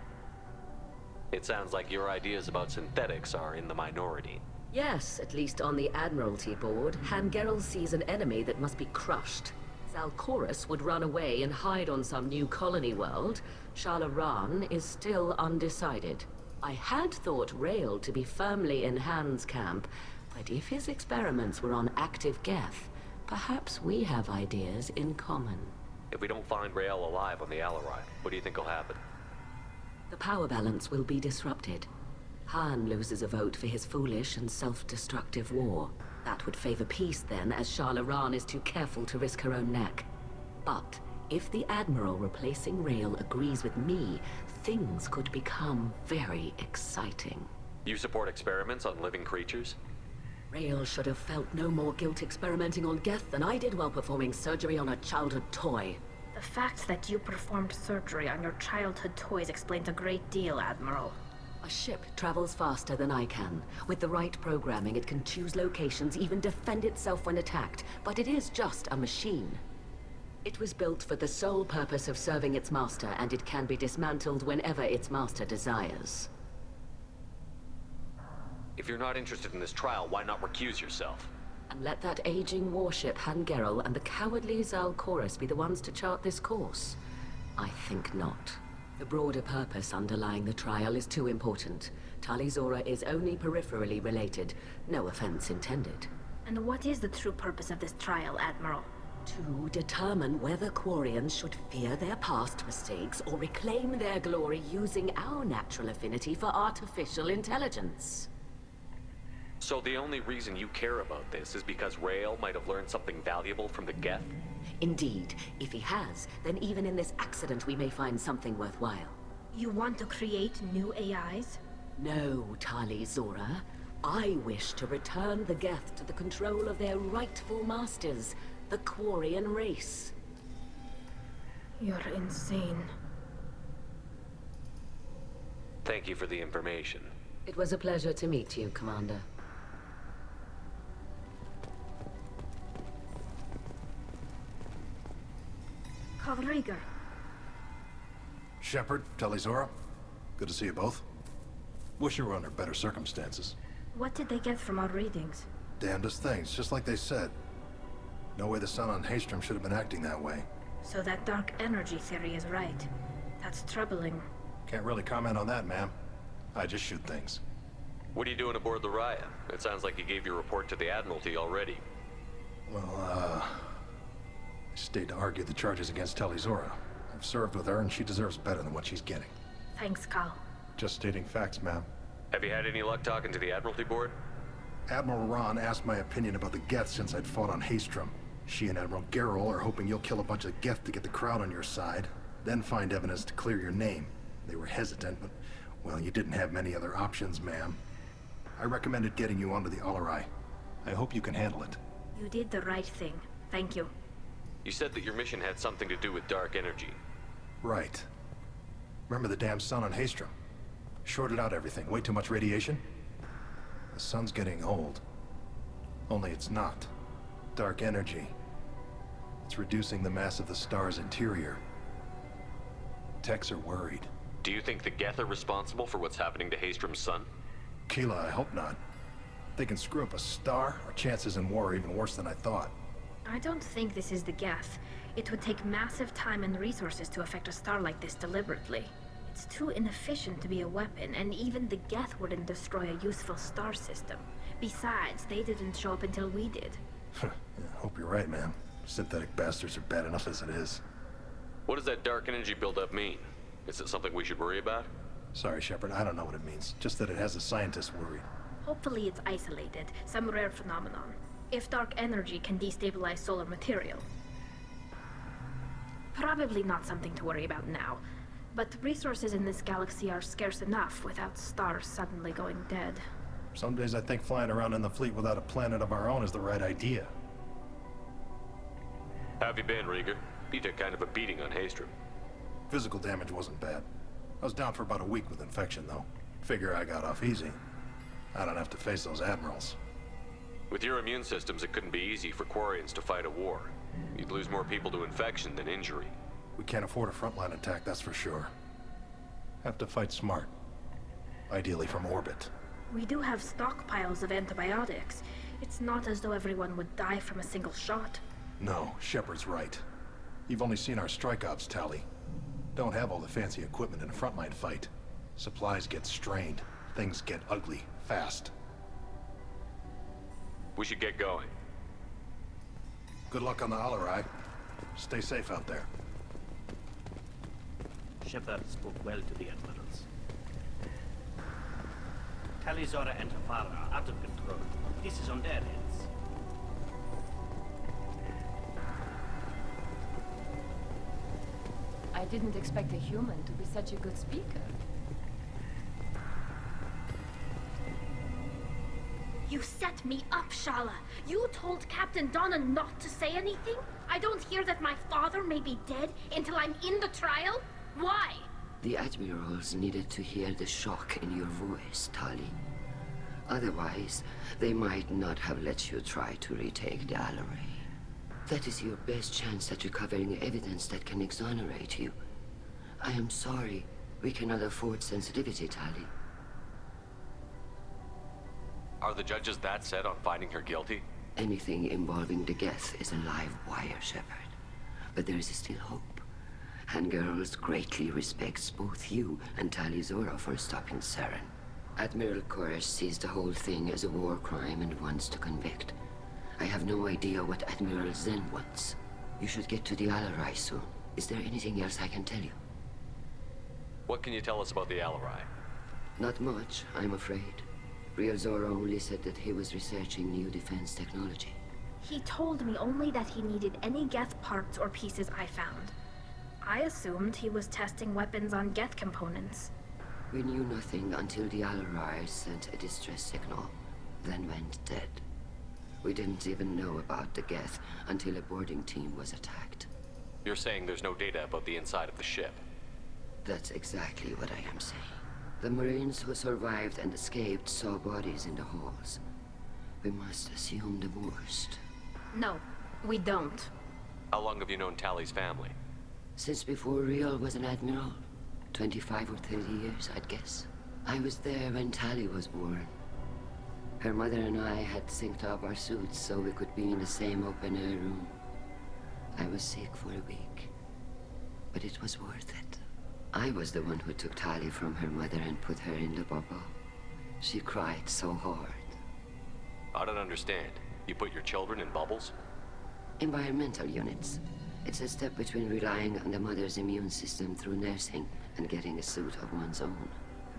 It sounds like your ideas about synthetics are in the minority. Yes, at least on the Admiralty board, Garrus sees an enemy that must be crushed. Zal'Korus would run away and hide on some new colony world. Shalaran is still undecided. I had thought Rael to be firmly in Han's camp, but if his experiments were on active Geth, perhaps we have ideas in common. If we don't find Rael alive on the Alarai, what do you think will happen? The power balance will be disrupted. Han loses a vote for his foolish and self-destructive war. That would favor peace then, as Shalaran is too careful to risk her own neck. But if the Admiral replacing Rael agrees with me, things could become very exciting. You support experiments on living creatures? Rael should have felt no more guilt experimenting on Geth than I did while performing surgery on a childhood toy. The fact that you performed surgery on your childhood toys explains a great deal, Admiral. A ship travels faster than I can. With the right programming, it can choose locations, even defend itself when attacked. But it is just a machine. It was built for the sole purpose of serving its master, and it can be dismantled whenever its master desires. If you're not interested in this trial, why not recuse yourself? And let that aging warship Gerrus and the cowardly Zal'Korus be the ones to chart this course? I think not. The broader purpose underlying the trial is too important. Tali'Zorah is only peripherally related. No offense intended. And what is the true purpose of this trial, Admiral? To determine whether Quarians should fear their past mistakes or reclaim their glory using our natural affinity for artificial intelligence. So the only reason you care about this is because Rael might have learned something valuable from the Geth? Indeed. If he has, then even in this accident we may find something worthwhile. You want to create new AIs? No, Tali'Zorah. I wish to return the Geth to the control of their rightful masters, the Quarian race. You're insane. Thank you for the information. It was a pleasure to meet you, Commander. Rieger. Shepard, Tali'Zorah. Good to see you both. Wish you were under better circumstances. What did they get from our readings? Damnedest things, just like they said. No way the sun on Haystrom should have been acting that way. So that dark energy theory is right. That's troubling. Can't really comment on that, ma'am. I just shoot things. What are you doing aboard the Raya? It sounds like you gave your report to the Admiralty already. Well, I stayed to argue the charges against Tali'Zorah. I've served with her, and she deserves better than what she's getting. Thanks, Cal. Just stating facts, ma'am. Have you had any luck talking to the Admiralty board? Admiral Ron asked my opinion about the Geth since I'd fought on Haystrom. She and Admiral Garrus are hoping you'll kill a bunch of Geth to get the crowd on your side, then find evidence to clear your name. They were hesitant, but, well, you didn't have many other options, ma'am. I recommended getting you onto the Alarai. I hope you can handle it. You did the right thing. Thank you. You said that your mission had something to do with dark energy. Right. Remember the damn sun on Haystrom? Shorted out everything. Way too much radiation? The sun's getting old. Only it's not. Dark energy. It's reducing the mass of the star's interior. Techs are worried. Do you think the Geth are responsible for what's happening to Haystrom's sun? Keela, I hope not. If they can screw up a star, our chances in war are even worse than I thought. I don't think this is the Geth. It would take massive time and resources to affect a star like this deliberately. It's too inefficient to be a weapon, and even the Geth wouldn't destroy a useful star system. Besides, they didn't show up until we did. Yeah, hope you're right, man. Synthetic bastards are bad enough as it is. What does that dark energy buildup mean? Is it something we should worry about? Sorry, Shepard, I don't know what it means. Just that it has the scientists worried. Hopefully it's isolated, some rare phenomenon. if dark energy can destabilize solar material. Probably not something to worry about now, but resources in this galaxy are scarce enough without stars suddenly going dead. Some days I think flying around in the fleet without a planet of our own is the right idea. How have you been, Rieger? You took kind of a beating on Haystrom. Physical damage wasn't bad. I was down for about a week with infection, though. Figure I got off easy. I don't have to face those admirals. With your immune systems, it couldn't be easy for Quarians to fight a war. You'd lose more people to infection than injury. We can't afford a frontline attack, that's for sure. Have to fight smart. Ideally from orbit. We do have stockpiles of antibiotics. It's not as though everyone would die from a single shot. No, Shepard's right. You've only seen our strike ops tally. Don't have all the fancy equipment in a frontline fight. Supplies get strained. Things get ugly, fast. We should get going. Good luck on the Alarai. Stay safe out there. Shepard spoke well to the admirals. Tali'Zorah and Samara are out of control. This is on their heads. I didn't expect a human to be such a good speaker. You set me up, Shala. You told Captain Donna not to say anything? I don't hear that my father may be dead until I'm in the trial? Why? The admirals needed to hear the shock in your voice, Tali. Otherwise, they might not have let you try to retake the Alarai. That is your best chance at recovering evidence that can exonerate you. I am sorry. We cannot afford sensitivity, Tali. Are the judges that set on finding her guilty? Anything involving the Geth is a live wire, Shepard. But there is still hope. And Garrus greatly respects both you and Tali'Zorah for stopping Saren. Admiral Koresh sees the whole thing as a war crime and wants to convict. I have no idea what Admiral Zen wants. You should get to the Alarai soon. Is there anything else I can tell you? What can you tell us about the Alarai? Not much, I'm afraid. Real Zora only said that he was researching new defense technology. He told me only that he needed any Geth parts or pieces I found. I assumed he was testing weapons on Geth components. We knew nothing until the Alarai sent a distress signal, then went dead. We didn't even know about the Geth until a boarding team was attacked. You're saying there's no data about the inside of the ship? That's exactly what I am saying. The Marines who survived and escaped saw bodies in the halls. We must assume the worst. No, we don't. How long have you known Tali's family? Since before Riel was an admiral. 25 or 30 years, I'd guess. I was there when Tali was born. Her mother and I had synced up our suits so we could be in the same open-air room. I was sick for a week, but it was worth it. I was the one who took Tali from her mother and put her in the bubble. She cried so hard. I don't understand. You put your children in bubbles? Environmental units. It's a step between relying on the mother's immune system through nursing and getting a suit of one's own.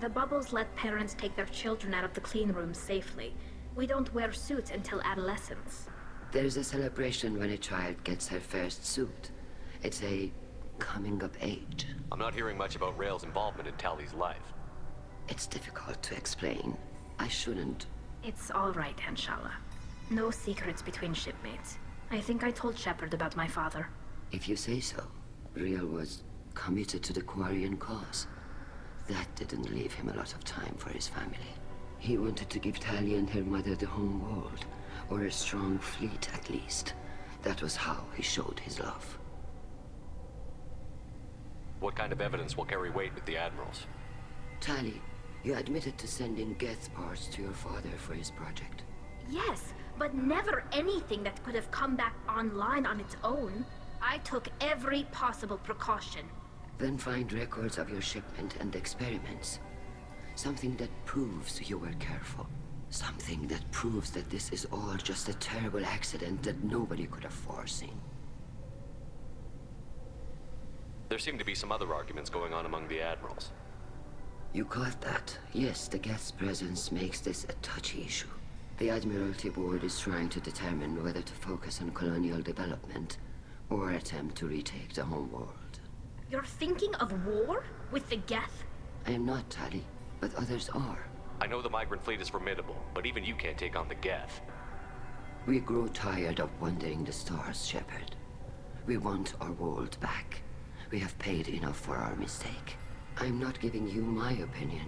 The bubbles let parents take their children out of the clean rooms safely. We don't wear suits until adolescence. There's a celebration when a child gets her first suit. It's a coming of age. I'm not hearing much about Rael's involvement in Tali's life. It's difficult to explain. I shouldn't. It's all right, Anshala. No secrets between shipmates. I think I told Shepard about my father. If you say so. Riel was committed to the Quarian cause. That didn't leave him a lot of time for his family. He wanted to give Tali and her mother the home world, or a strong fleet at least. That was how he showed his love. What kind of evidence will carry weight with the admirals? Tali, you admitted to sending Geth parts to your father for his project. Yes, but never anything that could have come back online on its own. I took every possible precaution. Then find records of your shipment and experiments. Something that proves you were careful. Something that proves that this is all just a terrible accident that nobody could have foreseen. There seem to be some other arguments going on among the admirals. You caught that? Yes, the Geth's presence makes this a touchy issue. The Admiralty Board is trying to determine whether to focus on colonial development or attempt to retake the homeworld. You're thinking of war? With the Geth? I am not, Tali, but others are. I know the migrant fleet is formidable, but even you can't take on the Geth. We grow tired of wandering the stars, Shepard. We want our world back. We have paid enough for our mistake. I'm not giving you my opinion.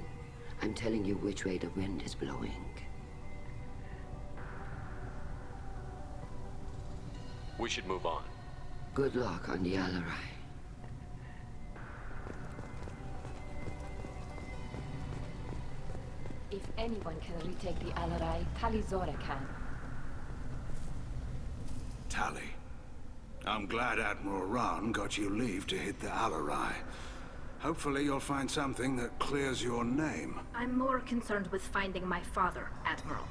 I'm telling you which way the wind is blowing. We should move on. Good luck on the Alarai. If anyone can retake the Alarai, Tali'Zorah can. Tali, I'm glad Admiral Rahn got you leave to hit the Alarai. Hopefully you'll find something that clears your name. I'm more concerned with finding my father, Admiral.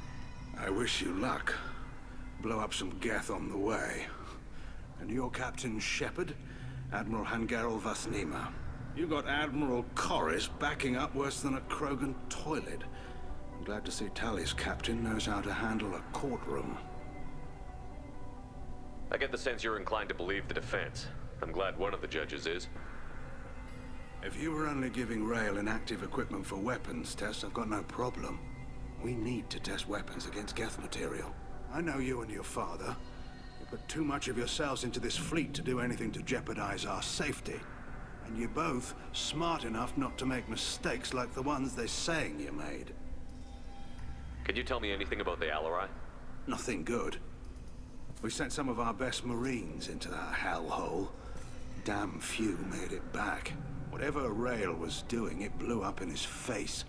I wish you luck. Blow up some Geth on the way. And your Captain Shepard, Admiral Hangarel Vasnima. You got Admiral Corris backing up worse than a Krogan toilet. I'm glad to see Tali's captain knows how to handle a courtroom. I get the sense you're inclined to believe the defense. I'm glad one of the judges is. If you were only giving Rail inactive equipment for weapons tests, I've got no problem. We need to test weapons against Geth material. I know you and your father. You put too much of yourselves into this fleet to do anything to jeopardize our safety. And you're both smart enough not to make mistakes like the ones they're saying you made. Can you tell me anything about the Alarai? Nothing good. We sent some of our best Marines into that hellhole. Damn few made it back. Whatever Rail was doing, it blew up in his face.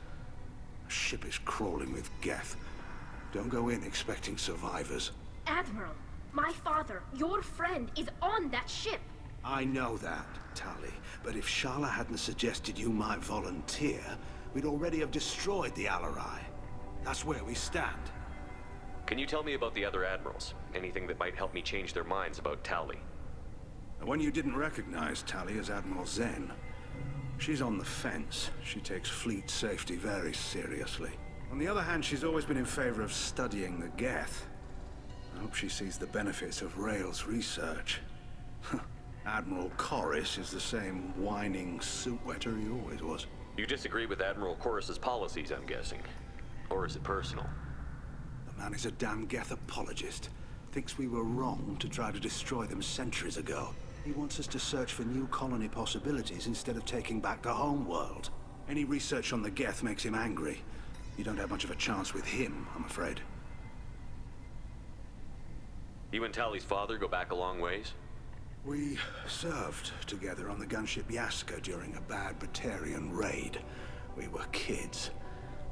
The ship is crawling with Geth. Don't go in expecting survivors. Admiral, my father, your friend, is on that ship. I know that, Tali. But if Shala hadn't suggested you might volunteer, we'd already have destroyed the Alarai. That's where we stand. Can you tell me about the other admirals? Anything that might help me change their minds about Tali? The one you didn't recognize, Tali, is Admiral Zen. She's on the fence. She takes fleet safety very seriously. On the other hand, she's always been in favor of studying the Geth. I hope she sees the benefits of Rail's research. Admiral Corris is the same whining suit-wetter he always was. You disagree with Admiral Corris's policies, I'm guessing. Or is it personal? The man is a damn Geth apologist. Thinks we were wrong to try to destroy them centuries ago. He wants us to search for new colony possibilities instead of taking back the homeworld. Any research on the Geth makes him angry. You don't have much of a chance with him, I'm afraid. You and Tali's father go back a long ways? We served together on the gunship Yaska during a bad Batarian raid. We were kids,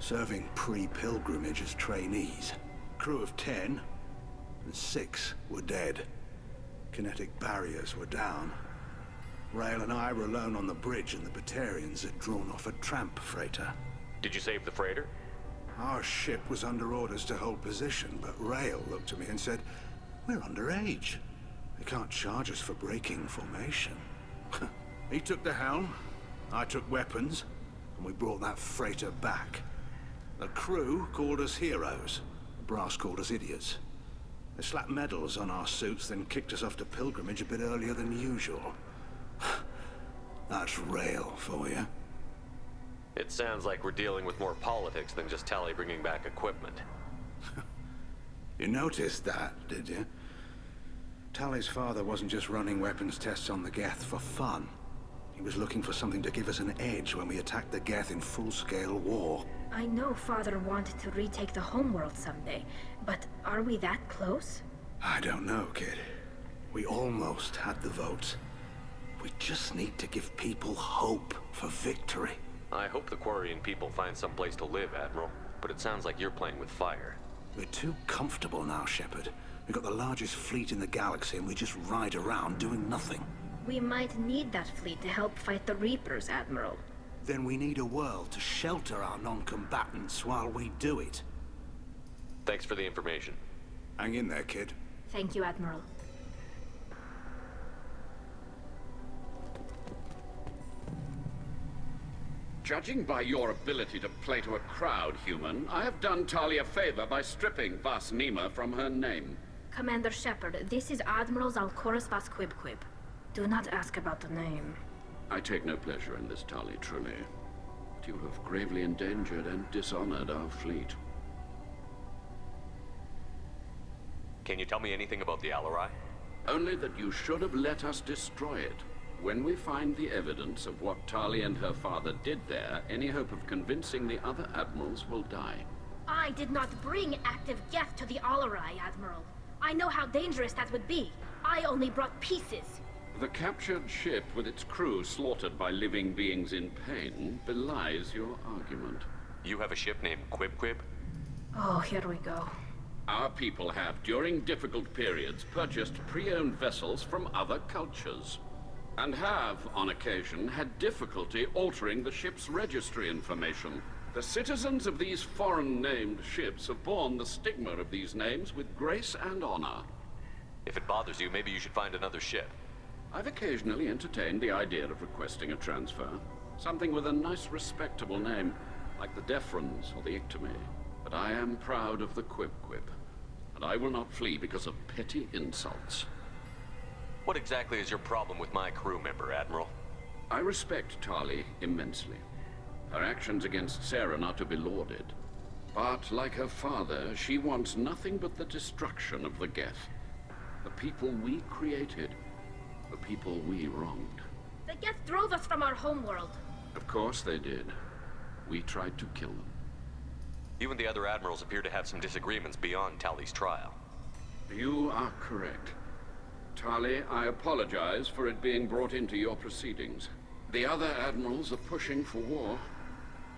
serving pre-pilgrimage as trainees. Crew of 10, and 6 were dead. Kinetic barriers were down. Rail and I were alone on the bridge, and the Batarians had drawn off a tramp freighter. Did you save the freighter? Our ship was under orders to hold position, but Rail looked at me and said, "We're underage. They can't charge us for breaking formation." He took the helm, I took weapons, and we brought that freighter back. The crew called us heroes. The brass called us idiots. They slapped medals on our suits, then kicked us off to pilgrimage a bit earlier than usual. That's Rail for you. It sounds like we're dealing with more politics than just Tali bringing back equipment. You noticed that, did you? Tali's father wasn't just running weapons tests on the Geth for fun. He was looking for something to give us an edge when we attacked the Geth in full-scale war. I know Father wanted to retake the homeworld someday, but are we that close? I don't know, kid. We almost had the votes. We just need to give people hope for victory. I hope the Quarian people find some place to live, Admiral. But it sounds like you're playing with fire. We're too comfortable now, Shepard. We've got the largest fleet in the galaxy and we just ride around doing nothing. We might need that fleet to help fight the Reapers, Admiral. Then we need a world to shelter our non-combatants while we do it. Thanks for the information. Hang in there, kid. Thank you, Admiral. Judging by your ability to play to a crowd, human, I have done Tali a favor by stripping Vas Nima from her name. Commander Shepard, this is Admiral Zalkoris Vas Quibquib. Do not ask about the name. I take no pleasure in this, Tali, truly. But you have gravely endangered and dishonored our fleet. Can you tell me anything about the Alarai? Only that you should have let us destroy it. When we find the evidence of what Tali and her father did there, any hope of convincing the other admirals will die. I did not bring active Geth to the Alarai, Admiral. I know how dangerous that would be. I only brought pieces. The captured ship with its crew slaughtered by living beings in pain belies your argument. You have a ship named Quib? Oh, here we go. Our people have, during difficult periods, purchased pre-owned vessels from other cultures. And have, on occasion, had difficulty altering the ship's registry information. The citizens of these foreign-named ships have borne the stigma of these names with grace and honor. If it bothers you, maybe you should find another ship. I've occasionally entertained the idea of requesting a transfer. Something with a nice, respectable name, like the Defrons or the Ictomy. But I am proud of the Quib, and I will not flee because of petty insults. What exactly is your problem with my crew member, Admiral? I respect Tali immensely. Her actions against Sarah are not to be lauded. But, like her father, she wants nothing but the destruction of the Geth. The people we created. The people we wronged. The Geth drove us from our homeworld. Of course they did. We tried to kill them. You and the other admirals appear to have some disagreements beyond Tali's trial. You are correct. Tali, I apologize for it being brought into your proceedings. The other admirals are pushing for war.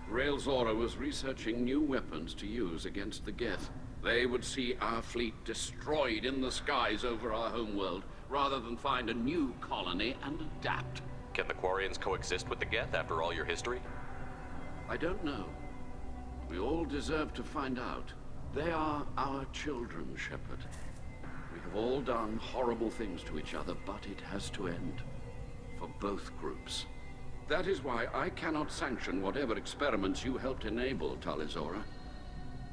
Tali'Zorah was researching new weapons to use against the Geth. They would see our fleet destroyed in the skies over our homeworld, rather than find a new colony and adapt. Can the Quarians coexist with the Geth after all your history? I don't know. We all deserve to find out. They are our children, Shepard. We have all done horrible things to each other, but it has to end. For both groups. That is why I cannot sanction whatever experiments you helped enable, Tali'Zorah.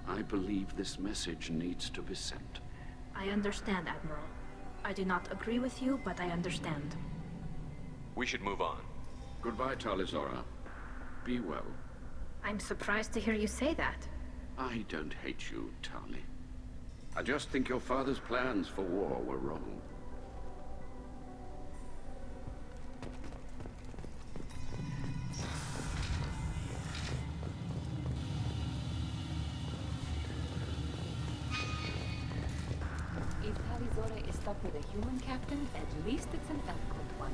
I believe this message needs to be sent. I understand, Admiral. I do not agree with you, but I understand. We should move on. Goodbye, Tali'Zorah. Be well. I'm surprised to hear you say that. I don't hate you, Tali. I just think your father's plans for war were wrong. If Tali'Zorah is stuck with a human captain, at least it's an eloquent one.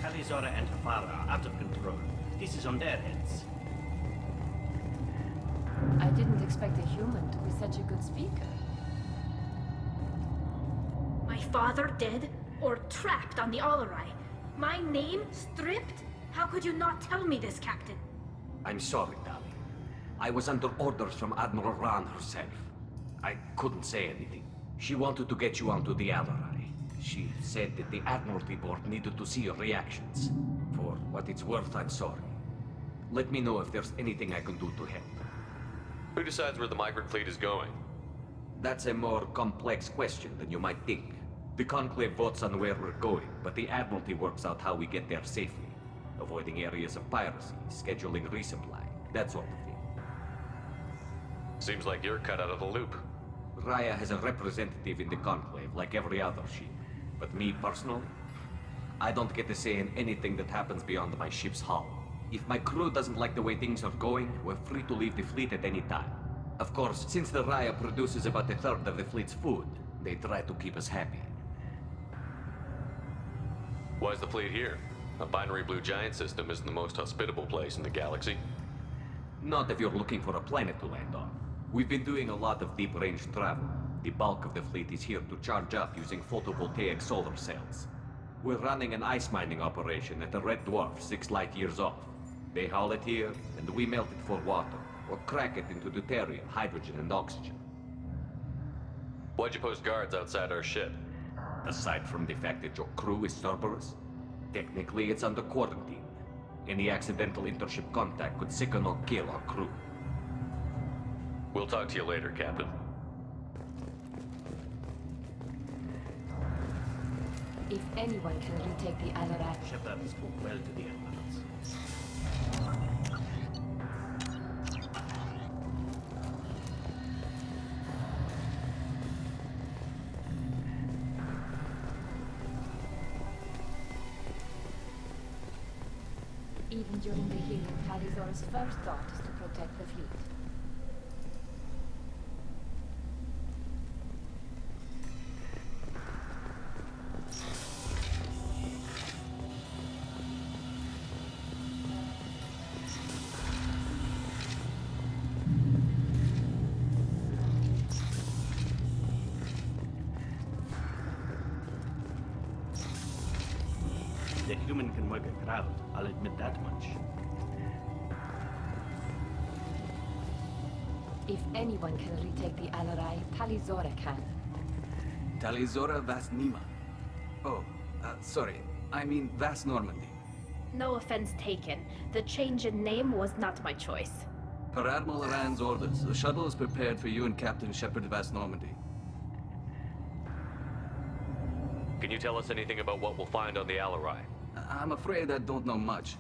Tali'Zorah and her father are out of control. This is on their heads. I didn't expect a human to be such a good speaker. My father dead? Or trapped on the Alarai? My name stripped? How could you not tell me this, Captain? I'm sorry, Tali. I was under orders from Admiral Ran herself. I couldn't say anything. She wanted to get you onto the Alarai. She said that the Admiralty Board needed to see your reactions. For what it's worth, I'm sorry. Let me know if there's anything I can do to help. Who decides where the migrant fleet is going? That's a more complex question than you might think. The Conclave votes on where we're going, but the Admiralty works out how we get there safely. Avoiding areas of piracy, scheduling resupply, that sort of thing. Seems like you're cut out of the loop. Raya has a representative in the Conclave, like every other ship. But me, personally, I don't get to say in anything that happens beyond my ship's hull. If my crew doesn't like the way things are going, we're free to leave the fleet at any time. Of course, since the Raya produces about a third of the fleet's food, they try to keep us happy. Why is the fleet here? A binary blue giant system isn't the most hospitable place in the galaxy. Not if you're looking for a planet to land on. We've been doing a lot of deep-range travel. The bulk of the fleet is here to charge up using photovoltaic solar cells. We're running an ice mining operation at the Red Dwarf 6 light years off. They haul it here, and we melt it for water. or crack it into deuterium, hydrogen, and oxygen. Why'd you post guards outside our ship? Aside from the fact that your crew is Cerberus, technically it's under quarantine. Any accidental intership contact could sicken or kill our crew. We'll talk to you later, Captain. If anyone can retake the Alarak... Shepard spoke well to the Emeralds. Even during the healing, Tali'Zorah's first thought is to protect the fleet. The human can work a crowd, I'll admit that much. If anyone can retake the Alarai, Tali'Zorah can. Tali'Zorah Vas Nima. Oh, sorry. I mean Vas Normandy. No offense taken. The change in name was not my choice. Per Admiral Rand's orders, the shuttle is prepared for you and Captain Shepard Vas Normandy. Can you tell us anything about what we'll find on the Alarai? I'm afraid I don't know much.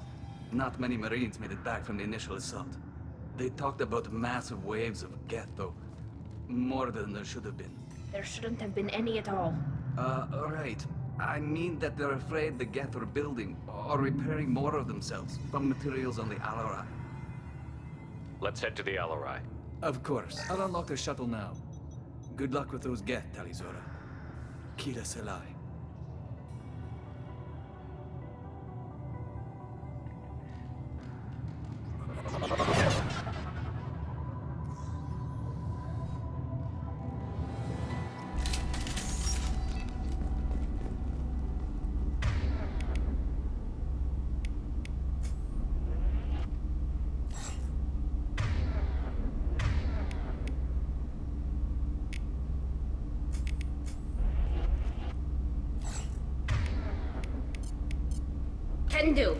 Not many Marines made it back from the initial assault. They talked about massive waves of Geth, though. More than there should have been. There shouldn't have been any at all. Right. I mean that they're afraid the Geth are building or repairing more of themselves from materials on the Alarai. Let's head to the Alarai. Of course. I'll unlock the shuttle now. Good luck with those Geth, Tali'Zorah. Kira Selai. Can do.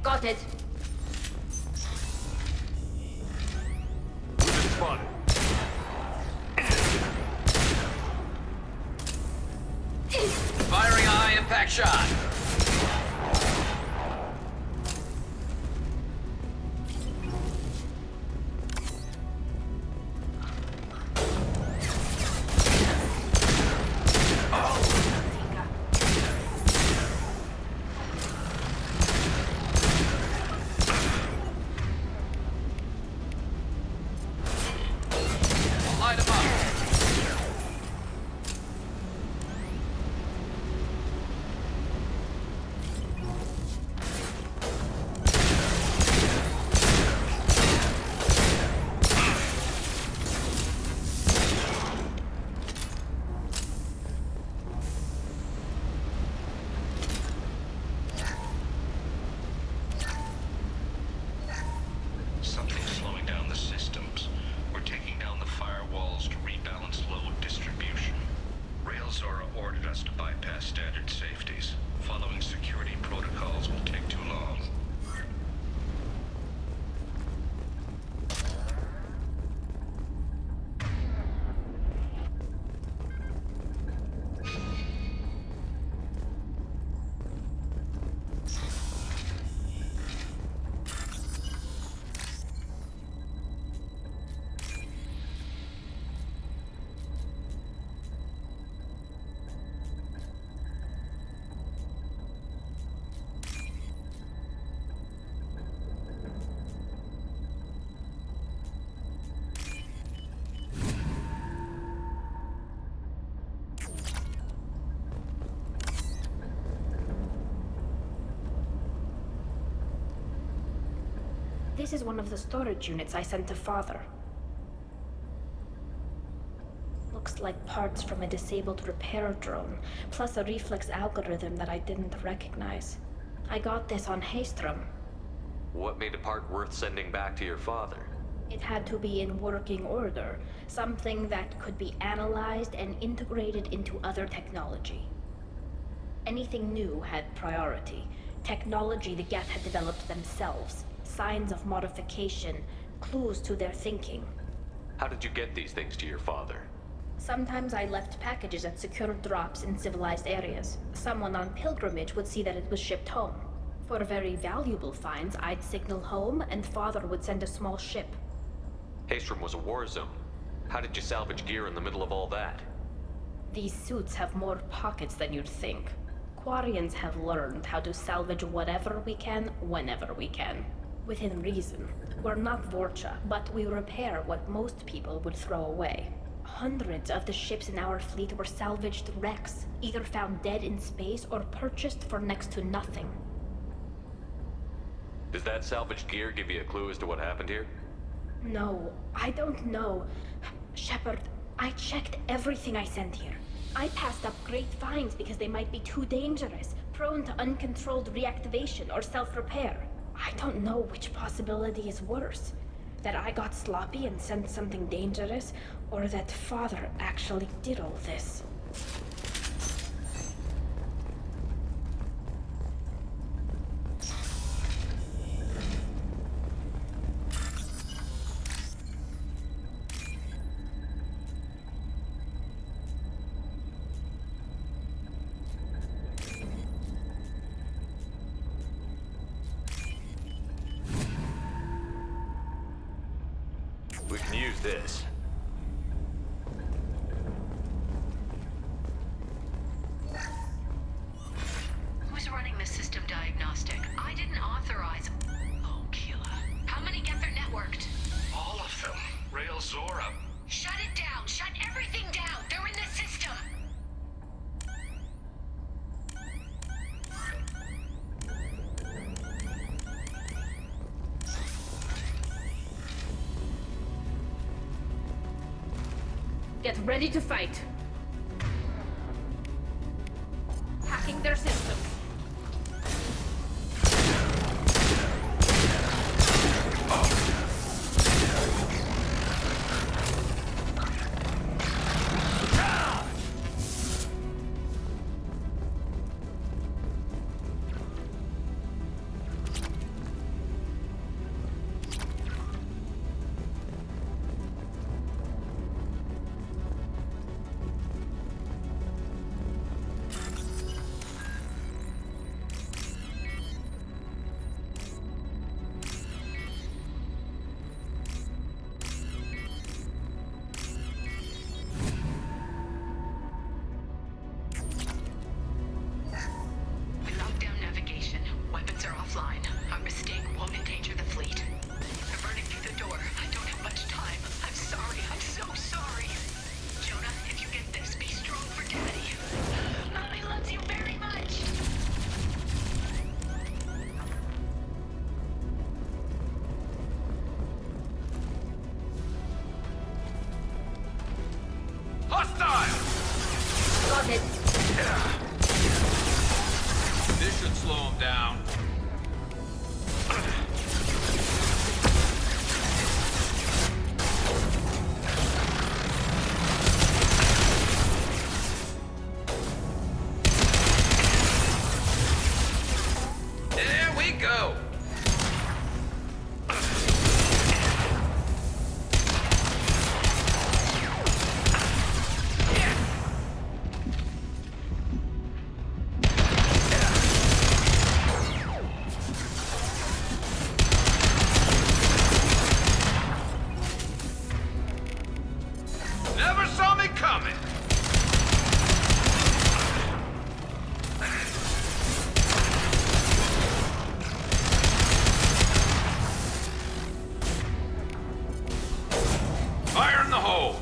Got it. Spotted. Firing high impact shot. Light 'em up. This is one of the storage units I sent to Father. Looks like parts from a disabled repair drone, plus a reflex algorithm that I didn't recognize. I got this on Haystrom. What made a part worth sending back to your father? It had to be in working order, something that could be analyzed and integrated into other technology. Anything new had priority. Technology the Geth had developed themselves, signs of modification, clues to their thinking. How did you get these things to your father? Sometimes I left packages at secure drops in civilized areas. Someone on pilgrimage would see that it was shipped home. For very valuable finds, I'd signal home, and Father would send a small ship. Haystrom was a war zone. How did you salvage gear in the middle of all that? These suits have more pockets than you'd think. Quarians have learned how to salvage whatever we can, whenever we can. Within reason. We're not Vorcha, but we repair what most people would throw away. Hundreds of the ships in our fleet were salvaged wrecks, either found dead in space or purchased for next to nothing. Does that salvaged gear give you a clue as to what happened here? No, I don't know. Shepard, I checked everything I sent here. I passed up great finds because they might be too dangerous, prone to uncontrolled reactivation or self-repair. I don't know which possibility is worse. That I got sloppy and sent something dangerous, or that Father actually did all this. We can use this. Who's running the system diagnostic? I didn't authorize... Oh, Keela. How many Geth are networked? All of them. Tali'Zorah. Shut it down! Shut everything down! They're in the system! Get ready to fight. Hacking their systems. This should slow him down. There we go. Never saw me coming. Fire in the hole.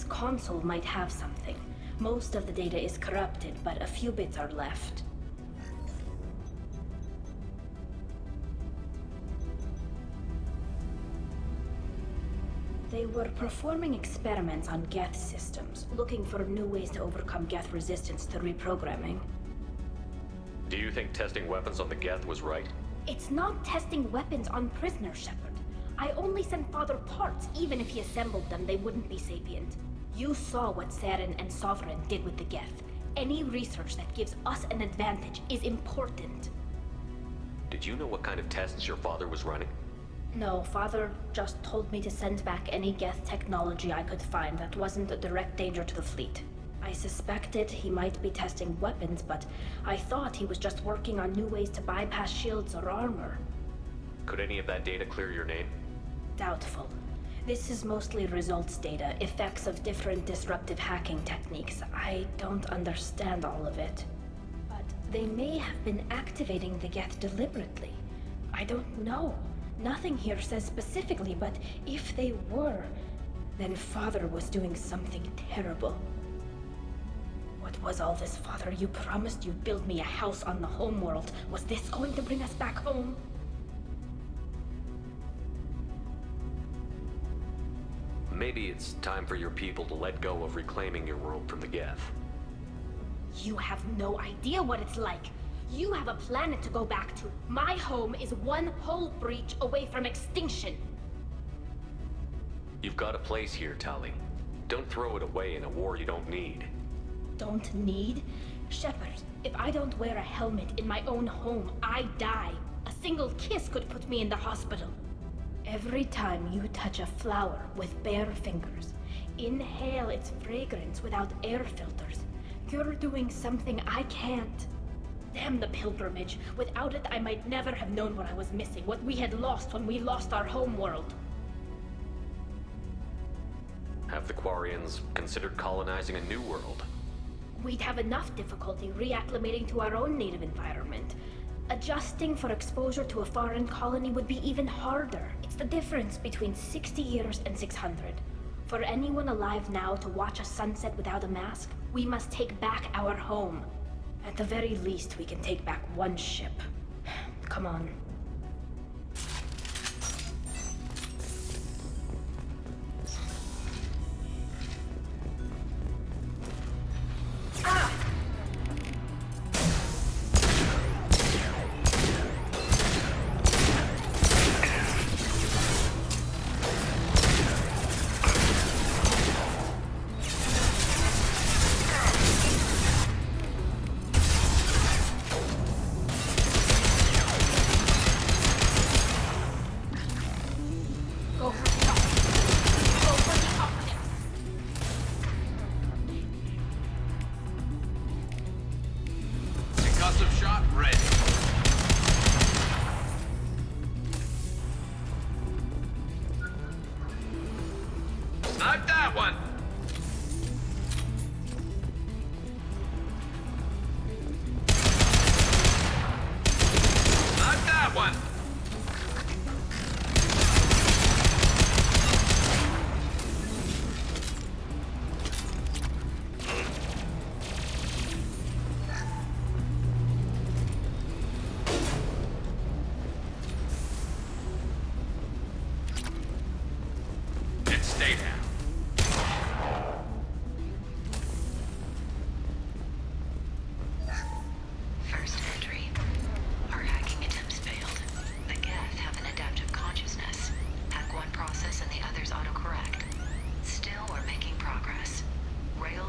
This console might have something. Most of the data is corrupted, but a few bits are left. They were performing experiments on Geth systems, looking for new ways to overcome Geth resistance to reprogramming. Do you think testing weapons on the Geth was right? It's not testing weapons on prisoners, Shepard. I only sent Father parts. Even if he assembled them, they wouldn't be sapient. You saw what Thane and Sovereign did with the Geth. Any research that gives us an advantage is important. Did you know what kind of tests your father was running? No, Father just told me to send back any Geth technology I could find that wasn't a direct danger to the fleet. I suspected he might be testing weapons, but I thought he was just working on new ways to bypass shields or armor. Could any of that data clear your name? Doubtful. This is mostly results data, effects of different disruptive hacking techniques. I don't understand all of it. But they may have been activating the Geth deliberately. I don't know. Nothing here says specifically, but if they were, then Father was doing something terrible. What was all this, Father? You promised you'd build me a house on the homeworld. Was this going to bring us back home? Maybe it's time for your people to let go of reclaiming your world from the Geth. You have no idea what it's like. You have a planet to go back to. My home is one hull breach away from extinction. You've got a place here, Tali. Don't throw it away in a war you don't need. Don't need? Shepard, if I don't wear a helmet in my own home, I die. A single kiss could put me in the hospital. Every time you touch a flower with bare fingers, inhale its fragrance without air filters, you're doing something I can't. Damn the pilgrimage. Without it, I might never have known what I was missing, what we had lost when we lost our home world. Have the Quarians considered colonizing a new world? We'd have enough difficulty reacclimating to our own native environment. Adjusting for exposure to a foreign colony would be even harder. It's the difference between 60 years and 600. For anyone alive now to watch a sunset without a mask, we must take back our home. At the very least, we can take back one ship. Come on.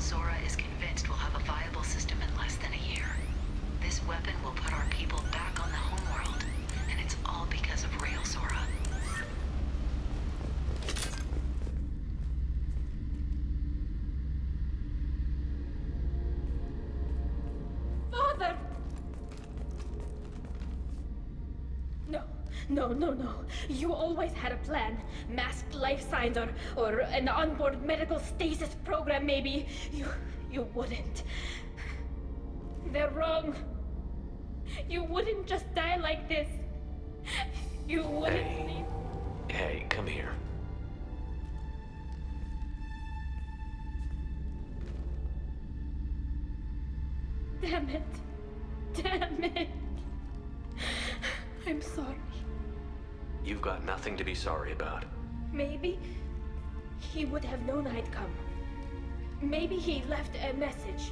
Tali'Zorah is convinced we'll have a viable system in less than a year. This weapon will put our people back on the homeworld, and it's all because of Tali'Zorah. Father! No. You always had a plan. Masked life signs or an onboard medical stasis program, maybe. You wouldn't. They're wrong. You wouldn't just die like this. You wouldn't leave. Hey, come here. Damn it. Damn it. I'm sorry. You've got nothing to be sorry about. Maybe he would have known I'd come. Maybe he left a message.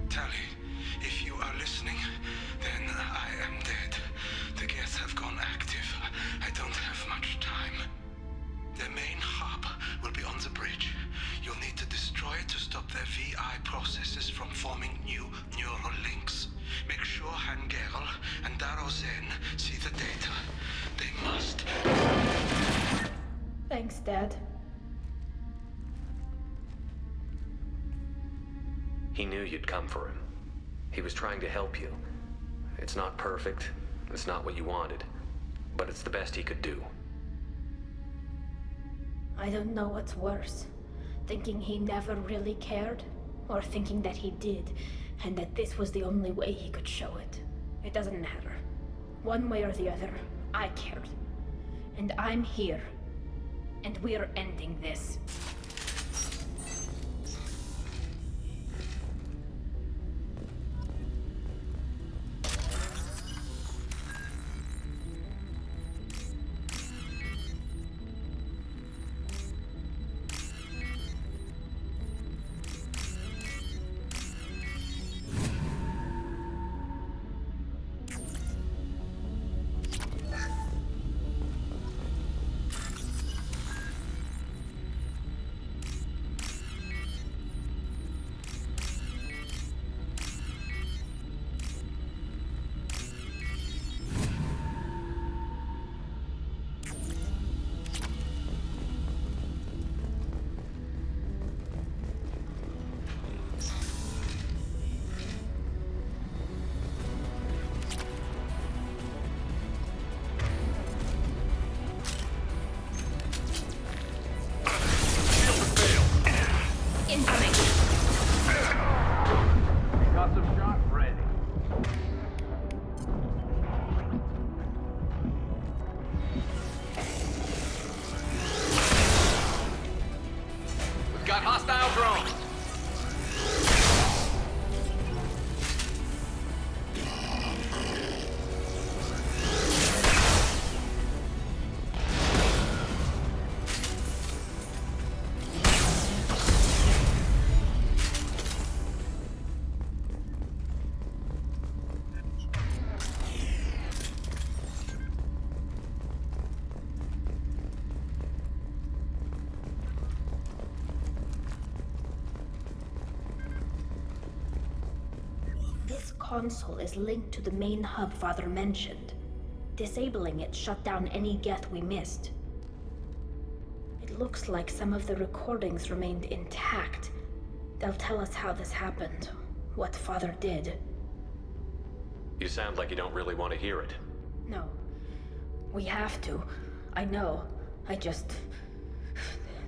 Tali, if you are listening, then I am dead. The Geth have gone active. I don't have much time. The main hub will be on the bridge. You'll need to destroy it to stop their VI processes from forming new neural links. Make sure Garrus and Zen see the data. They must. Thanks, Dad. He knew you'd come for him. He was trying to help you. It's not perfect. It's not what you wanted. But it's the best he could do. I don't know what's worse. Thinking he never really cared, or thinking that he did, and that this was the only way he could show it. It doesn't matter. One way or the other, I cared. And I'm here. And we're ending this. Console is linked to the main hub Father mentioned. Disabling it shut down any Geth we missed. It looks like some of the recordings remained intact. They'll tell us how this happened, what Father did. You sound like you don't really want to hear it. No. We have to. I know.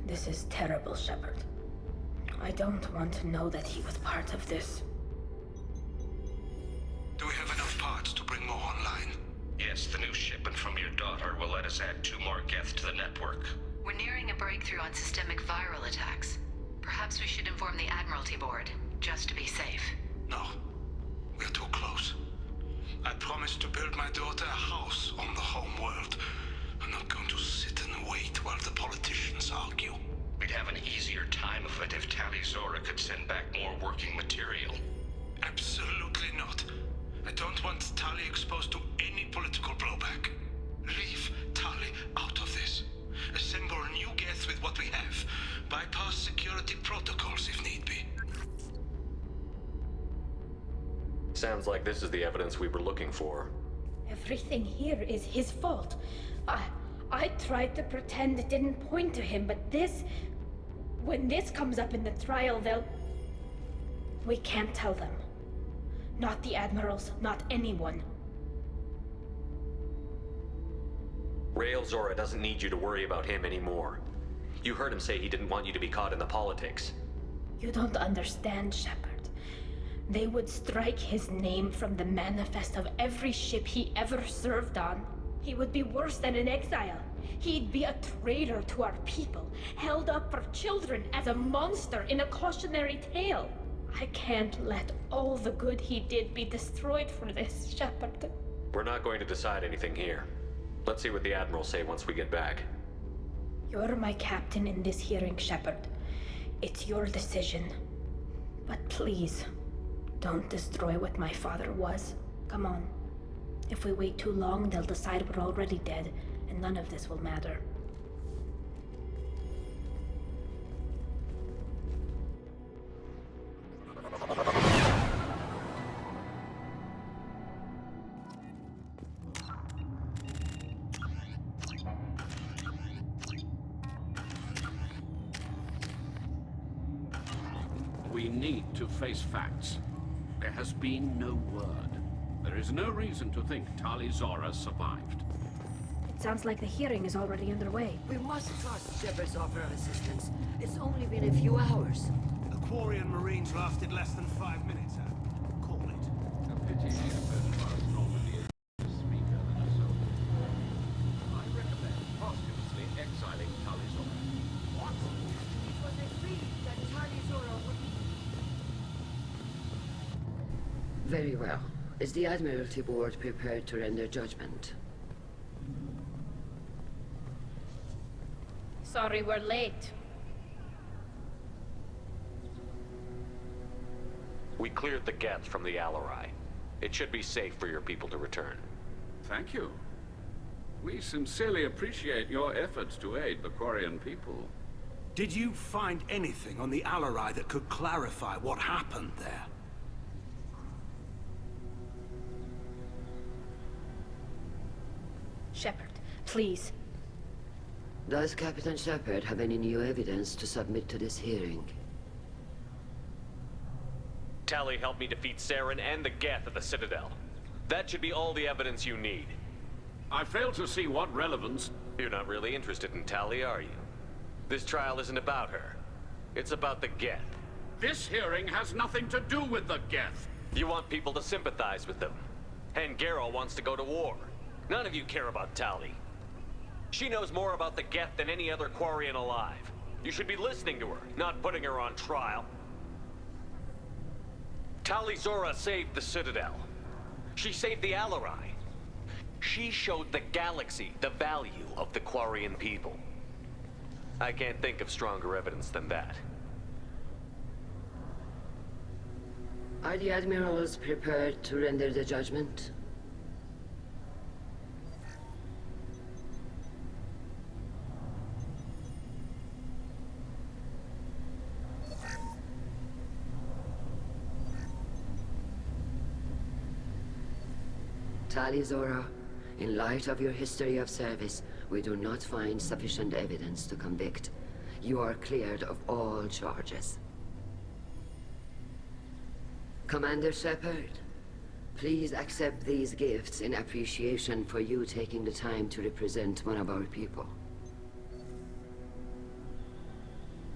This is terrible, Shepard. I don't want to know that he was part of this. Do we have enough parts to bring more online? Yes, the new shipment from your daughter will let us add 2 more Geth to the network. We're nearing a breakthrough on systemic viral attacks. Perhaps we should inform the Admiralty Board, just to be safe. No. We're too close. I promised to build my daughter a house on the home world. I'm not going to sit and wait while the politicians argue. We'd have an easier time of it if Tali'Zorah could send back more working material. Absolutely not. I don't want Tali exposed to any political blowback. Leave Tali out of this. Assemble new Geth with what we have. Bypass security protocols if need be. Sounds like this is the evidence we were looking for. Everything here is his fault. I tried to pretend it didn't point to him, but this... When this comes up in the trial, they'll... We can't tell them. Not the admirals, not anyone. Tali'Zorah doesn't need you to worry about him anymore. You heard him say he didn't want you to be caught in the politics. You don't understand, Shepard. They would strike his name from the manifest of every ship he ever served on. He would be worse than an exile. He'd be a traitor to our people, held up for children as a monster in a cautionary tale. I can't let all the good he did be destroyed for this, Shepard. We're not going to decide anything here. Let's see what the Admiral say once we get back. You're my captain in this hearing, Shepard. It's your decision. But please, don't destroy what my father was. Come on. If we wait too long, they'll decide we're already dead, and none of this will matter. We need to face facts. There has been no word. There is no reason to think Tali'Zorah survived. It sounds like the hearing is already underway. We must trust Shepard's offer of assistance. It's only been a few hours. The Quarian Marines lasted less than 5 minutes, Call it. A pity Shepard was normally a speaker than a soldier. I recommend posthumously exiling Tali'Zorah. What? It was agreed that Tali'Zorah would... Very well. Is the Admiralty Board prepared to render judgment? Sorry we're late. We cleared the Geth from the Alarai. It should be safe for your people to return. Thank you. We sincerely appreciate your efforts to aid the Quarian people. Did you find anything on the Alarai that could clarify what happened there? Shepard, please. Does Captain Shepard have any new evidence to submit to this hearing? Tali helped me defeat Saren and the Geth at the Citadel. That should be all the evidence you need. I fail to see what relevance... You're not really interested in Tali, are you? This trial isn't about her. It's about the Geth. This hearing has nothing to do with the Geth. You want people to sympathize with them. And Garrus wants to go to war. None of you care about Tali. She knows more about the Geth than any other Quarian alive. You should be listening to her, not putting her on trial. Tali'Zorah saved the Citadel. She saved the Alarai. She showed the galaxy the value of the Quarian people. I can't think of stronger evidence than that. Are the Admirals prepared to render the judgment? Tali'Zorah, in light of your history of service, we do not find sufficient evidence to convict. You are cleared of all charges. Commander Shepard, please accept these gifts in appreciation for you taking the time to represent one of our people.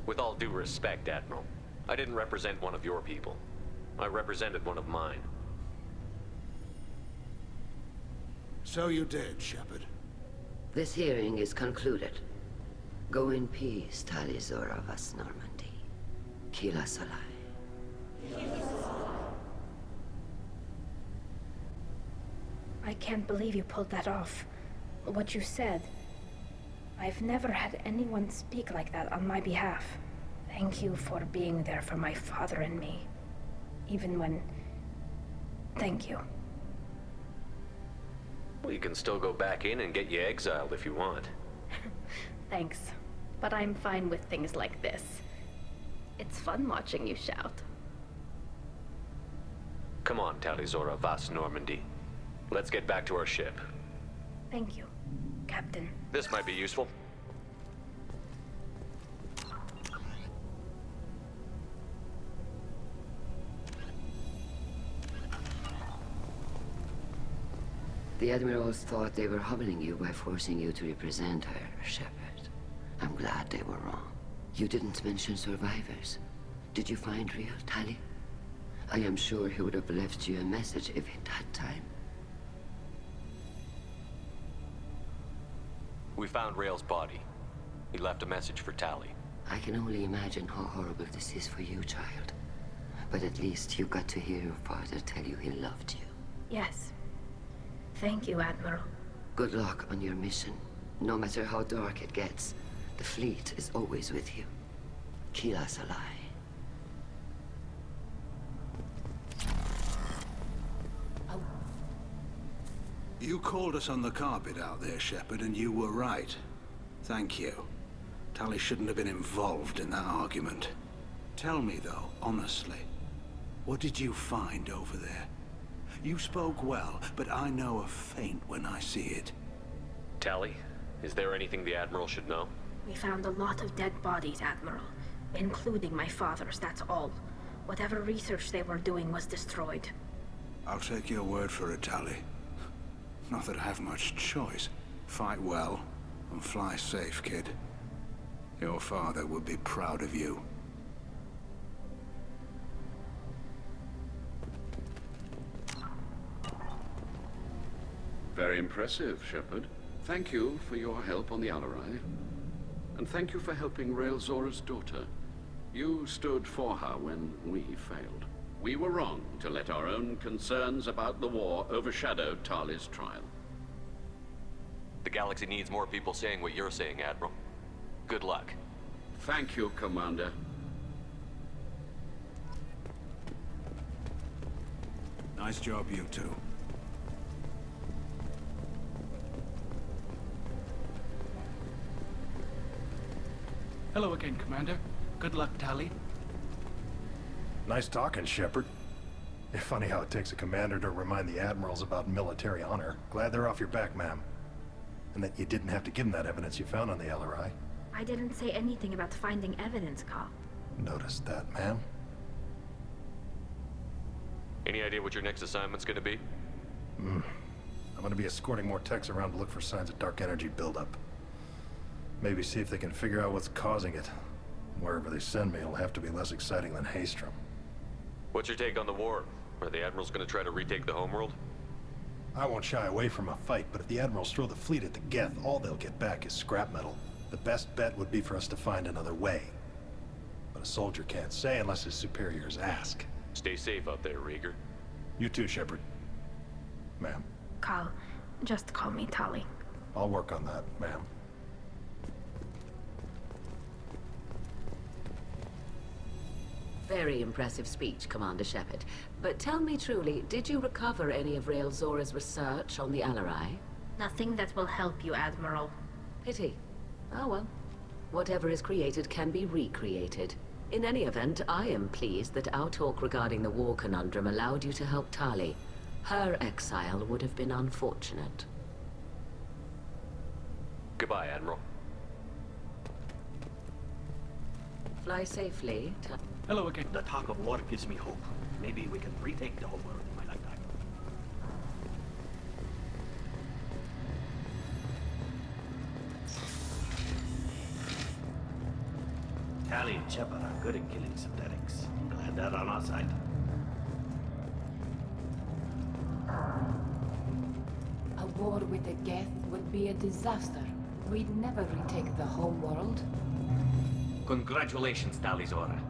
With all due respect, Admiral, I didn't represent one of your people. I represented one of mine. So you did, Shepard. This hearing is concluded. Go in peace, Tali'Zorah vas Normandy. Kila Salai. I can't believe you pulled that off. What you said. I've never had anyone speak like that on my behalf. Thank you for being there for my father and me. Even when... Thank you. Well, you can still go back in and get you exiled if you want. Thanks. But I'm fine with things like this. It's fun watching you shout. Come on, Tali'Zorah vas Normandy. Let's get back to our ship. Thank you, Captain. This might be useful. The Admirals thought they were humbling you by forcing you to represent her, Shepard. I'm glad they were wrong. You didn't mention survivors. Did you find real Tali? I am sure he would have left you a message if he'd had time. We found Rail's body. He left a message for Tali. I can only imagine how horrible this is for you, child. But at least you got to hear your father tell you he loved you. Yes. Thank you, Admiral. Good luck on your mission. No matter how dark it gets, the fleet is always with you. Kila Salai. You called us on the carpet out there, Shepard, and you were right. Thank you. Tali shouldn't have been involved in that argument. Tell me, though, honestly, what did you find over there? You spoke well, but I know a feint when I see it. Tali, is there anything the Admiral should know? We found a lot of dead bodies, Admiral. Including my father's, that's all. Whatever research they were doing was destroyed. I'll take your word for it, Tali. Not that I have much choice. Fight well, and fly safe, kid. Your father would be proud of you. Very impressive, Shepard. Thank you for your help on the Alarai. And thank you for helping Rail-Zora's daughter. You stood for her when we failed. We were wrong to let our own concerns about the war overshadow Tali's trial. The galaxy needs more people saying what you're saying, Admiral. Good luck. Thank you, Commander. Nice job, you two. Hello again, Commander. Good luck, Tali. Nice talking, Shepard. It's funny how it takes a commander to remind the admirals about military honor. Glad they're off your back, ma'am. And that you didn't have to give them that evidence you found on the LRI. I didn't say anything about finding evidence, Carl. Noticed that, ma'am. Any idea what your next assignment's gonna be? I'm gonna be escorting more techs around to look for signs of dark energy buildup. Maybe see if they can figure out what's causing it. Wherever they send me, it'll have to be less exciting than Haystrom. What's your take on the war? Are the Admirals gonna try to retake the homeworld? I won't shy away from a fight, but if the Admirals throw the fleet at the Geth, all they'll get back is scrap metal. The best bet would be for us to find another way. But a soldier can't say unless his superiors ask. Stay safe out there, Rieger. You too, Shepard. Ma'am. Carl, just call me Tali. I'll work on that, ma'am. Very impressive speech, Commander Shepard. But tell me truly, did you recover any of Rail-Zora's research on the Alarai? Nothing that will help you, Admiral. Pity. Oh well. Whatever is created can be recreated. In any event, I am pleased that our talk regarding the war conundrum allowed you to help Tali. Her exile would have been unfortunate. Goodbye, Admiral. Fly safely. Hello again. The talk of war gives me hope. Maybe we can retake the whole world in my lifetime. Tali and Shepard are good at killing synthetics. Glad they're on our side. A war with the Geth would be a disaster. We'd never retake the home world. Congratulations, Tali'Zorah.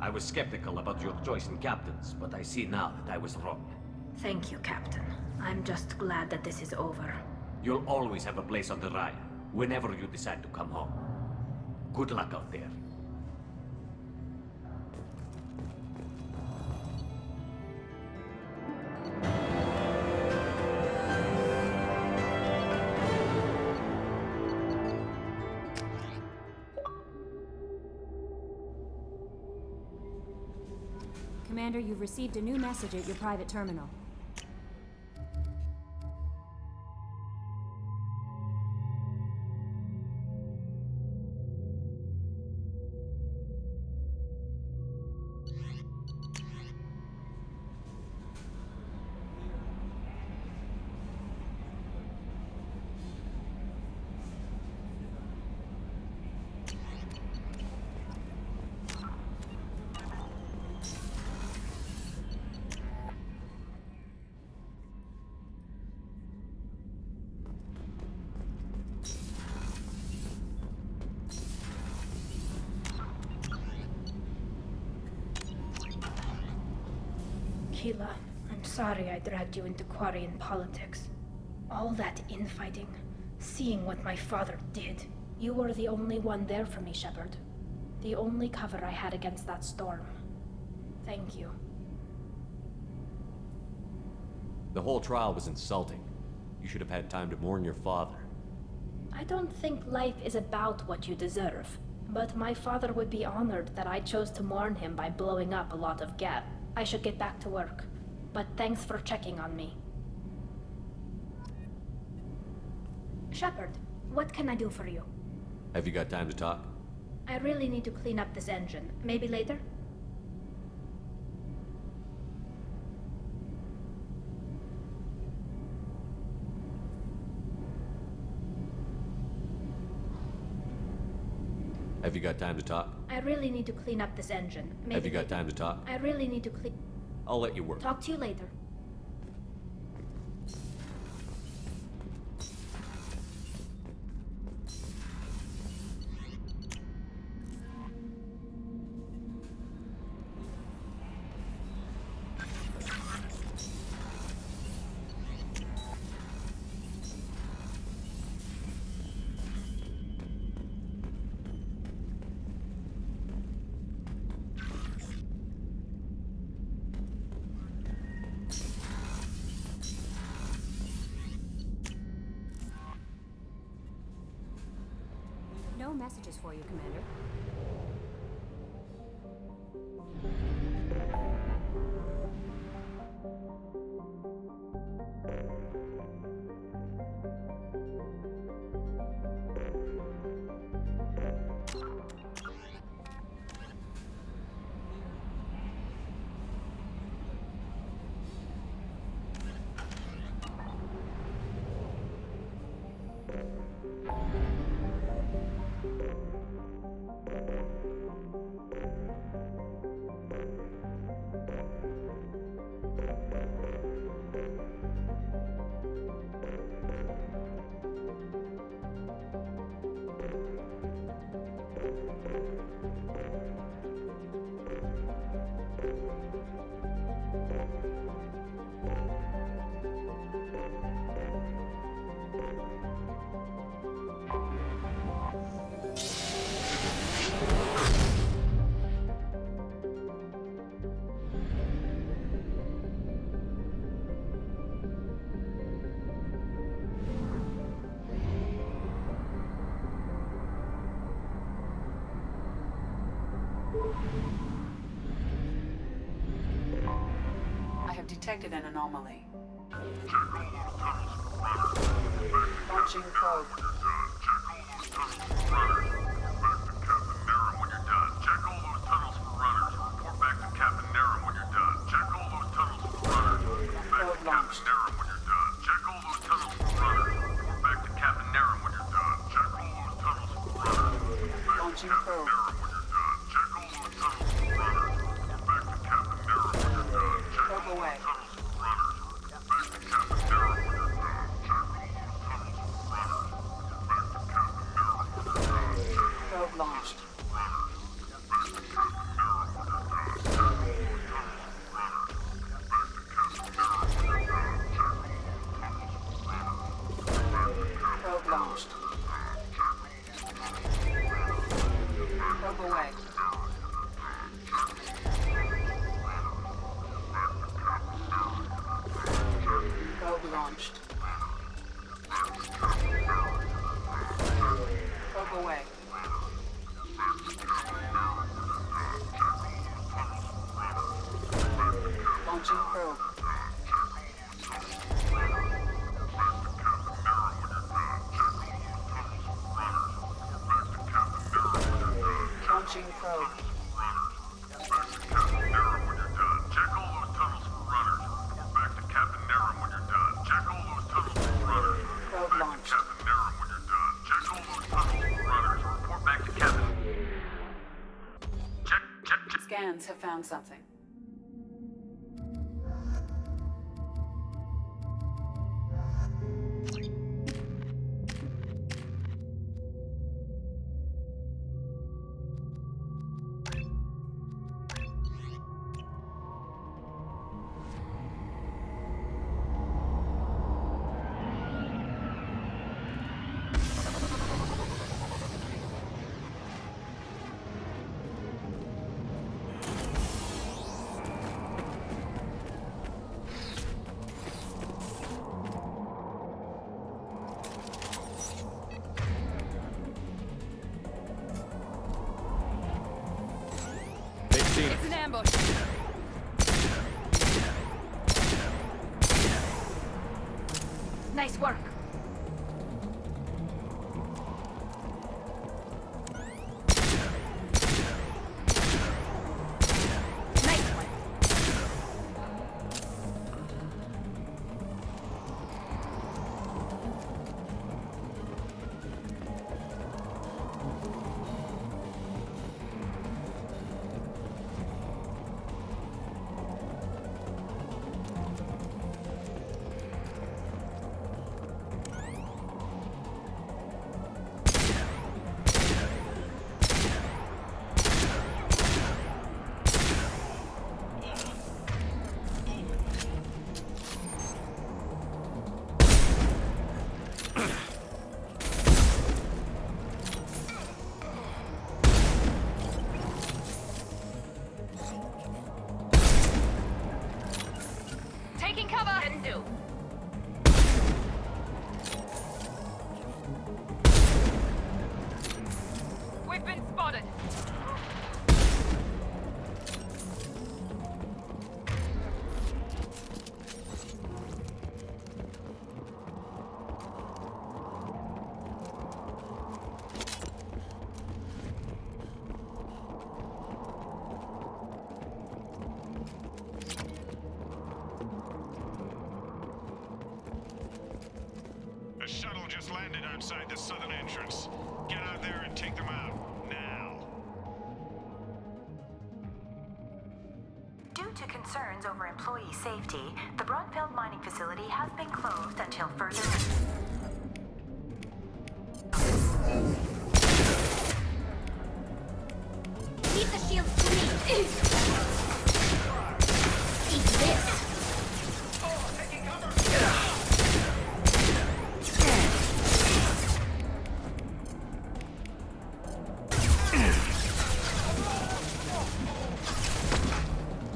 I was skeptical about your choice in captains, but I see now that I was wrong. Thank you, Captain. I'm just glad that this is over. You'll always have a place on the Raya, whenever you decide to come home. Good luck out there. Commander, you've received a new message at your private terminal. Tequila, I'm sorry I dragged you into Quarian politics. All that infighting, seeing what my father did. You were the only one there for me, Shepard. The only cover I had against that storm. Thank you. The whole trial was insulting. You should have had time to mourn your father. I don't think life is about what you deserve, but my father would be honored that I chose to mourn him by blowing up a lot of gas. I should get back to work, but thanks for checking on me. Shepard, what can I do for you? Have you got time to talk? I really need to clean up this engine. Maybe later? Have you got time to talk? I really need to clean up this engine. Maybe Have you got later. time to talk? I really need to clean... I'll let you work. Talk to you later. No messages for you, Commander. I have detected an anomaly. Launching probe. Probe launched. Launching probe. Probe away. Probe launched. Probe launched. Probe away. Probe launched. Probe away. Launching probe. Launching probe. Probe launched. Scans have found something. ambush. Nice work. Taking cover! Can do. We've been spotted. A shuttle just landed outside the southern entrance. Get out there and take them out. Now. Due to concerns over employee safety, the Broadfield mining facility has been closed until further... Leave the shields to me. Eat this.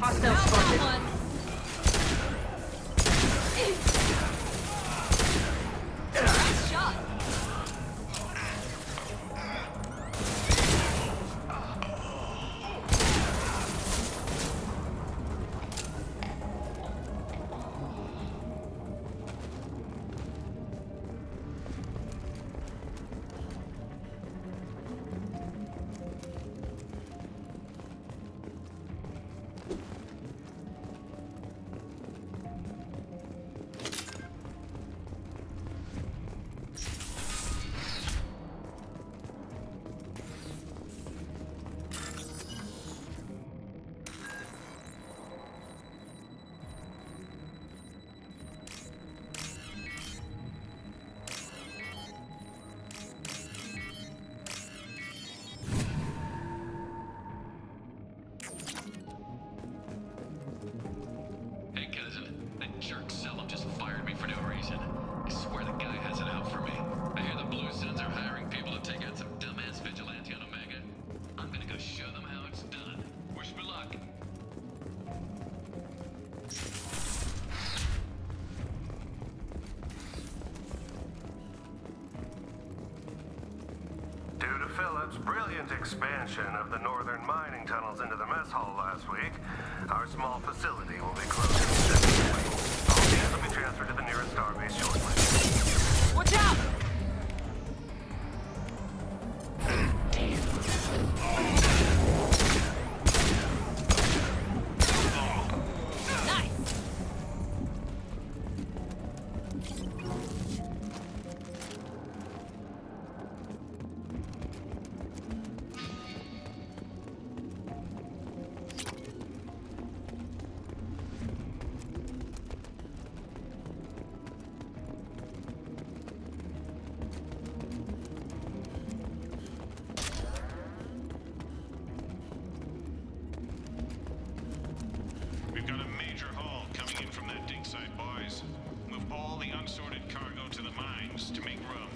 Hostile spotted. Nice shot. Hey, cousin. That jerk Selim just fired me for no reason. I swear the guy has it out for me. I hear the Blue Suns are hiring people to take out some dumbass vigilante on Omega. I'm gonna go show them how it's done. Wish me luck. Due to Phillips' brilliant expansion of the northern mining tunnels into the mess hall last week, our small facility will be closed indefinitely. All hands will be transferred to the nearest starbase shortly. Watch out! Nice! We've got a major haul coming in from that dig site, boys. Move all the unsorted cargo to the mines to make room.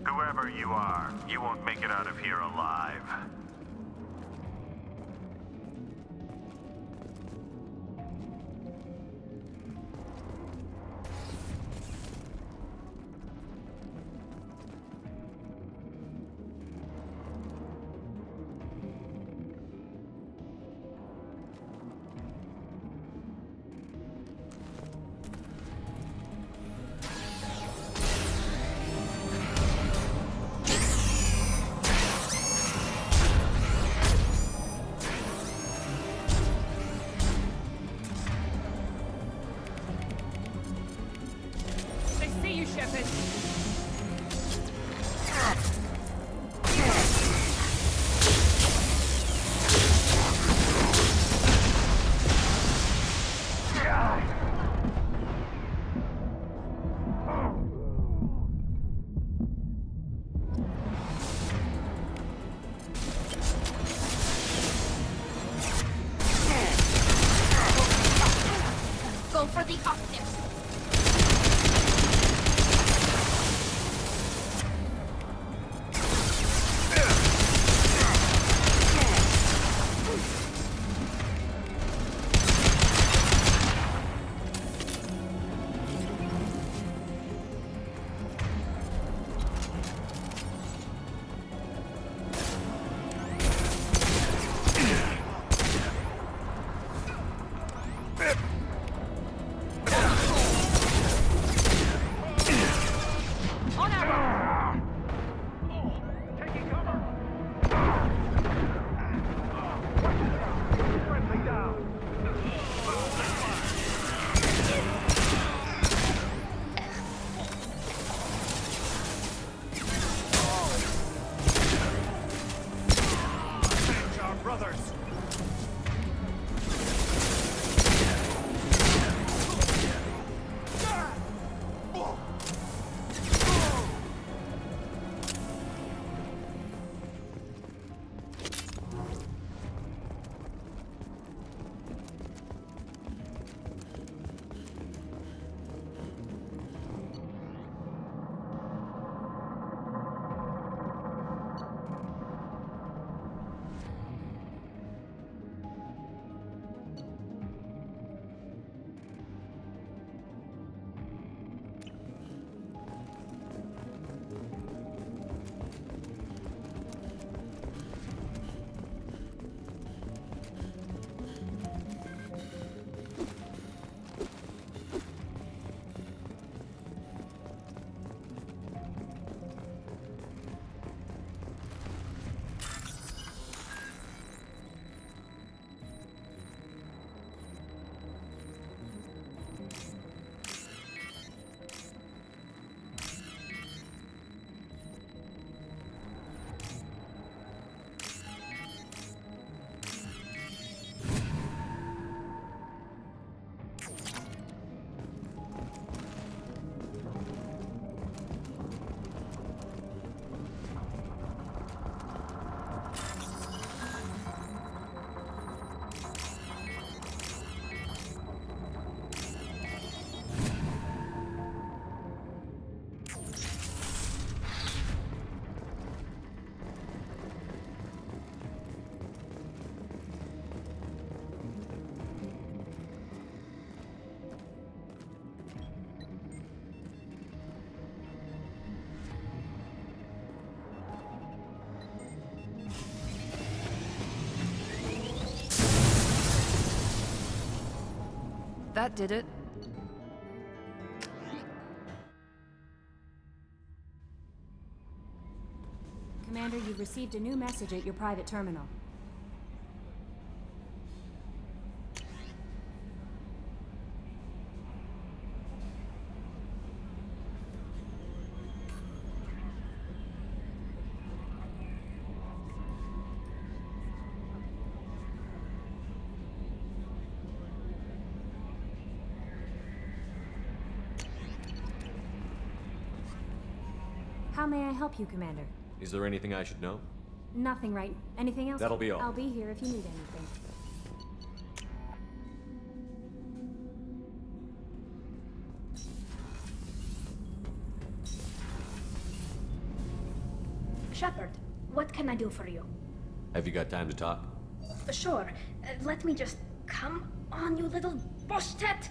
Whoever you are, you won't make it out of here alive. Shepard. Go for the optics. That did it. Commander, you've received a new message at your private terminal. How may I help you, Commander? Is there anything I should know? Nothing, right? Anything else? That'll be all. I'll be here if you need anything. Shepard, what can I do for you? Have you got time to talk? Sure. Let me just... Come on, you little boshtet!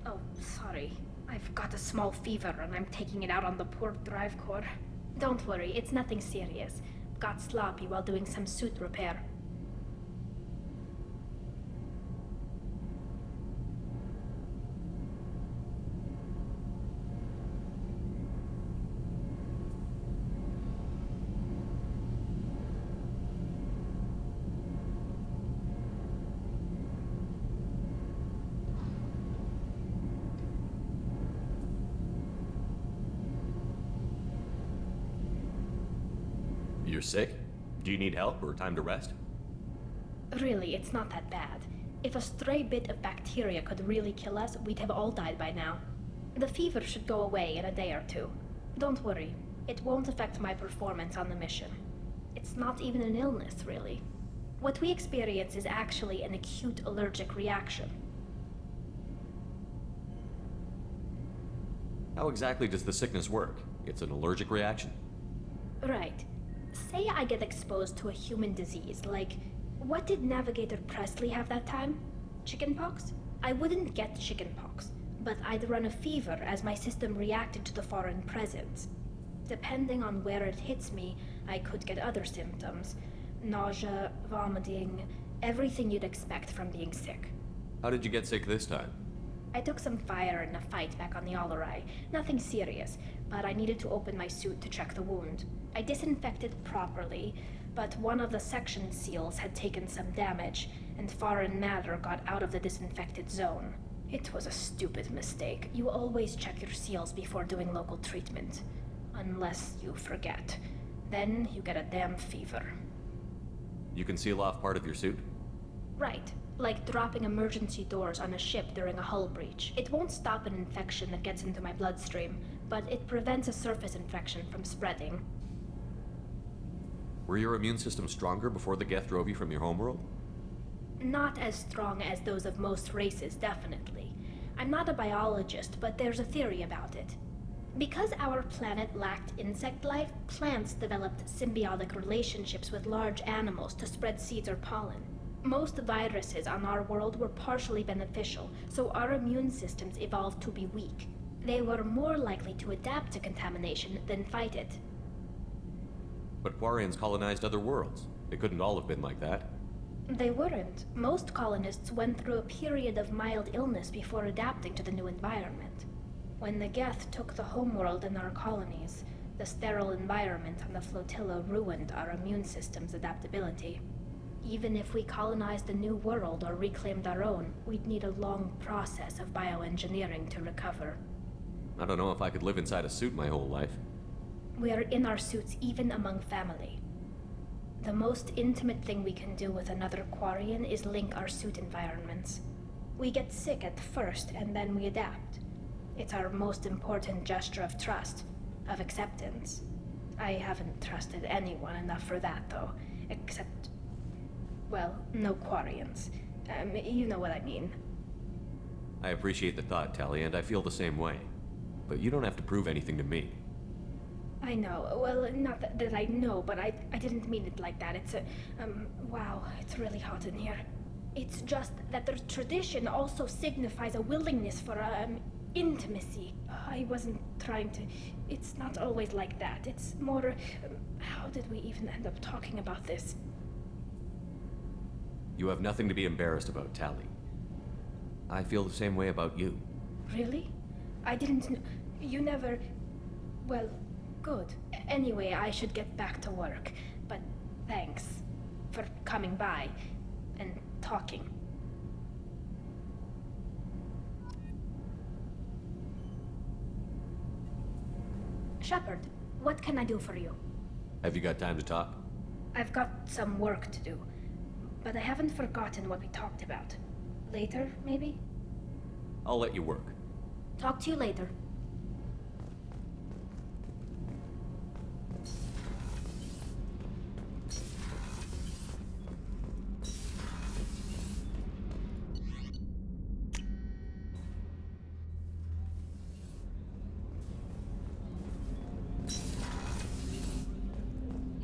Oh, sorry. I've got a small fever and I'm taking it out on the poor drive core. Don't worry, it's nothing serious. Got sloppy while doing some suit repair. You're sick? Do you need help or time to rest? Really, it's not that bad. If a stray bit of bacteria could really kill us, we'd have all died by now. The fever should go away in a day or two. Don't worry, it won't affect my performance on the mission. It's not even an illness, really. What we experience is actually an acute allergic reaction. How exactly does the sickness work? It's an allergic reaction? Right. Say I get exposed to a human disease, like, what did Navigator Presley have that time? Chickenpox? I wouldn't get chickenpox, but I'd run a fever as my system reacted to the foreign presence. Depending on where it hits me, I could get other symptoms. Nausea, vomiting, everything you'd expect from being sick. How did you get sick this time? I took some fire in a fight back on the Alarai. Nothing serious, but I needed to open my suit to check the wound. I disinfected properly, but one of the section seals had taken some damage, and foreign matter got out of the disinfected zone. It was a stupid mistake. You always check your seals before doing local treatment. Unless you forget. Then you get a damn fever. You can seal off part of your suit? Right. Like dropping emergency doors on a ship during a hull breach. It won't stop an infection that gets into my bloodstream, but it prevents a surface infection from spreading. Were your immune system stronger before the Geth drove you from your homeworld? Not as strong as those of most races, definitely. I'm not a biologist, but there's a theory about it. Because our planet lacked insect life, plants developed symbiotic relationships with large animals to spread seeds or pollen. Most viruses on our world were partially beneficial, so our immune systems evolved to be weak. They were more likely to adapt to contamination than fight it. But Quarians colonized other worlds. They couldn't all have been like that. They weren't. Most colonists went through a period of mild illness before adapting to the new environment. When the Geth took the homeworld and our colonies, the sterile environment on the flotilla ruined our immune system's adaptability. Even if we colonized a new world or reclaimed our own, we'd need a long process of bioengineering to recover. I don't know if I could live inside a suit my whole life. We are in our suits even among family. The most intimate thing we can do with another Quarian is link our suit environments. We get sick at first, and then we adapt. It's our most important gesture of trust, of acceptance. I haven't trusted anyone enough for that, though, except... well, no Quarians. You know what I mean. I appreciate the thought, Tali, and I feel the same way. But you don't have to prove anything to me. I know. Well, not that I know, but I didn't mean it like that. It's a... wow, it's really hot in here. It's just that the tradition also signifies a willingness for, intimacy. I wasn't trying to... It's not always like that. It's more... how did we even end up talking about this? You have nothing to be embarrassed about, Tali. I feel the same way about you. Really? I didn't know... You never... Well, good. Anyway, I should get back to work. But thanks for coming by and talking. Shepard, what can I do for you? Have you got time to talk? I've got some work to do, but I haven't forgotten what we talked about. Later, maybe? I'll let you work. Talk to you later.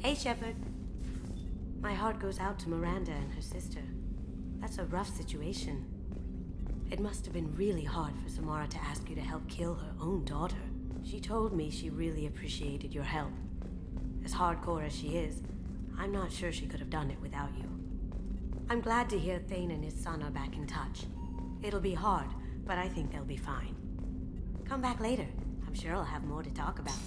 Hey, Shepard. My heart goes out to Miranda and her sister. That's a rough situation. It must have been really hard for Samara to ask you to help kill her own daughter. She told me she really appreciated your help. As hardcore as she is, I'm not sure she could have done it without you. I'm glad to hear Thane and his son are back in touch. It'll be hard, but I think they'll be fine. Come back later. I'm sure I'll have more to talk about.